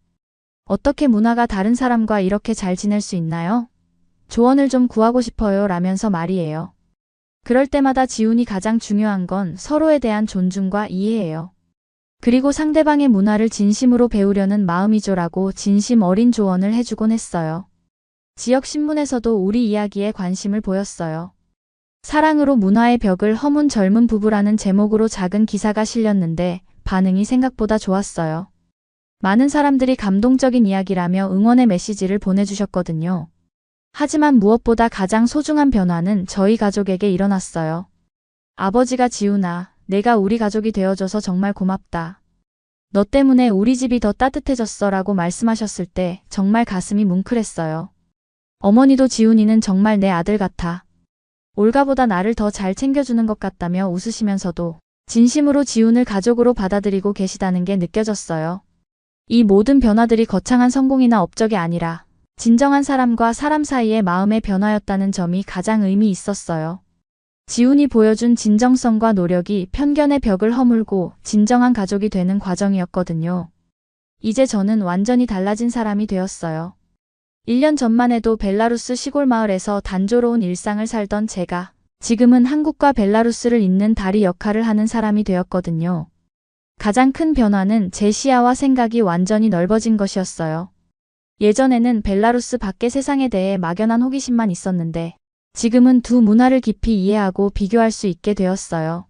어떻게 문화가 다른 사람과 이렇게 잘 지낼 수 있나요? 조언을 좀 구하고 싶어요 라면서 말이에요. 그럴 때마다 지훈이 가장 중요한 건 서로에 대한 존중과 이해예요. 그리고 상대방의 문화를 진심으로 배우려는 마음이죠라고 진심 어린 조언을 해주곤 했어요. 지역 신문에서도 우리 이야기에 관심을 보였어요. 사랑으로 문화의 벽을 허문 젊은 부부라는 제목으로 작은 기사가 실렸는데 반응이 생각보다 좋았어요. 많은 사람들이 감동적인 이야기라며 응원의 메시지를 보내주셨거든요. 하지만 무엇보다 가장 소중한 변화는 저희 가족에게 일어났어요. 아버지가 지훈아, 내가 우리 가족이 되어줘서 정말 고맙다. 너 때문에 우리 집이 더 따뜻해졌어 라고 말씀하셨을 때 정말 가슴이 뭉클했어요. 어머니도 지훈이는 정말 내 아들 같아. 올가보다 나를 더 잘 챙겨주는 것 같다며 웃으시면서도 진심으로 지훈을 가족으로 받아들이고 계시다는 게 느껴졌어요. 이 모든 변화들이 거창한 성공이나 업적이 아니라 진정한 사람과 사람 사이의 마음의 변화였다는 점이 가장 의미 있었어요. 지훈이 보여준 진정성과 노력이 편견의 벽을 허물고 진정한 가족이 되는 과정이었거든요. 이제 저는 완전히 달라진 사람이 되었어요. 1년 전만 해도 벨라루스 시골 마을에서 단조로운 일상을 살던 제가 지금은 한국과 벨라루스를 잇는 다리 역할을 하는 사람이 되었거든요. 가장 큰 변화는 제 시야와 생각이 완전히 넓어진 것이었어요. 예전에는 벨라루스 밖의 세상에 대해 막연한 호기심만 있었는데 지금은 두 문화를 깊이 이해하고 비교할 수 있게 되었어요.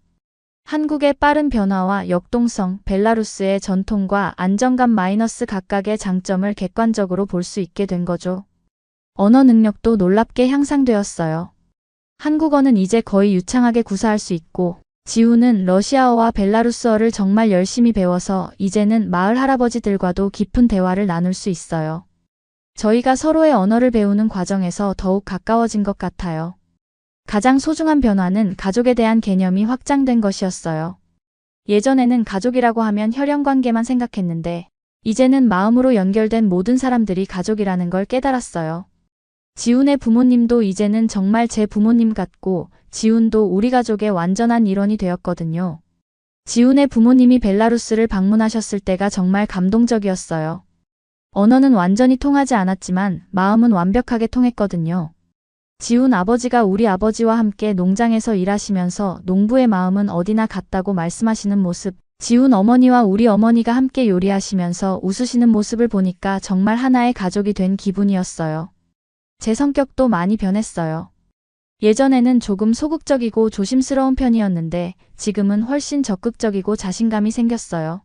한국의 빠른 변화와 역동성, 벨라루스의 전통과 안정감 마이너스 각각의 장점을 객관적으로 볼 수 있게 된 거죠. 언어 능력도 놀랍게 향상되었어요. 한국어는 이제 거의 유창하게 구사할 수 있고 지훈은 러시아어와 벨라루스어를 정말 열심히 배워서 이제는 마을 할아버지들과도 깊은 대화를 나눌 수 있어요. 저희가 서로의 언어를 배우는 과정에서 더욱 가까워진 것 같아요. 가장 소중한 변화는 가족에 대한 개념이 확장된 것이었어요. 예전에는 가족이라고 하면 혈연관계만 생각했는데 이제는 마음으로 연결된 모든 사람들이 가족이라는 걸 깨달았어요. 지훈의 부모님도 이제는 정말 제 부모님 같고 지훈도 우리 가족의 완전한 일원이 되었거든요. 지훈의 부모님이 벨라루스를 방문하셨을 때가 정말 감동적이었어요. 언어는 완전히 통하지 않았지만 마음은 완벽하게 통했거든요. 지훈 아버지가 우리 아버지와 함께 농장에서 일하시면서 농부의 마음은 어디나 같다고 말씀하시는 모습, 지훈 어머니와 우리 어머니가 함께 요리하시면서 웃으시는 모습을 보니까 정말 하나의 가족이 된 기분이었어요. 제 성격도 많이 변했어요. 예전에는 조금 소극적이고 조심스러운 편이었는데 지금은 훨씬 적극적이고 자신감이 생겼어요.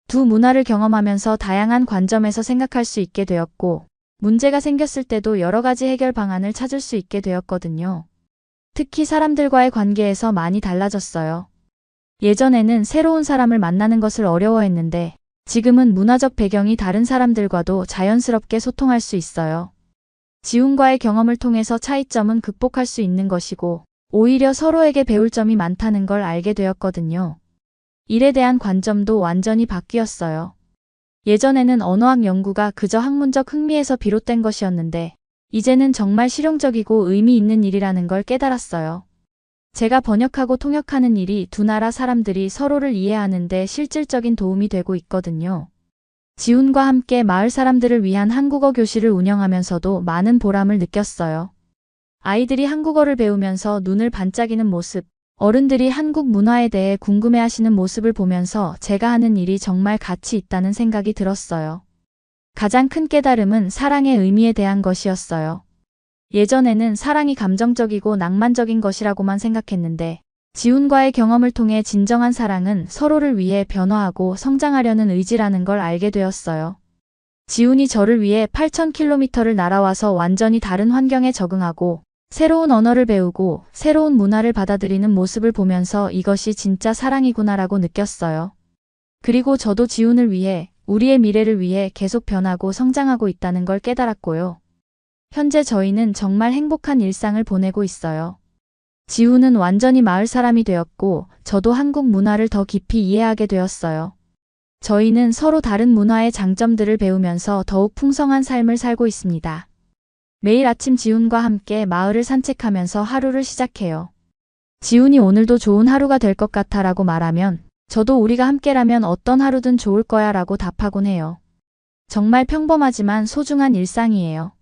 두 문화를 경험하면서 다양한 관점에서 생각할 수 있게 되었고 문제가 생겼을 때도 여러 가지 해결 방안을 찾을 수 있게 되었거든요. 특히 사람들과의 관계에서 많이 달라졌어요. 예전에는 새로운 사람을 만나는 것을 어려워했는데 지금은 문화적 배경이 다른 사람들과도 자연스럽게 소통할 수 있어요. 지훈과의 경험을 통해서 차이점은 극복할 수 있는 것이고 오히려 서로에게 배울 점이 많다는 걸 알게 되었거든요. 일에 대한 관점도 완전히 바뀌었어요. 예전에는 언어학 연구가 그저 학문적 흥미에서 비롯된 것이었는데 이제는 정말 실용적이고 의미 있는 일이라는 걸 깨달았어요. 제가 번역하고 통역하는 일이 두 나라 사람들이 서로를 이해하는 데 실질적인 도움이 되고 있거든요. 지훈과 함께 마을 사람들을 위한 한국어 교실을 운영하면서도 많은 보람을 느꼈어요. 아이들이 한국어를 배우면서 눈을 반짝이는 모습, 어른들이 한국 문화에 대해 궁금해하시는 모습을 보면서 제가 하는 일이 정말 가치 있다는 생각이 들었어요. 가장 큰 깨달음은 사랑의 의미에 대한 것이었어요. 예전에는 사랑이 감정적이고 낭만적인 것이라고만 생각했는데 지훈과의 경험을 통해 진정한 사랑은 서로를 위해 변화하고 성장하려는 의지라는 걸 알게 되었어요. 지훈이 저를 위해 8,000km를 날아와서 완전히 다른 환경에 적응하고 새로운 언어를 배우고 새로운 문화를 받아들이는 모습을 보면서 이것이 진짜 사랑이구나라고 느꼈어요. 그리고 저도 지훈을 위해, 우리의 미래를 위해 계속 변하고 성장하고 있다는 걸 깨달았고요. 현재 저희는 정말 행복한 일상을 보내고 있어요. 지훈은 완전히 마을 사람이 되었고 저도 한국 문화를 더 깊이 이해하게 되었어요. 저희는 서로 다른 문화의 장점들을 배우면서 더욱 풍성한 삶을 살고 있습니다. 매일 아침 지훈과 함께 마을을 산책하면서 하루를 시작해요. 지훈이 오늘도 좋은 하루가 될 것 같아 라고 말하면 저도 우리가 함께라면 어떤 하루든 좋을 거야 라고 답하곤 해요. 정말 평범하지만 소중한 일상이에요.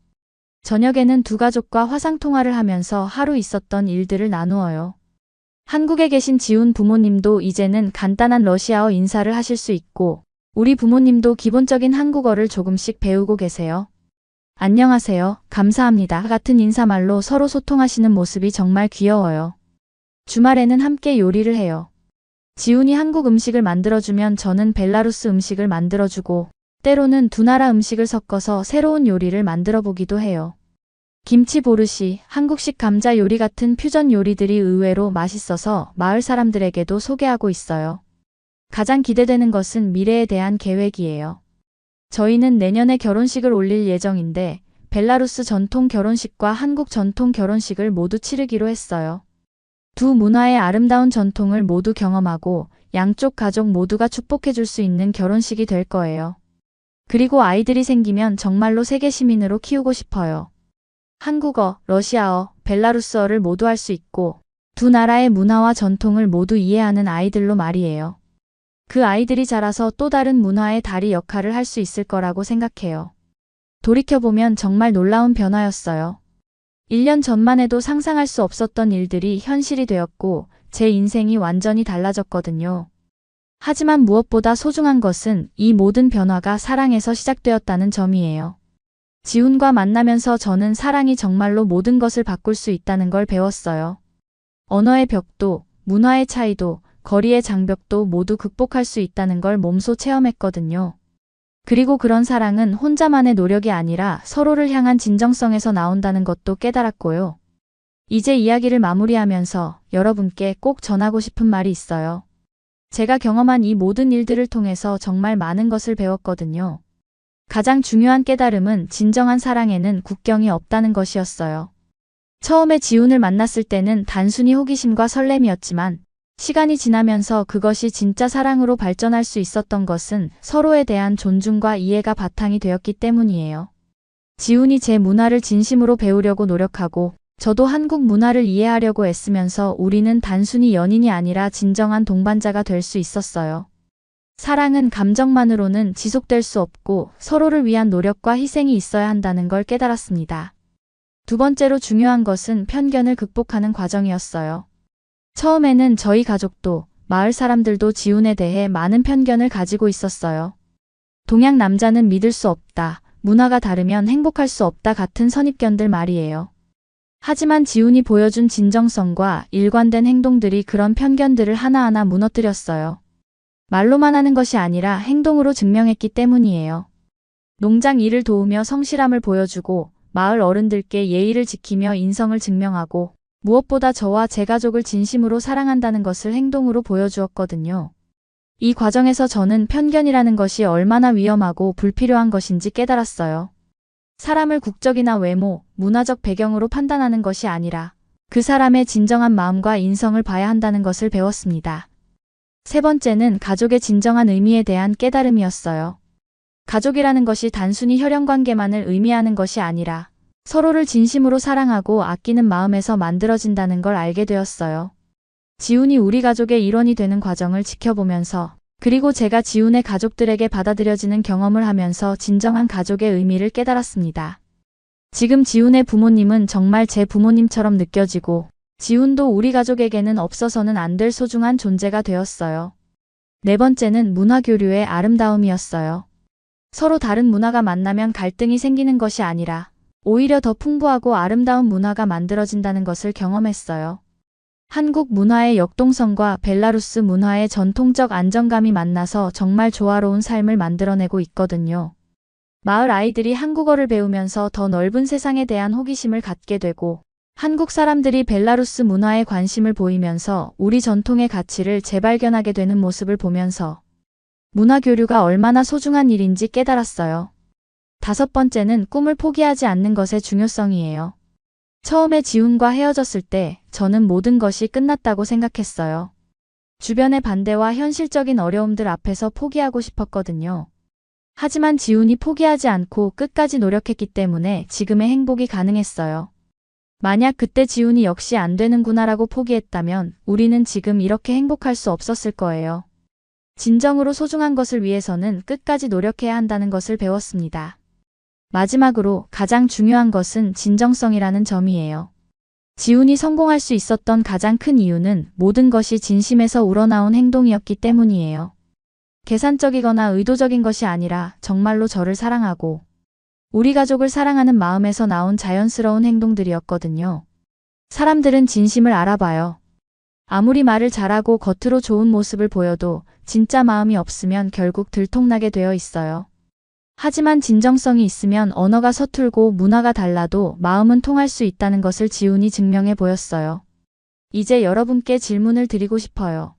저녁에는 두 가족과 화상통화를 하면서 하루 있었던 일들을 나누어요. 한국에 계신 지훈 부모님도 이제는 간단한 러시아어 인사를 하실 수 있고 우리 부모님도 기본적인 한국어를 조금씩 배우고 계세요. 안녕하세요, 감사합니다 같은 인사말로 서로 소통하시는 모습이 정말 귀여워요. 주말에는 함께 요리를 해요. 지훈이 한국 음식을 만들어주면 저는 벨라루스 음식을 만들어주고 때로는 두 나라 음식을 섞어서 새로운 요리를 만들어 보기도 해요. 김치 보르시, 한국식 감자 요리 같은 퓨전 요리들이 의외로 맛있어서 마을 사람들에게도 소개하고 있어요. 가장 기대되는 것은 미래에 대한 계획이에요. 저희는 내년에 결혼식을 올릴 예정인데 벨라루스 전통 결혼식과 한국 전통 결혼식을 모두 치르기로 했어요. 두 문화의 아름다운 전통을 모두 경험하고 양쪽 가족 모두가 축복해줄 수 있는 결혼식이 될 거예요. 그리고 아이들이 생기면 정말로 세계 시민으로 키우고 싶어요. 한국어, 러시아어, 벨라루스어를 모두 할 수 있고 두 나라의 문화와 전통을 모두 이해하는 아이들로 말이에요. 그 아이들이 자라서 또 다른 문화의 다리 역할을 할 수 있을 거라고 생각해요. 돌이켜보면 정말 놀라운 변화였어요. 1년 전만 해도 상상할 수 없었던 일들이 현실이 되었고 제 인생이 완전히 달라졌거든요. 하지만 무엇보다 소중한 것은 이 모든 변화가 사랑에서 시작되었다는 점이에요. 지훈과 만나면서 저는 사랑이 정말로 모든 것을 바꿀 수 있다는 걸 배웠어요. 언어의 벽도, 문화의 차이도, 거리의 장벽도 모두 극복할 수 있다는 걸 몸소 체험했거든요. 그리고 그런 사랑은 혼자만의 노력이 아니라 서로를 향한 진정성에서 나온다는 것도 깨달았고요. 이제 이야기를 마무리하면서 여러분께 꼭 전하고 싶은 말이 있어요. 제가 경험한 이 모든 일들을 통해서 정말 많은 것을 배웠거든요. 가장 중요한 깨달음은 진정한 사랑에는 국경이 없다는 것이었어요. 처음에 지훈을 만났을 때는 단순히 호기심과 설렘이었지만 시간이 지나면서 그것이 진짜 사랑으로 발전할 수 있었던 것은 서로에 대한 존중과 이해가 바탕이 되었기 때문이에요. 지훈이 제 문화를 진심으로 배우려고 노력하고 저도 한국 문화를 이해하려고 애쓰면서 우리는 단순히 연인이 아니라 진정한 동반자가 될 수 있었어요. 사랑은 감정만으로는 지속될 수 없고 서로를 위한 노력과 희생이 있어야 한다는 걸 깨달았습니다. 두 번째로 중요한 것은 편견을 극복하는 과정이었어요. 처음에는 저희 가족도 마을 사람들도 지훈에 대해 많은 편견을 가지고 있었어요. 동양 남자는 믿을 수 없다, 문화가 다르면 행복할 수 없다 같은 선입견들 말이에요. 하지만 지훈이 보여준 진정성과 일관된 행동들이 그런 편견들을 하나하나 무너뜨렸어요. 말로만 하는 것이 아니라 행동으로 증명했기 때문이에요. 농장 일을 도우며 성실함을 보여주고 마을 어른들께 예의를 지키며 인성을 증명하고 무엇보다 저와 제 가족을 진심으로 사랑한다는 것을 행동으로 보여주었거든요. 이 과정에서 저는 편견이라는 것이 얼마나 위험하고 불필요한 것인지 깨달았어요. 사람을 국적이나 외모, 문화적 배경으로 판단하는 것이 아니라 그 사람의 진정한 마음과 인성을 봐야 한다는 것을 배웠습니다. 세 번째는 가족의 진정한 의미에 대한 깨달음이었어요. 가족이라는 것이 단순히 혈연관계만을 의미하는 것이 아니라 서로를 진심으로 사랑하고 아끼는 마음에서 만들어진다는 걸 알게 되었어요. 지훈이 우리 가족의 일원이 되는 과정을 지켜보면서 그리고 제가 지훈의 가족들에게 받아들여지는 경험을 하면서 진정한 가족의 의미를 깨달았습니다. 지금 지훈의 부모님은 정말 제 부모님처럼 느껴지고 지훈도 우리 가족에게는 없어서는 안 될 소중한 존재가 되었어요. 네 번째는 문화 교류의 아름다움이었어요. 서로 다른 문화가 만나면 갈등이 생기는 것이 아니라 오히려 더 풍부하고 아름다운 문화가 만들어진다는 것을 경험했어요. 한국 문화의 역동성과 벨라루스 문화의 전통적 안정감이 만나서 정말 조화로운 삶을 만들어내고 있거든요. 마을 아이들이 한국어를 배우면서 더 넓은 세상에 대한 호기심을 갖게 되고 한국 사람들이 벨라루스 문화에 관심을 보이면서 우리 전통의 가치를 재발견하게 되는 모습을 보면서 문화 교류가 얼마나 소중한 일인지 깨달았어요. 다섯 번째는 꿈을 포기하지 않는 것의 중요성이에요. 처음에 지훈과 헤어졌을 때 저는 모든 것이 끝났다고 생각했어요. 주변의 반대와 현실적인 어려움들 앞에서 포기하고 싶었거든요. 하지만 지훈이 포기하지 않고 끝까지 노력했기 때문에 지금의 행복이 가능했어요. 만약 그때 지훈이 역시 안 되는구나라고 포기했다면 우리는 지금 이렇게 행복할 수 없었을 거예요. 진정으로 소중한 것을 위해서는 끝까지 노력해야 한다는 것을 배웠습니다. 마지막으로 가장 중요한 것은 진정성이라는 점이에요. 지훈이 성공할 수 있었던 가장 큰 이유는 모든 것이 진심에서 우러나온 행동이었기 때문이에요. 계산적이거나 의도적인 것이 아니라 정말로 저를 사랑하고 우리 가족을 사랑하는 마음에서 나온 자연스러운 행동들이었거든요. 사람들은 진심을 알아봐요. 아무리 말을 잘하고 겉으로 좋은 모습을 보여도 진짜 마음이 없으면 결국 들통나게 되어 있어요. 하지만 진정성이 있으면 언어가 서툴고 문화가 달라도 마음은 통할 수 있다는 것을 지훈이 증명해 보였어요. 이제 여러분께 질문을 드리고 싶어요.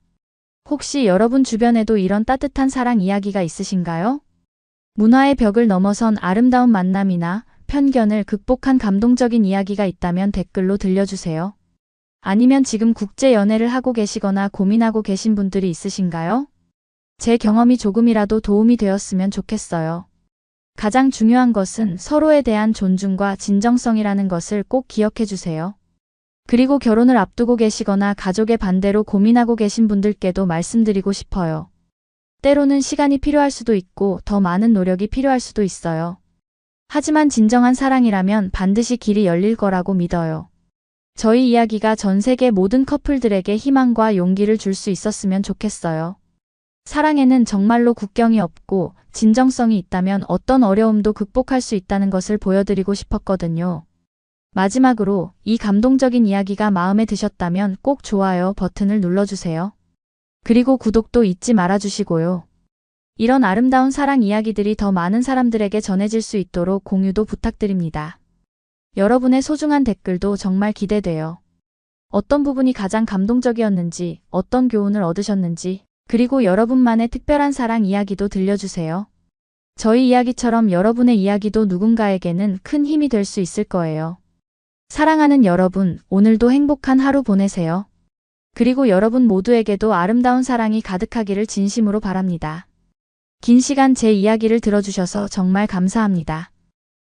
혹시 여러분 주변에도 이런 따뜻한 사랑 이야기가 있으신가요? 문화의 벽을 넘어선 아름다운 만남이나 편견을 극복한 감동적인 이야기가 있다면 댓글로 들려주세요. 아니면 지금 국제 연애를 하고 계시거나 고민하고 계신 분들이 있으신가요? 제 경험이 조금이라도 도움이 되었으면 좋겠어요. 가장 중요한 것은 서로에 대한 존중과 진정성이라는 것을 꼭 기억해 주세요. 그리고 결혼을 앞두고 계시거나 가족의 반대로 고민하고 계신 분들께도 말씀드리고 싶어요. 때로는 시간이 필요할 수도 있고 더 많은 노력이 필요할 수도 있어요. 하지만 진정한 사랑이라면 반드시 길이 열릴 거라고 믿어요. 저희 이야기가 전 세계 모든 커플들에게 희망과 용기를 줄 수 있었으면 좋겠어요. 사랑에는 정말로 국경이 없고 진정성이 있다면 어떤 어려움도 극복할 수 있다는 것을 보여드리고 싶었거든요. 마지막으로 이 감동적인 이야기가 마음에 드셨다면 꼭 좋아요 버튼을 눌러주세요. 그리고 구독도 잊지 말아주시고요. 이런 아름다운 사랑 이야기들이 더 많은 사람들에게 전해질 수 있도록 공유도 부탁드립니다. 여러분의 소중한 댓글도 정말 기대돼요. 어떤 부분이 가장 감동적이었는지, 어떤 교훈을 얻으셨는지, 그리고 여러분만의 특별한 사랑 이야기도 들려주세요. 저희 이야기처럼 여러분의 이야기도 누군가에게는 큰 힘이 될 수 있을 거예요. 사랑하는 여러분, 오늘도 행복한 하루 보내세요. 그리고 여러분 모두에게도 아름다운 사랑이 가득하기를 진심으로 바랍니다. 긴 시간 제 이야기를 들어주셔서 정말 감사합니다.